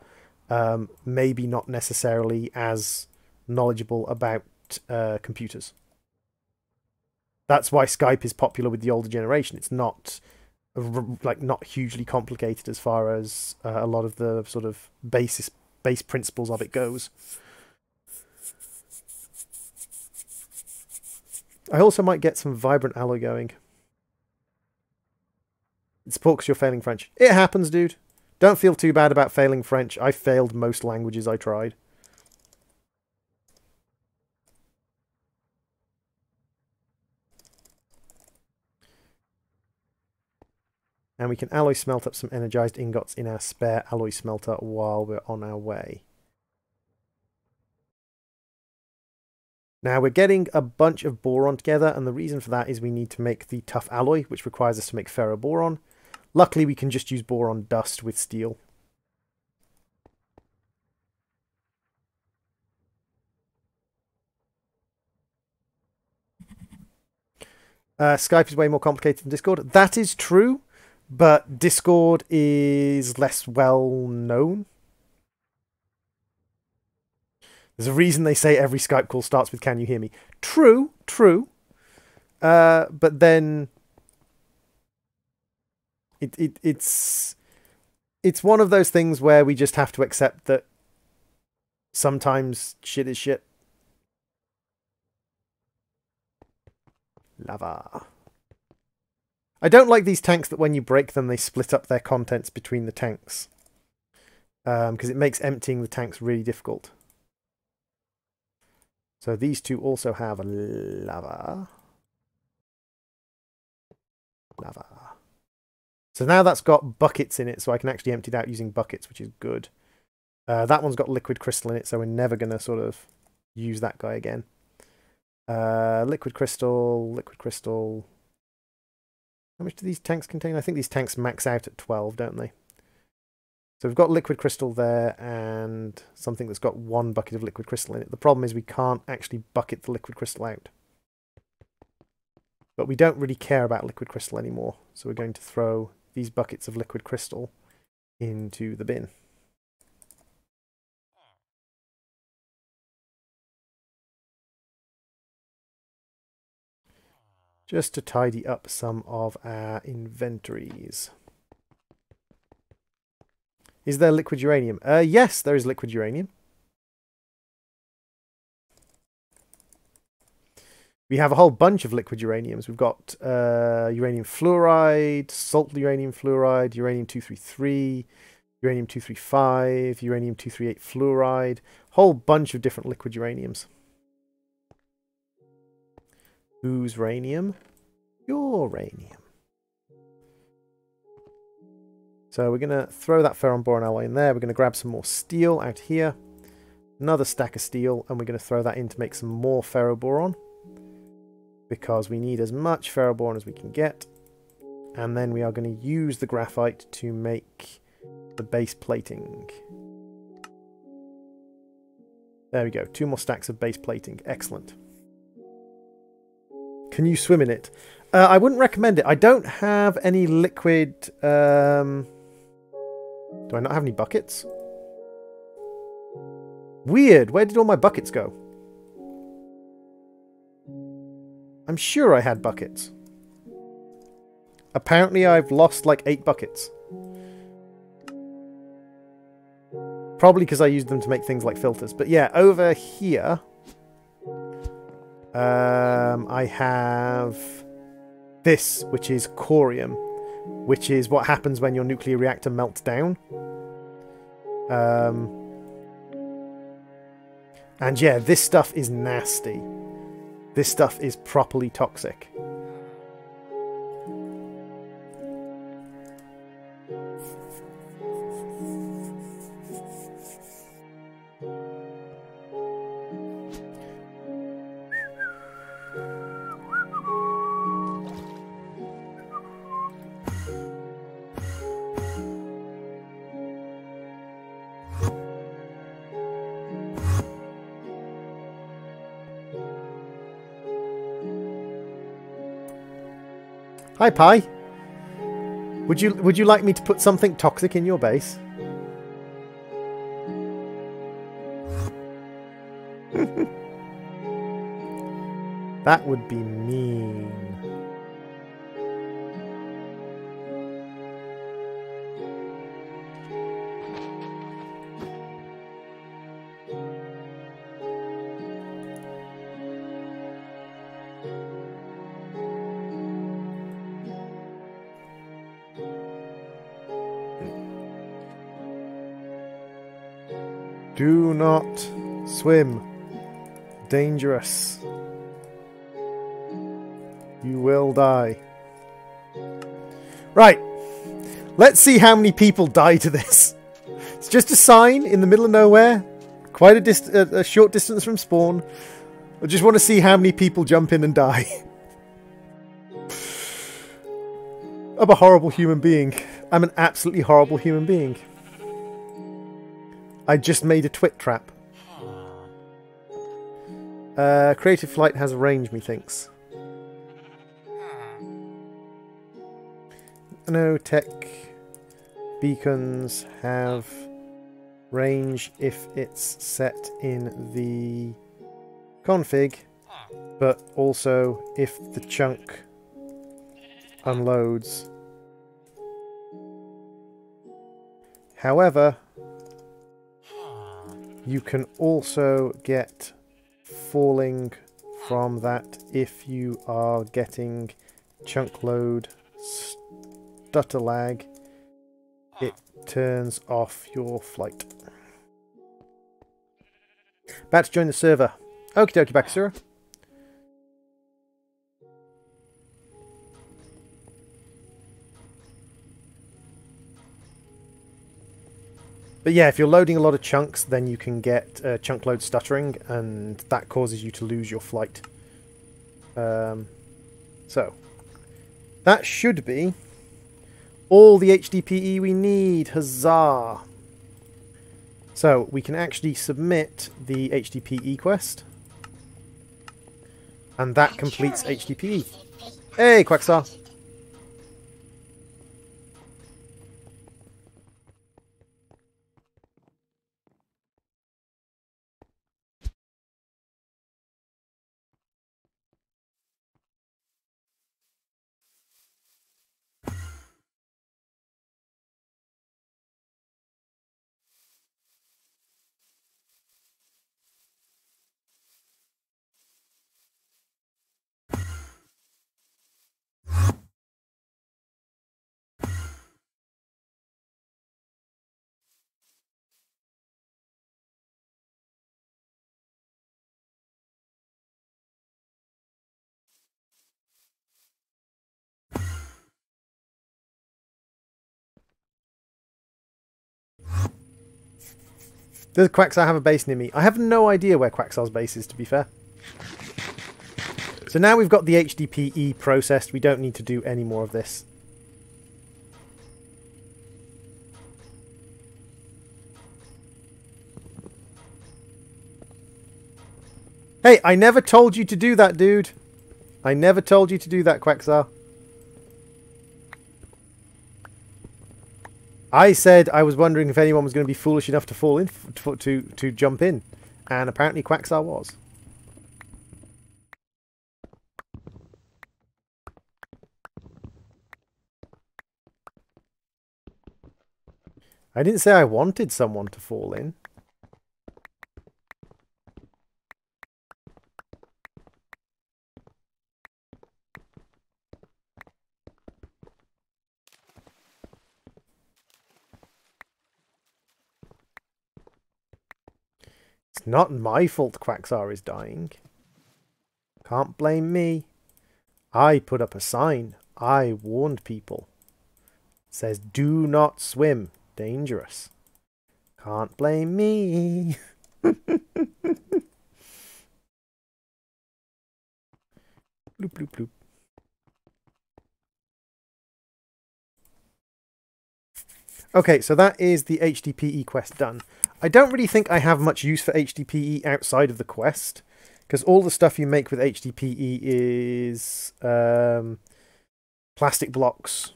maybe not necessarily as knowledgeable about computers. That's why Skype is popular with the older generation. It's not not hugely complicated as far as a lot of the sort of base principles of it goes. I also might get some vibrant alloy going. It's because you're failing French. It happens, dude. Don't feel too bad about failing French. I failed most languages I tried. And we can alloy smelt up some energized ingots in our spare alloy smelter while we're on our way. Now we're getting a bunch of boron together, and the reason for that is we need to make the tough alloy, which requires us to make ferroboron. Luckily, we can just use boron dust with steel. Skype is way more complicated than Discord. That is true, but Discord is less well known. There's a reason they say every Skype call starts with "Can you hear me?" True, true. But then it's it's one of those things where we just have to accept that sometimes shit is shit. Lava. I don't like these tanks that when you break them, they split up their contents between the tanks. Because it makes emptying the tanks really difficult. So these two also have lava. Lava. So now that's got buckets in it, so I can actually empty it out using buckets, which is good. That one's got liquid crystal in it, so we're never going to sort of use that guy again. Liquid crystal, liquid crystal. How much do these tanks contain? I think these tanks max out at 12, don't they? So we've got liquid crystal there and something that's got 1 bucket of liquid crystal in it. The problem is we can't actually bucket the liquid crystal out. But we don't really care about liquid crystal anymore. So we're going to throw these buckets of liquid crystal into the bin. Just to tidy up some of our inventories. Is there liquid uranium? Yes, there is liquid uranium. We have a whole bunch of liquid uraniums. We've got uranium fluoride, salt uranium fluoride, uranium-233, uranium-235, uranium-238 fluoride. Whole bunch of different liquid uraniums. Whose uranium? Uranium. So we're going to throw that ferron boron alloy in there. We're going to grab some more steel out here. Another stack of steel. And we're going to throw that in to make some more ferroboron. Because we need as much ferroboron as we can get. And then we are going to use the graphite to make the base plating. There we go. 2 more stacks of base plating. Excellent. Can you swim in it? I wouldn't recommend it. I don't have any liquid... do I not have any buckets? Weird. Where did all my buckets go? I'm sure I had buckets. Apparently I've lost like 8 buckets. Probably because I used them to make things like filters. But yeah, over here... I have this, which is corium, which is what happens when your nuclear reactor melts down. And yeah, this stuff is nasty. This stuff is properly toxic. Hi, Pi. Would you like me to put something toxic in your base? That would be mean. Do not swim. Dangerous. You will die. Right. Let's see how many people die to this. It's just a sign in the middle of nowhere. Quite a short distance from spawn. I just want to see how many people jump in and die. I'm a horrible human being. I'm an absolutely horrible human being. I just made a twit trap. Creative Flight has range, methinks. No, tech beacons have range if it's set in the config, but also if the chunk unloads. However, you can also get falling from that if you are getting chunk load stutter lag. It turns off your flight. About to join the server. Okie dokie, Bakasura. But yeah, if you're loading a lot of chunks, then you can get chunk load stuttering, and that causes you to lose your flight. So, that should be all the HDPE we need. Huzzah! So, we can actually submit the HDPE quest. And that completes HDPE. Hey, Quacksar! Does Quacksar have a base near me? I have no idea where Quacksar's base is, to be fair. So now we've got the HDPE processed, we don't need to do any more of this. Hey, I never told you to do that, dude. I never told you to do that, Quacksar. I said I was wondering if anyone was going to be foolish enough to fall in, to jump in. And apparently Quacksar was. I didn't say I wanted someone to fall in. It's not my fault Quacksar is dying. Can't blame me. I put up a sign. I warned people. It says, do not swim. Dangerous. Can't blame me. Bloop, bloop, bloop. Okay, so that is the HDPE quest done. I don't really think I have much use for HDPE outside of the quest, because all the stuff you make with HDPE is plastic blocks.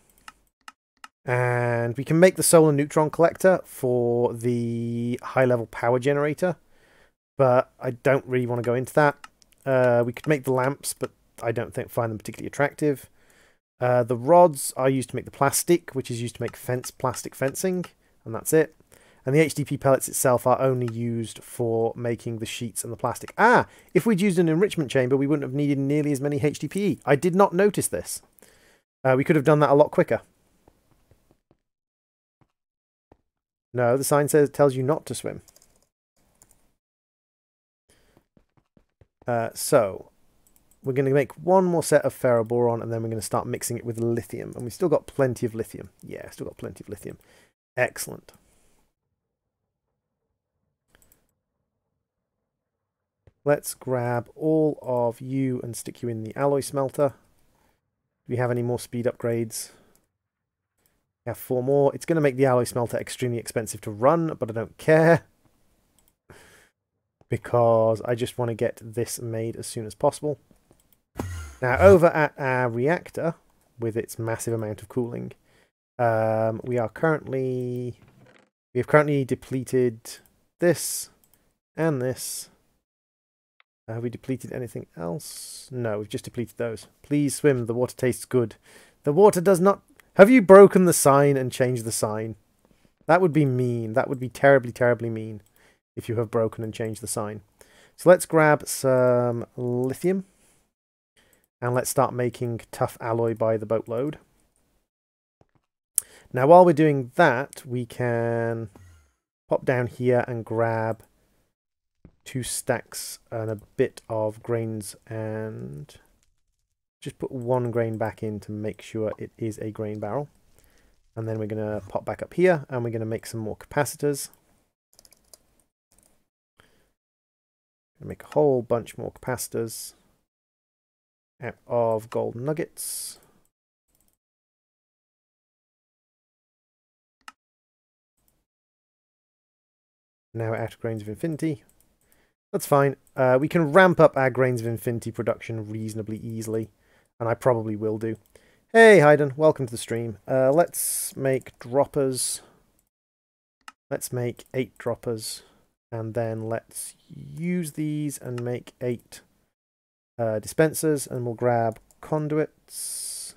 And we can make the solar neutron collector for the high-level power generator, but I don't really want to go into that. We could make the lamps, but I don't find them particularly attractive. The rods are used to make the plastic, which is used to make plastic fencing, and that's it. And the HDP pellets itself are only used for making the sheets and the plastic. Ah, if we'd used an enrichment chamber, we wouldn't have needed nearly as many HDPE. I did not notice this. We could have done that a lot quicker. No, the sign tells you not to swim. So, we're going to make one more set of ferroboron, and then we're going to start mixing it with lithium. And we've still got plenty of lithium. Yeah, still got plenty of lithium. Excellent. Let's grab all of you and stick you in the alloy smelter. Do we have any more speed upgrades? We have 4 more. It's going to make the alloy smelter extremely expensive to run, but I don't care. Because I just want to get this made as soon as possible. Now, over at our reactor, with its massive amount of cooling, we have currently depleted this and this. Have we depleted anything else? No, we've just depleted those. Please swim. The water tastes good. The water does not... Have you broken the sign and changed the sign? That would be mean. That would be terribly, terribly mean if you have broken and changed the sign. So let's grab some lithium and let's start making tough alloy by the boatload. Now, while we're doing that, we can pop down here and grab 2 stacks and a bit of grains and just put 1 grain back in to make sure it is a grain barrel. And then we're going to pop back up here and we're going to make some more capacitors. Make a whole bunch more capacitors out of gold nuggets. Now out of grains of infinity. That's fine. We can ramp up our grains of infinity production reasonably easily, and I probably will do. Hey Hayden, welcome to the stream. Let's make droppers. Let's make 8 droppers, and then let's use these and make 8 dispensers, and we'll grab conduits.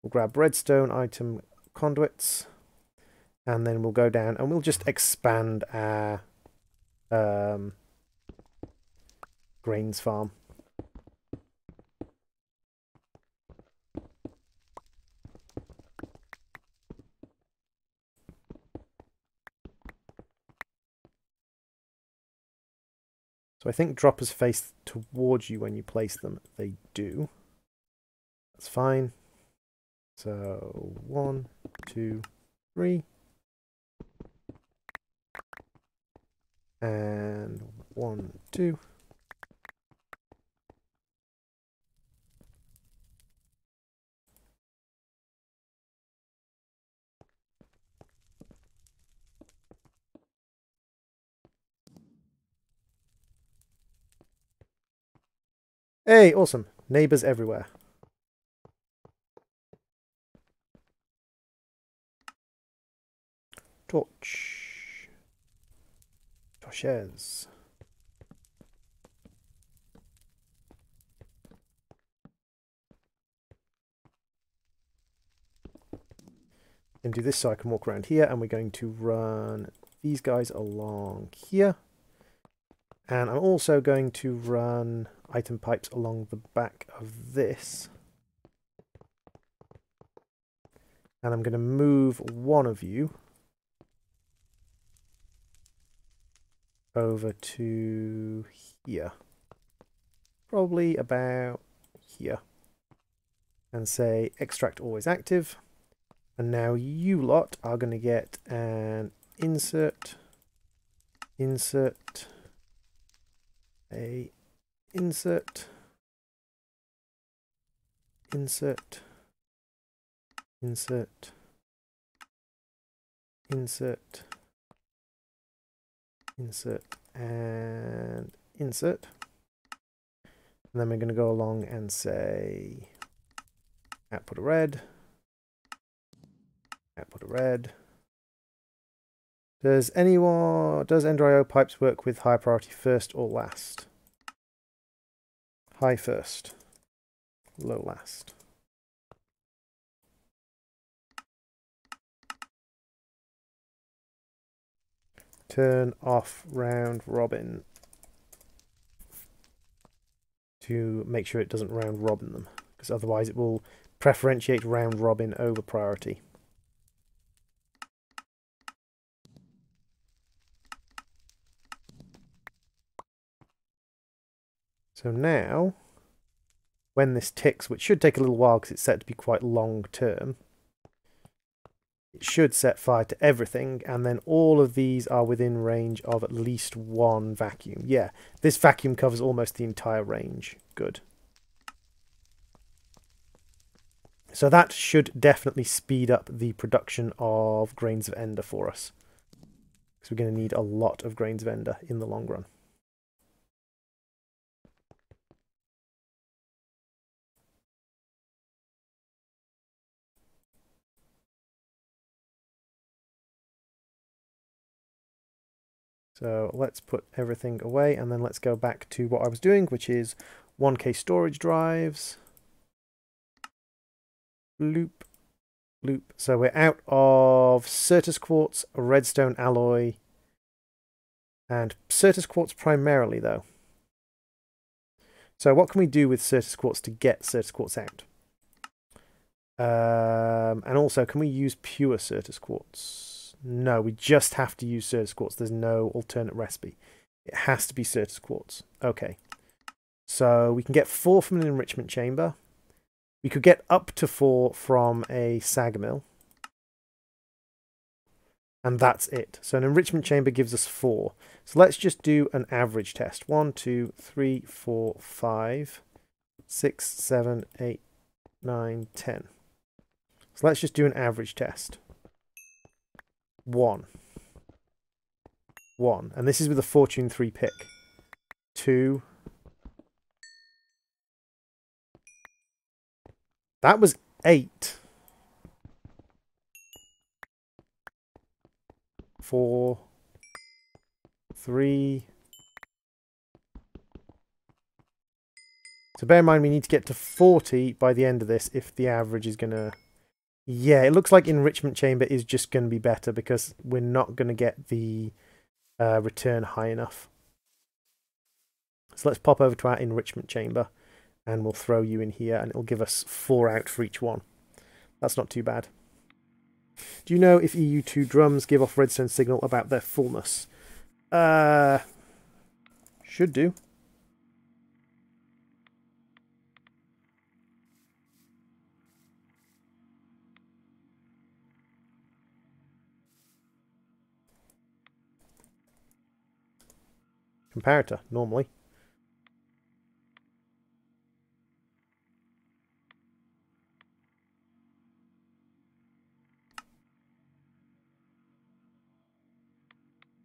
We'll grab redstone item conduits, and then we'll go down and we'll just expand our grains farm. So I think droppers face towards you when you place them. They do. That's fine. So 1, 2, 3. And 1, 2. Hey, awesome. Neighbors everywhere. Torch. Torches. And do this so I can walk around here, and we're going to run these guys along here. And I'm also going to run item pipes along the back of this. And I'm going to move one of you over to here. Probably about here. And say extract always active. And now you lot are going to get an insert, a insert, insert, insert, insert, insert, and insert. And then we're going to go along and say output a red, output a red. Does Ender.io pipes work with high priority first or last? High first, low last. Turn off round robin to make sure it doesn't round robin them, because otherwise it will preferentiate round robin over priority. So now, when this ticks, which should take a little while because it's set to be quite long term, it should set fire to everything, and then all of these are within range of at least 1 vacuum. Yeah, this vacuum covers almost the entire range. Good. So that should definitely speed up the production of grains of ender for us, because we're going to need a lot of grains of ender in the long run. So let's put everything away, and then let's go back to what I was doing, which is 1K storage drives. Loop. loop. So we're out of Certus Quartz, Redstone Alloy, and Certus Quartz primarily, though. So what can we do with Certus Quartz to get Certus Quartz out? And also, can we use pure Certus Quartz? No, we just have to use Certus Quartz. There's no alternate recipe. It has to be Certus Quartz. Okay. So we can get 4 from an enrichment chamber. We could get up to 4 from a sag mill. And that's it. So an enrichment chamber gives us 4. So let's just do an average test. 1, 2, 3, 4, 5, 6, 7, 8, 9, 10. So let's just do an average test. 1. 1. And this is with a Fortune 3 pick. 2. That was 8. 4. 3. So bear in mind we need to get to 40 by the end of this if the average is going to... Yeah, it looks like enrichment chamber is just going to be better because we're not going to get the return high enough. So let's pop over to our enrichment chamber and we'll throw you in here and it'll give us 4 out for each one. That's not too bad. Do you know if EU2 drums give off redstone signal about their fullness? Should do. Comparator, normally.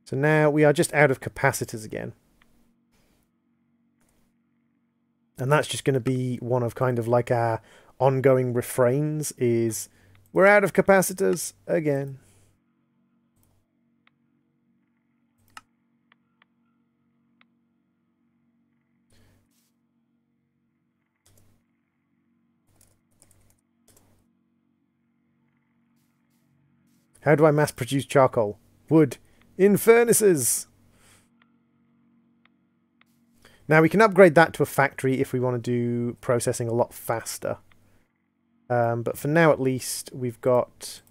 So now we are just out of capacitors again. And that's just going to be one of kind of like our ongoing refrains is, we're out of capacitors again. How do I mass produce charcoal? Wood. In furnaces! Now we can upgrade that to a factory if we want to do processing a lot faster. But for now at least we've got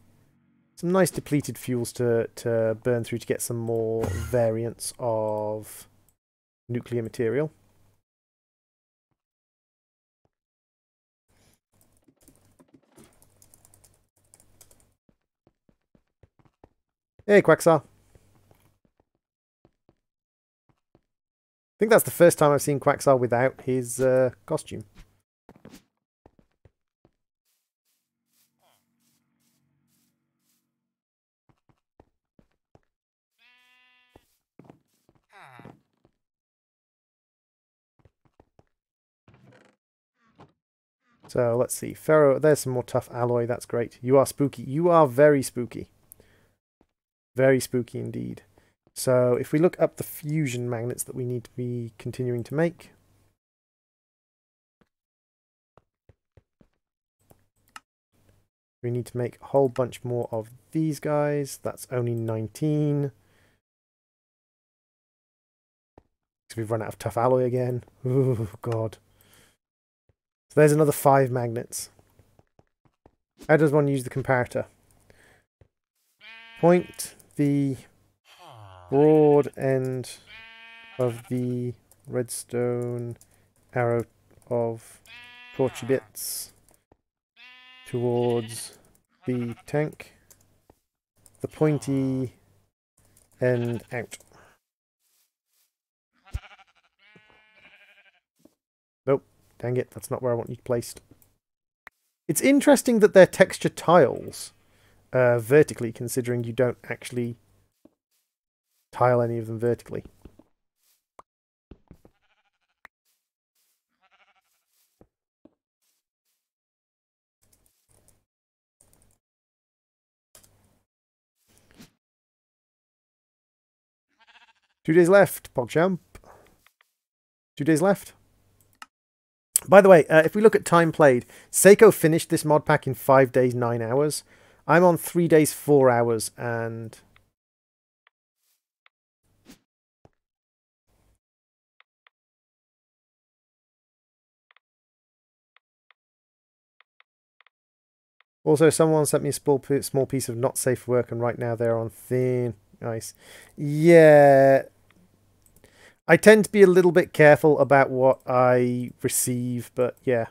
some nice depleted fuels to burn through to get some more variants of nuclear material. Hey, Quacksar. I think that's the first time I've seen Quacksar without his costume. So let's see. Ferro, there's some more tough alloy. That's great. You are spooky. You are very spooky. Very spooky indeed. So if we look up the fusion magnets that we need to be continuing to make. We need to make a whole bunch more of these guys. That's only 19. So we've run out of tough alloy again. Oh, God. So there's another 5 magnets. How does one use the comparator? Point the broad end of the redstone arrow of torchy bits towards the tank. The pointy end out. Nope, dang it, that's not where I want you placed. It's interesting that they're texture tiles vertically, considering you don't actually tile any of them vertically. Two days left, PogChamp. 2 days left. By the way, if we look at time played, Seiko finished this mod pack in 5 days, 9 hours. I'm on 3 days, 4 hours, and... Also, someone sent me a small piece of not safe work, and right now they're on thin ice. Yeah. I tend to be a little bit careful about what I receive, but yeah.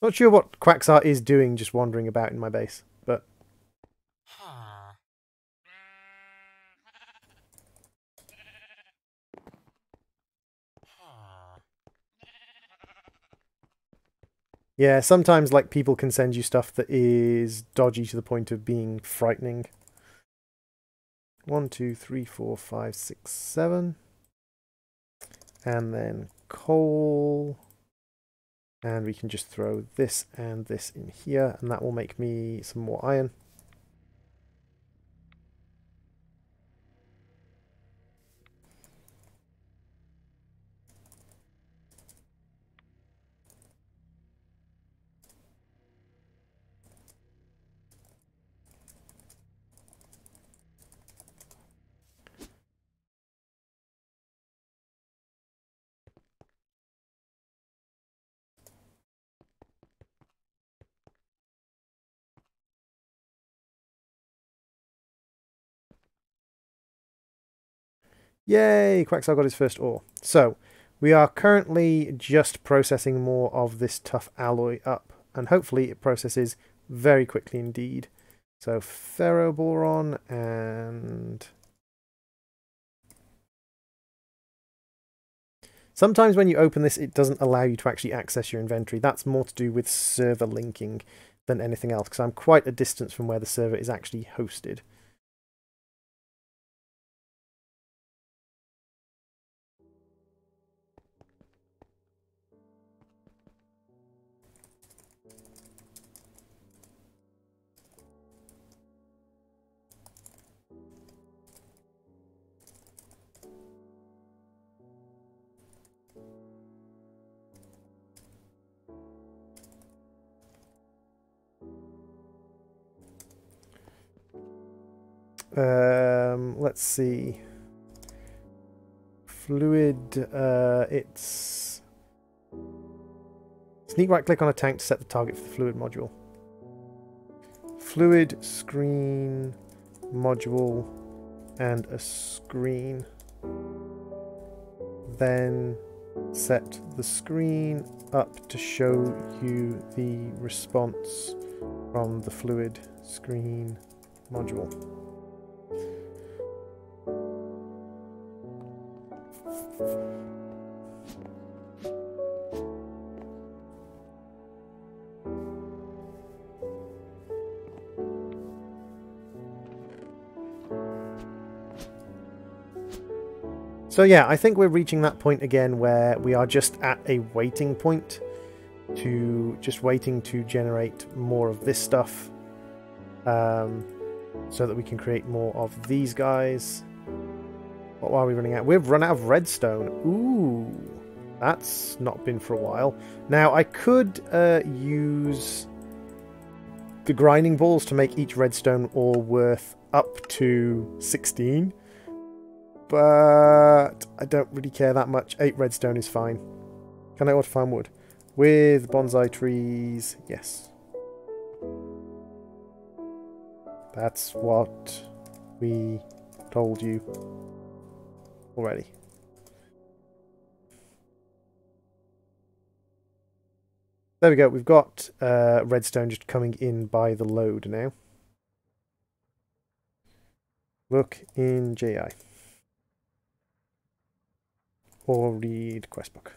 Not sure what Quacksart is doing, just wandering about in my base, but... Yeah, sometimes like people can send you stuff that is dodgy to the point of being frightening. 1, 2, 3, 4, 5, 6, 7. And then coal. And we can just throw this and this in here, and that will make me some more iron. Yay! Quacksar got his first ore. So, we are currently just processing more of this tough alloy up, and hopefully it processes very quickly indeed. So, ferroboron and... Sometimes when you open this, it doesn't allow you to actually access your inventory. That's more to do with server linking than anything else, because I'm quite a distance from where the server is actually hosted. Let's see. Fluid, it's... Sneak right click on a tank to set the target for the fluid module. Fluid, screen, module, and a screen. Then set the screen up to show you the response from the fluid screen module. So yeah, I think we're reaching that point again where we are just at a waiting point to just waiting to generate more of this stuff so that we can create more of these guys. What are we running out? We've run out of redstone. Ooh, that's not been for a while. Now I could use the grinding balls to make each redstone ore worth up to 16. But I don't really care that much. 8 redstone is fine. Can I order farm wood? With bonsai trees, yes. That's what we told you already. There we go. We've got redstone just coming in by the load now. Look in JI. Or read questbook.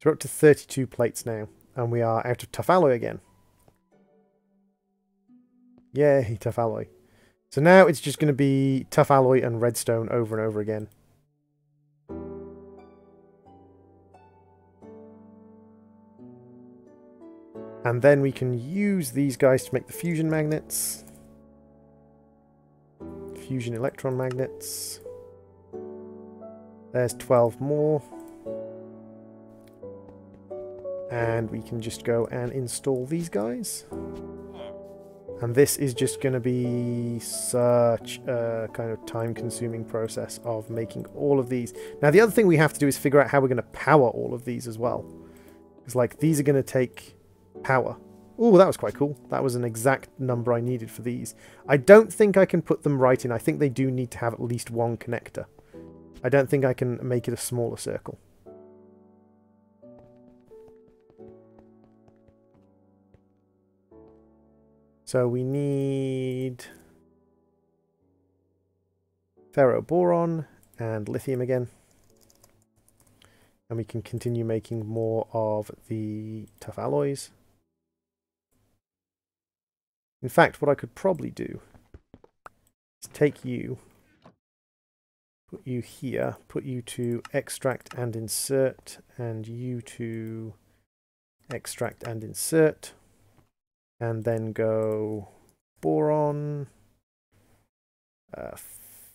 we're up to 32 plates now, and we are out of tough alloy again. Yay, tough alloy. So now it's just going to be tough alloy and redstone over and over again. And then we can use these guys to make the fusion magnets. Fusion electron magnets. There's 12 more. And we can just go and install these guys. And this is just going to be such a kind of time-consuming process of making all of these. Now, the other thing we have to do is figure out how we're going to power all of these as well. Because, like, these are going to take power. Oh, that was quite cool. That was an exact number I needed for these. I don't think I can put them right in. I think they do need to have at least one connector. I don't think I can make it a smaller circle. So we need ferroboron and lithium again. And we can continue making more of the tough alloys. In fact, what I could probably do is take you, put you here, put you to extract and insert, and you to extract and insert. And then go boron,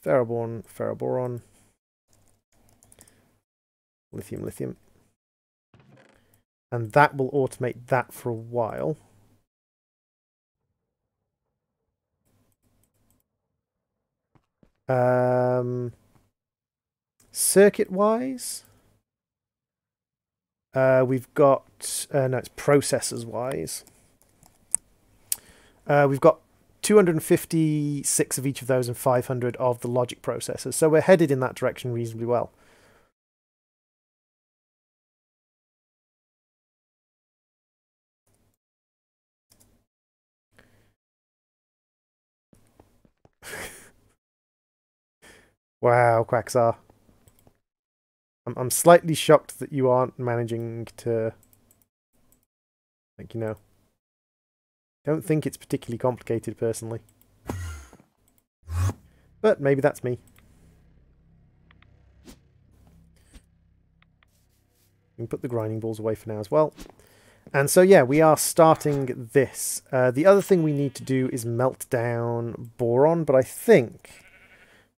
ferroboron, lithium. And that will automate that for a while. Circuit-wise, we've got, no, it's processors-wise. We've got 256 of each of those and 500 of the logic processors. So we're headed in that direction reasonably well. Wow, Quaxar. I'm slightly shocked that you aren't managing to, like, you know. Don't think it's particularly complicated, personally. But maybe that's me. We can put the grinding balls away for now as well. And so, yeah, we are starting this. The other thing we need to do is melt down boron, but I think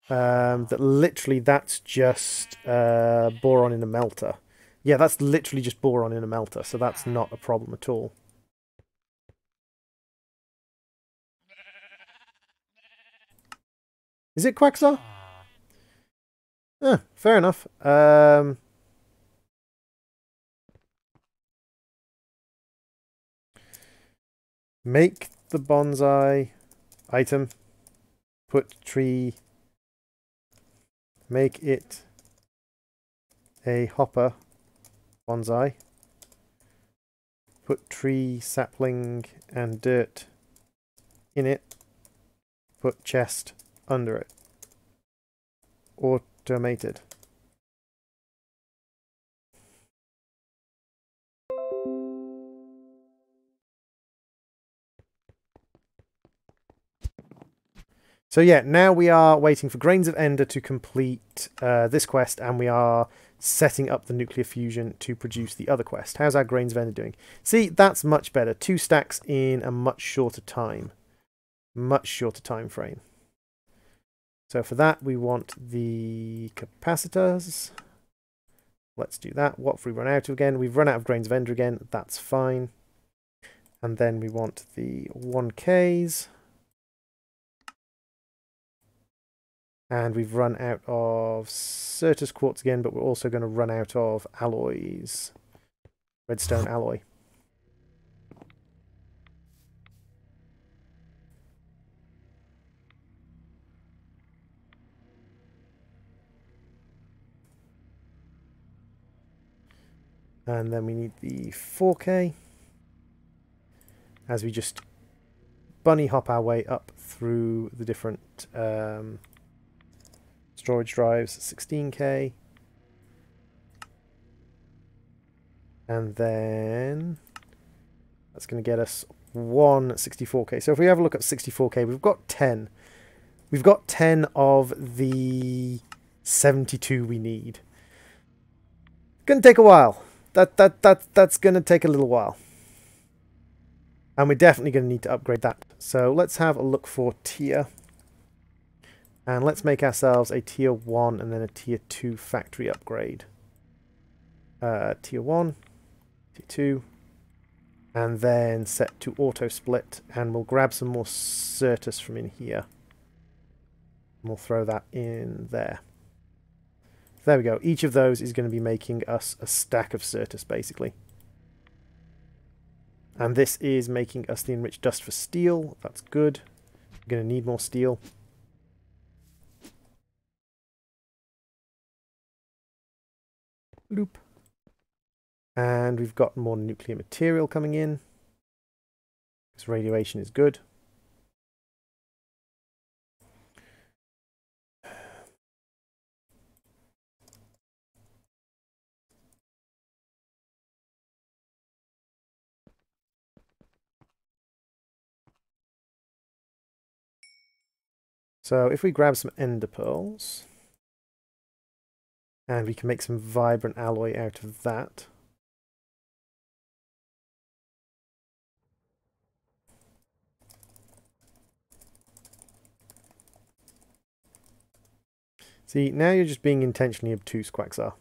that literally that's just boron in a melter. Yeah, that's literally just boron in a melter, so that's not a problem at all. Is it Quaxar? Fair enough. Make the bonsai item. Put tree. Make it a hopper bonsai. Put tree, sapling, and dirt in it. Put chest under it. Automated. So yeah, now we are waiting for Grains of Ender to complete this quest, and we are setting up the nuclear fusion to produce the other quest. How's our Grains of Ender doing? See, that's much better. 2 stacks in a much shorter time. Much shorter time frame. So for that, we want the capacitors. Let's do that. What have we run out of again? We've run out of Grains of Ender again. That's fine. And then we want the 1Ks. And we've run out of Certus quartz again, but we're also going to run out of alloys. Redstone alloy. And then we need the 4K. As we just bunny hop our way up through the different storage drives. 16K. And then that's going to get us one 64K. So if we have a look at 64K, we've got 10. We've got 10 of the 72 we need. Going to take a while. That's going to take a little while. And we're definitely going to need to upgrade that. So let's have a look for tier. And let's make ourselves a tier 1 and then a tier 2 factory upgrade. Tier 1, tier 2, and then set to auto split. And we'll grab some more Certus from in here. And we'll throw that in there. There we go. Each of those is going to be making us a stack of Certus, basically. And this is making us the enriched dust for steel. That's good. We're going to need more steel. Loop. And we've got more nuclear material coming in. This radiation is good. So if we grab some ender pearls, and we can make some vibrant alloy out of that. See, now you're just being intentionally obtuse, Quaxar.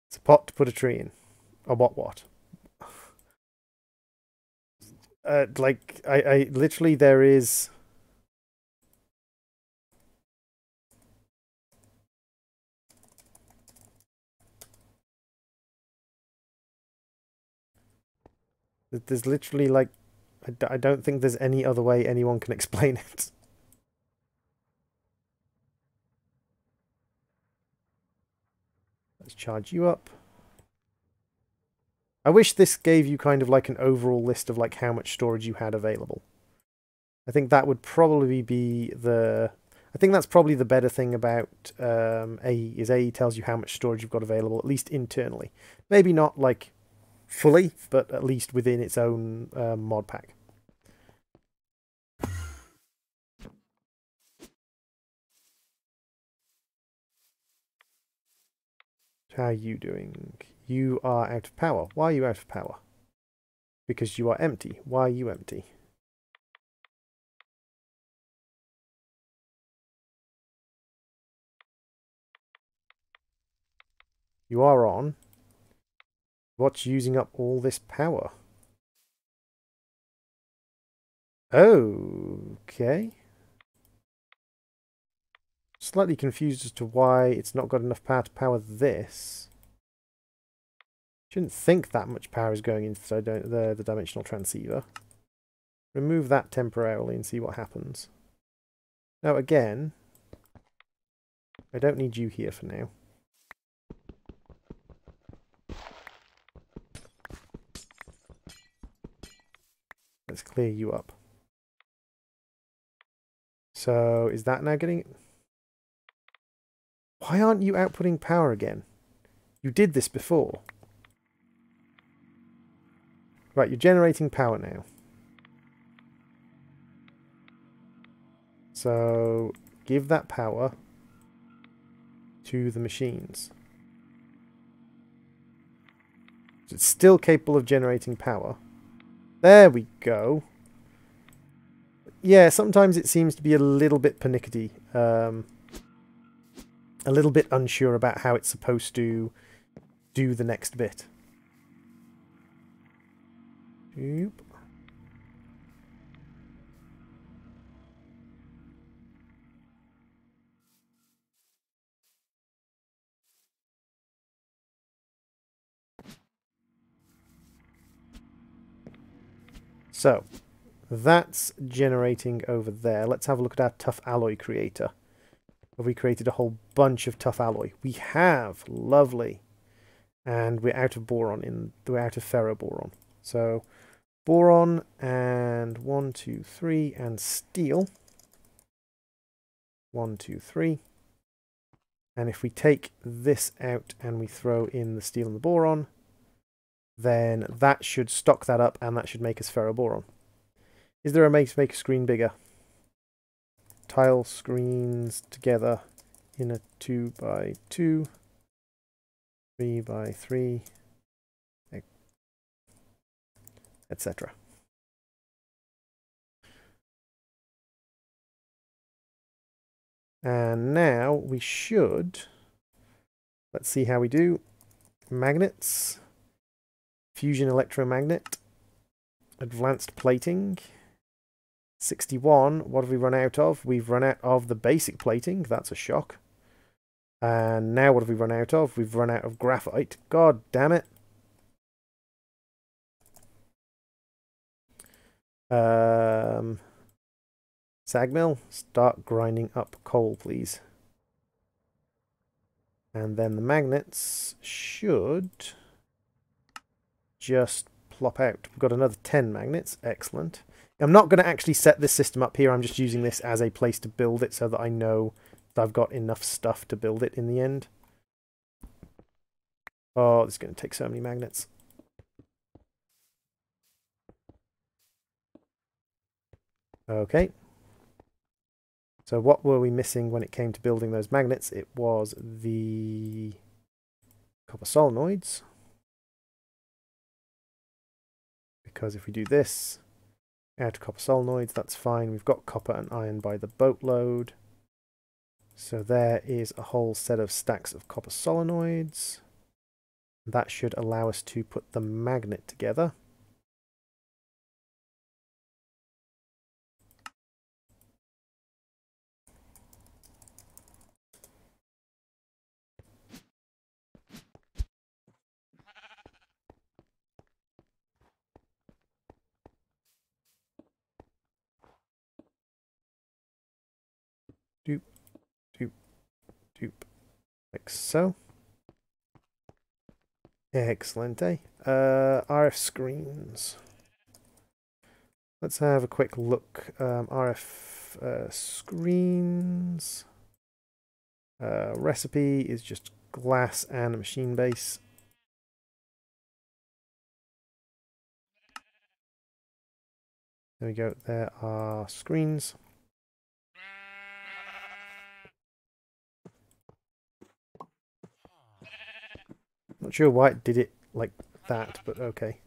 It's a pot to put a tree in. A what? Like, I literally, there is... There's literally, like, I don't think there's any other way anyone can explain it. Let's charge you up. I wish this gave you kind of like an overall list of like how much storage you had available. I think that would probably be the... I think that's probably the better thing about AE, is AE tells you how much storage you've got available, at least internally. Maybe not like fully, but at least within its own mod pack. How are you doing? You are out of power. Why are you out of power? Because you are empty. Why are you empty? You are on. What's using up all this power? Okay. Slightly confused as to why it's not got enough power to power this. Shouldn't think that much power is going into the dimensional transceiver. Remove that temporarily and see what happens. Now again, I don't need you here for now. Let's clear you up. So is that now getting... Why aren't you outputting power again? You did this before. Right, you're generating power now. So give that power to the machines. So it's still capable of generating power. There we go. Yeah, sometimes it seems to be a little bit pernickety. A little bit unsure about how it's supposed to do the next bit. Oop. So, that's generating over there. Let's have a look at our tough alloy creator. Have we created a whole bunch of tough alloy? We have. Lovely. And we're out of boron. We're out of ferroboron. So, boron and 1, 2, 3, and steel. 1, 2, 3. And if we take this out and we throw in the steel and the boron, then that should stock that up and that should make us ferroboron. Is there a way to make a screen bigger? Tile screens together in a 2x2, 3x3, etc. And now we should, let's see how we do. Magnets, fusion electromagnet, advanced plating, 61. What have we run out of? We've run out of the basic plating. That's a shock. And now what have we run out of? We've run out of graphite. God damn it. Sag mill, start grinding up coal, please. And then the magnets should just plop out. We've got another 10 magnets. Excellent. I'm not going to actually set this system up here. I'm just using this as a place to build it so that I know that I've got enough stuff to build it in the end. Oh, this is going to take so many magnets. Okay. So what were we missing when it came to building those magnets? It was the copper solenoids. Because if we do this, add copper solenoids, that's fine. We've got copper and iron by the boatload. So there is a whole set of stacks of copper solenoids. That should allow us to put the magnet together. Doop, doop, doop, like so. Excellent, eh? RF screens. Let's have a quick look. RF screens. Recipe is just glass and a machine base. There we go. There are screens. Not sure why it did it like that, but okay.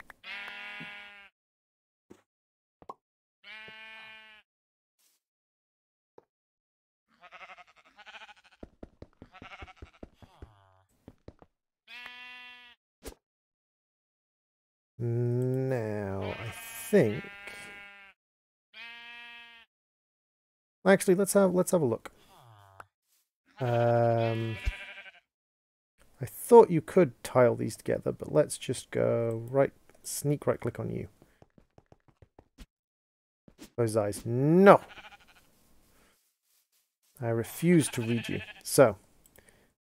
Now, I think... Actually, let's have a look. I thought you could tile these together, but let's just go sneak right click on you. Those eyes. No! I refuse to read you. So,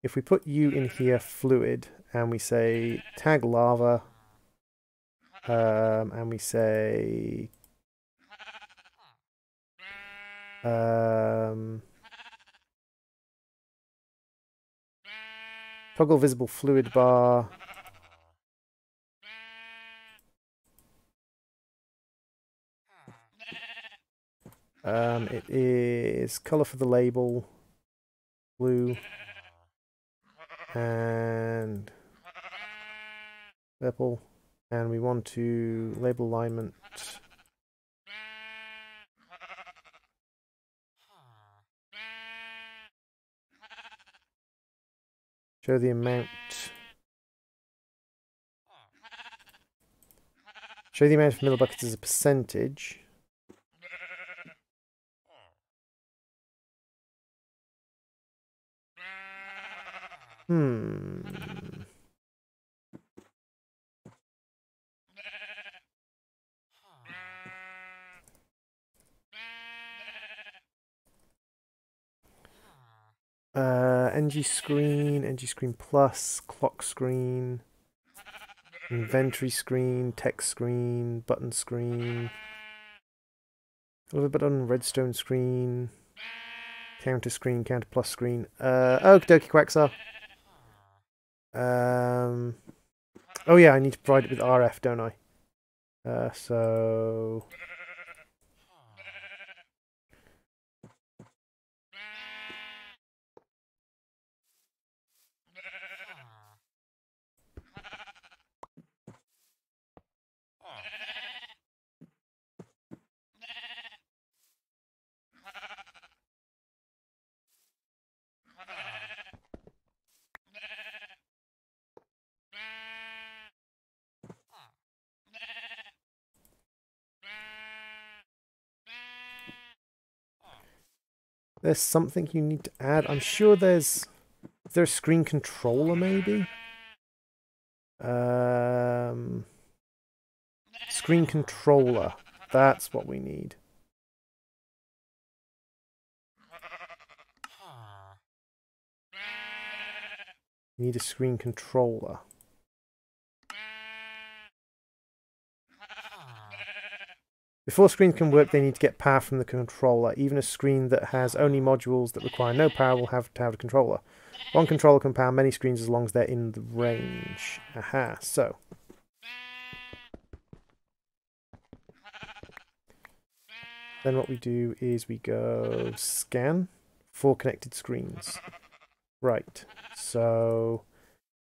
if we put you in here, fluid, and we say tag lava, and we say toggle visible fluid bar. It is color for the label, blue, and purple, and we want to label alignment. Show the amount. Show the amount of millibuckets as a percentage. NG screen plus, clock screen, inventory screen, text screen, button screen, a little bit on redstone screen. Counter screen, counter plus screen. Okie dokie, Quaxar. Oh yeah, I need to provide it with RF, don't I? So... There's something you need to add. I'm sure there's... Is there a screen controller, maybe? Screen controller. That's what we need. We need a screen controller. Before screens can work, they need to get power from the controller. Even a screen that has only modules that require no power will have to have a controller. One controller can power many screens as long as they're in the range. Aha, so. Then what we do is we go scan for connected screens. Right, so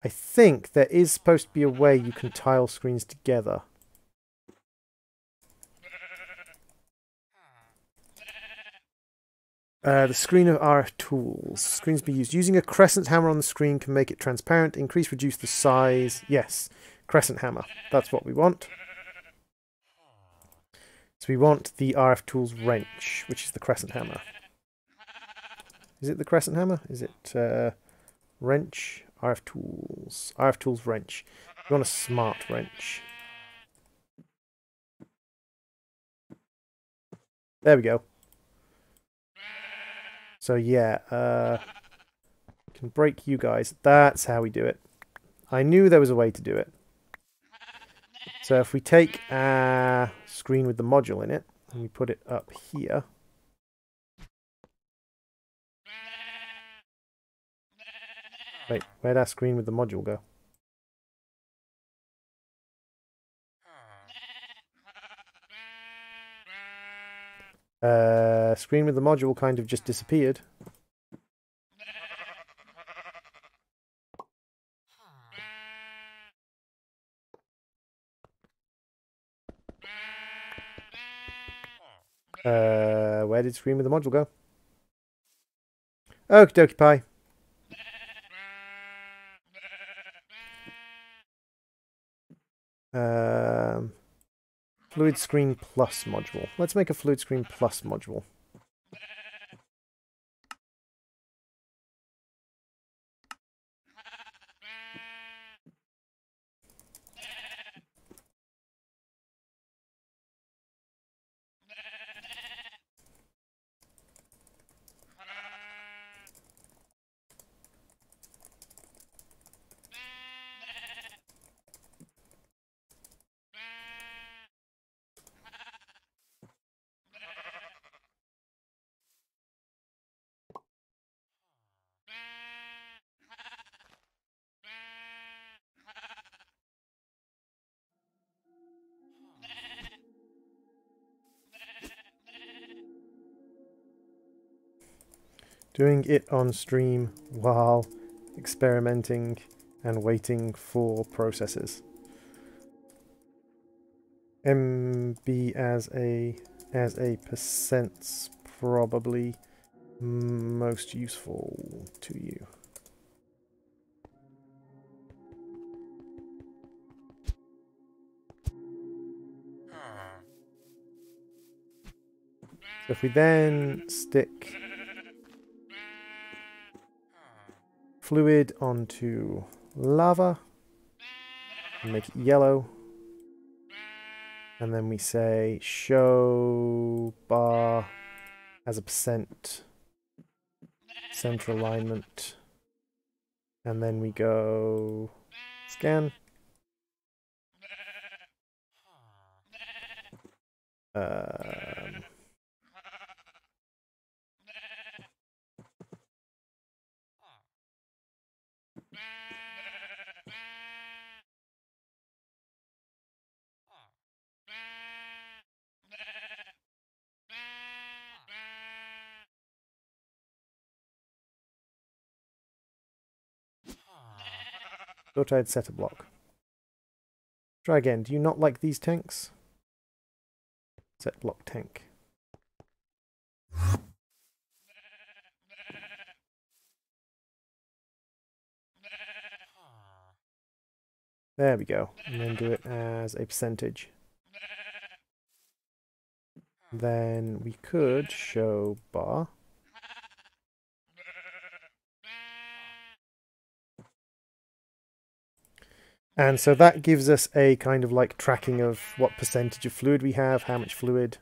I think there is supposed to be a way you can tile screens together. The screen of RF tools. Screens be used. Using a crescent hammer on the screen can make it transparent. Increase, reduce the size. Yes, crescent hammer. That's what we want. So we want the RF tools wrench, which is the crescent hammer. Is it the crescent hammer? Is it wrench? RF tools. RF tools wrench. We want a smart wrench. There we go. So yeah, can break you guys. That's how we do it. I knew there was a way to do it. So if we take our screen with the module in it, and we put it up here. Wait, where'd our screen with the module go? Screen with the module kind of just disappeared. Where did screen with the module go? Okie dokie pie. Fluid screen plus module. Let's make a fluid screen plus module. Doing it on stream while experimenting and waiting for processes. MB as a percent's probably most useful to you. So if we then stick fluid onto lava and make it yellow, and then we say show bar as a percent center alignment, and then we go scan. Thought I had set a block. Try again. Do you not like these tanks? Set block tank. There we go. And then do it as a percentage. Then we could show bar. And so that gives us a kind of like tracking of what percentage of fluid we have, how much fluid.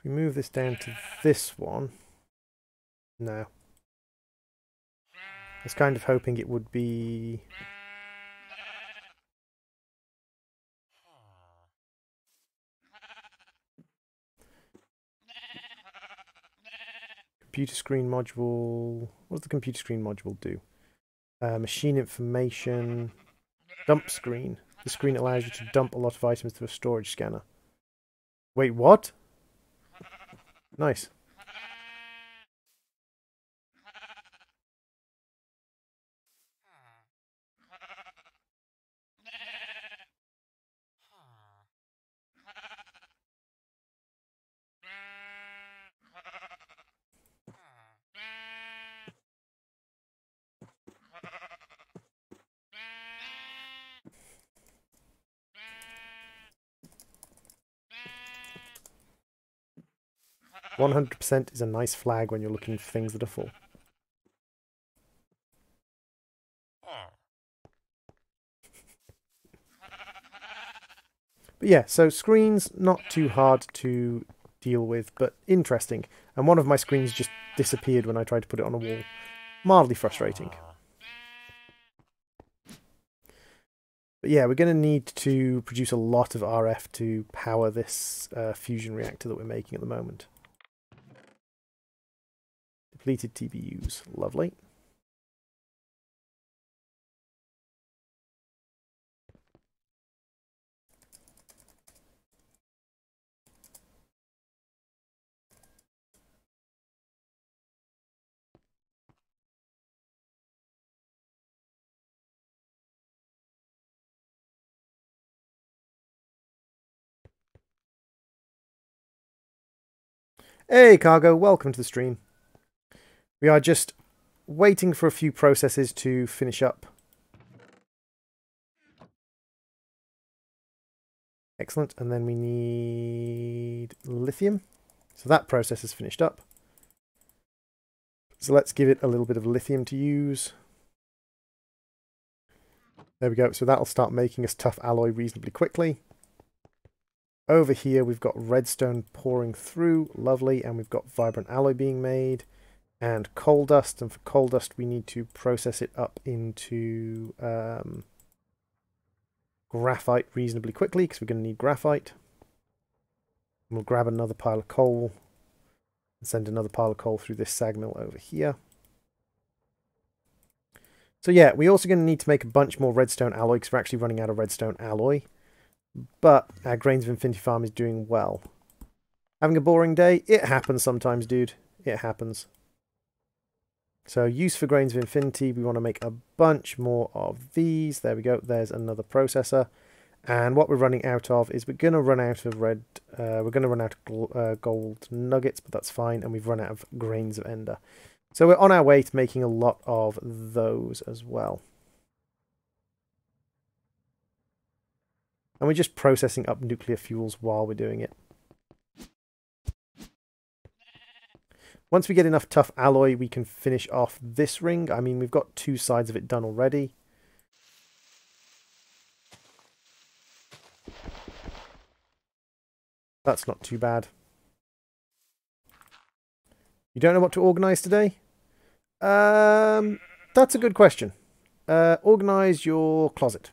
If we move this down to this one, no. I was kind of hoping it would be... Computer screen module... What does the computer screen module do? Machine information... Dump screen. The screen allows you to dump a lot of items through a storage scanner. Wait, what? Nice. %100% is a nice flag when you're looking for things that are full. But yeah, so screens, not too hard to deal with, but interesting. And one of my screens just disappeared when I tried to put it on a wall. Mildly frustrating. But yeah, we're going to need to produce a lot of RF to power this fusion reactor that we're making at the moment. Depleted TBUs. Lovely. Hey Cargo, welcome to the stream. We are just waiting for a few processes to finish up. Excellent, and then we need lithium. So that process is finished up. So let's give it a little bit of lithium to use. There we go, so that'll start making us tough alloy reasonably quickly. Over here we've got redstone pouring through, lovely, and we've got vibrant alloy being made. And coal dust, and for coal dust we need to process it up into graphite reasonably quickly, because we're going to need graphite. And we'll grab another pile of coal and send another pile of coal through this sag mill over here. So yeah, we're also going to need to make a bunch more redstone alloy, because we're actually running out of redstone alloy. But our Grains of Infinity farm is doing well. Having a boring day? It happens sometimes, dude. It happens. So use for Grains of Infinity, we want to make a bunch more of these. There we go, there's another processor. And what we're running out of is we're going to run out of gold nuggets, but that's fine. And we've run out of grains of ender. So we're on our way to making a lot of those as well. And we're just processing up nuclear fuels while we're doing it. Once we get enough tough alloy, we can finish off this ring. I mean, we've got 2 sides of it done already. That's not too bad. You don't know what to organise today? That's a good question. Organise your closet.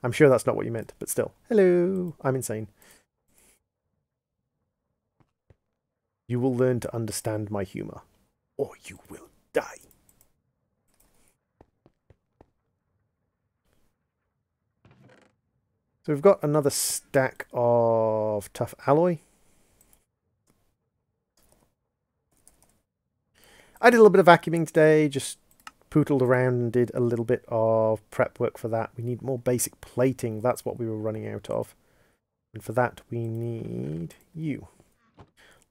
I'm sure that's not what you meant, but still. Hello, I'm insane. You will learn to understand my humor, or you will die. So we've got another stack of tough alloy. I did a little bit of vacuuming today, just pootled around and did a little bit of prep work for that. We need more basic plating. That's what we were running out of. And for that, we need you.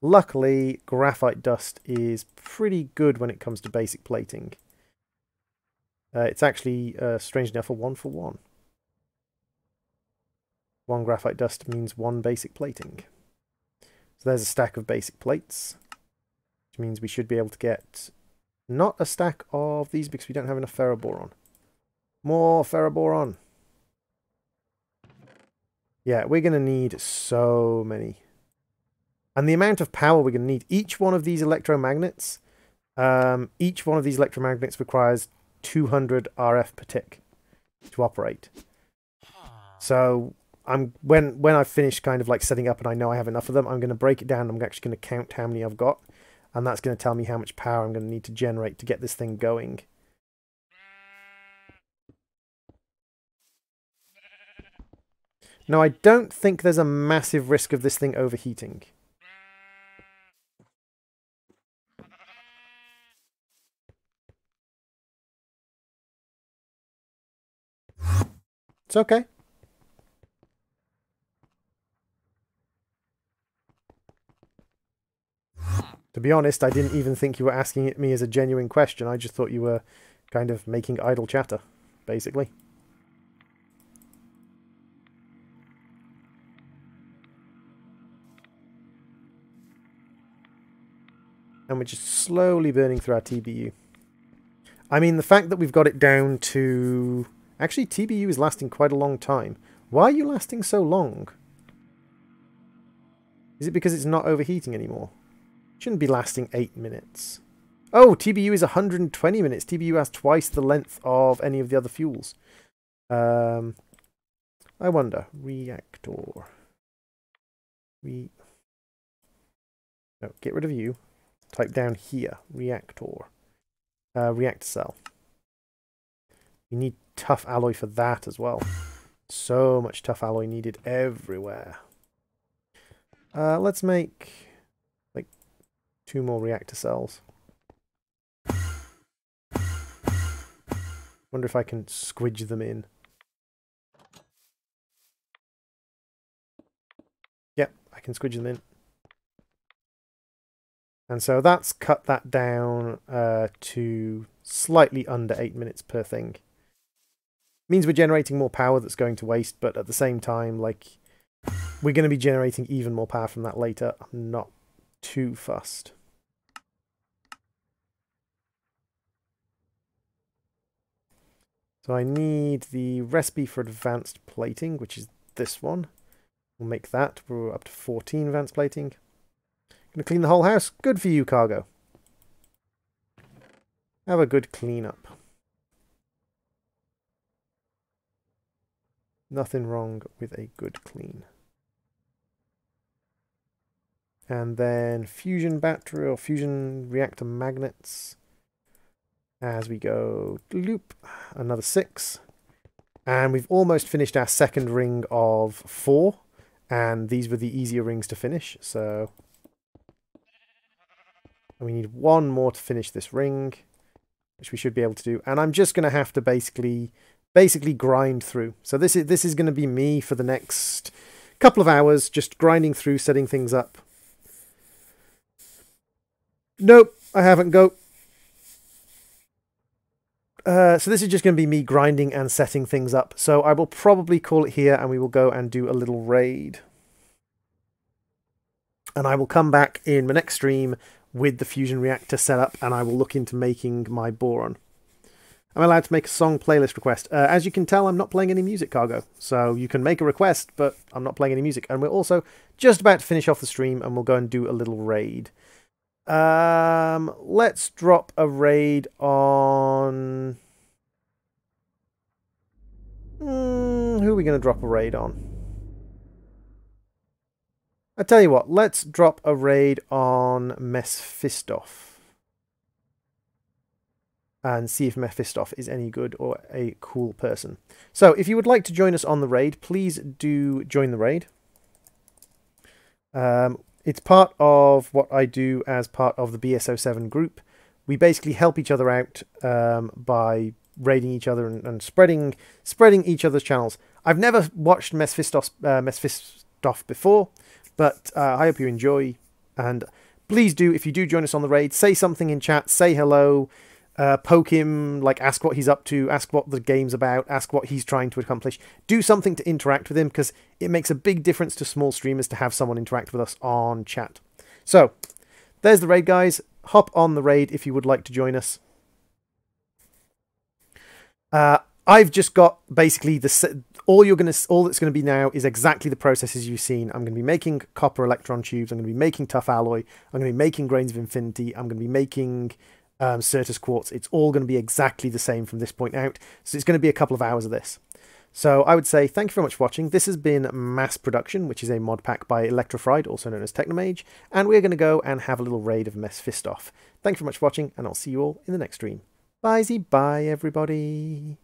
Luckily, graphite dust is pretty good when it comes to basic plating. It's actually, strange enough, a 1 for 1. 1 graphite dust means 1 basic plating. So there's a stack of basic plates, which means we should be able to get not a stack of these because we don't have enough ferroboron. More ferroboron. Yeah, we're going to need so many. And the amount of power we're going to need, each one of these electromagnets, requires 200 RF per tick to operate. So when I've finished kind of like setting up and I know I have enough of them, I'm going to break it down. I'm actually going to count how many I've got, and that's going to tell me how much power I'm going to need to generate to get this thing going. Now, I don't think there's a massive risk of this thing overheating. It's okay. To be honest, I didn't even think you were asking it me as a genuine question. I just thought you were kind of making idle chatter, basically. And we're just slowly burning through our TBU. I mean, the fact that we've got it down to... Actually, TBU is lasting quite a long time. Why are you lasting so long? Is it because it's not overheating anymore? Shouldn't be lasting 8 minutes. Oh, TBU is 120 minutes. TBU has twice the length of any of the other fuels. I wonder. Reactor. No, get rid of you. Type down here. Reactor. Reactor cell. You need tough alloy for that as well. So much tough alloy needed everywhere. Let's make like 2 more reactor cells. Wonder if I can squidge them in. Yep, I can squidge them in. And so that's cut that down to slightly under 8 minutes per thing. Means we're generating more power that's going to waste, but at the same time, like, we're going to be generating even more power from that later. I'm not too fussed. So I need the recipe for advanced plating, which is this one. We'll make that. We're up to 14 advanced plating. Gonna clean the whole house. Good for you, Cargo. Have a good cleanup. Nothing wrong with a good clean. And then fusion battery or fusion reactor magnets. As we go loop, another 6. And we've almost finished our second ring of 4. And these were the easier rings to finish, so... And we need 1 more to finish this ring, which we should be able to do. And I'm just going to have to basically grind through. So this is going to be me for the next couple of hours, just grinding through, setting things up. Nope, I haven't go. So this is just going to be me grinding and setting things up. So I will probably call it here and we will go and do a little raid. And I will come back in my next stream with the fusion reactor set up and I will look into making my boron. I'm allowed to make a song playlist request. As you can tell, I'm not playing any music, Cargo. So you can make a request, but I'm not playing any music. And we're also just about to finish off the stream and we'll go and do a little raid. Let's drop a raid on... Who are we going to drop a raid on? I tell you what, let's drop a raid on Mephistoff. And see if Mephistoff is any good or a cool person. So, if you would like to join us on the raid, please do join the raid. It's part of what I do as part of the BSO7 group. We basically help each other out by raiding each other and spreading each other's channels. I've never watched Mephistoff before, but I hope you enjoy. And please do, if you do join us on the raid, say something in chat, say hello. Poke him, like ask what he's up to, ask what the game's about, ask what he's trying to accomplish. Do something to interact with him, because it makes a big difference to small streamers to have someone interact with us on chat. So, there's the raid, guys. Hop on the raid if you would like to join us. I've just got basically all that's going to be now is exactly the processes you've seen. I'm going to be making copper electron tubes. I'm going to be making tough alloy. I'm going to be making grains of infinity. I'm going to be making Certus quartz. It's all going to be exactly the same from this point out. So it's going to be a couple of hours of this. So I would say thank you very much for watching. This has been Mass Production, which is a mod pack by Electrofried, also known as Technomage. And we're going to go and have a little raid of Mephistoff. Thank you very much for watching, and I'll see you all in the next stream. Bye, everybody.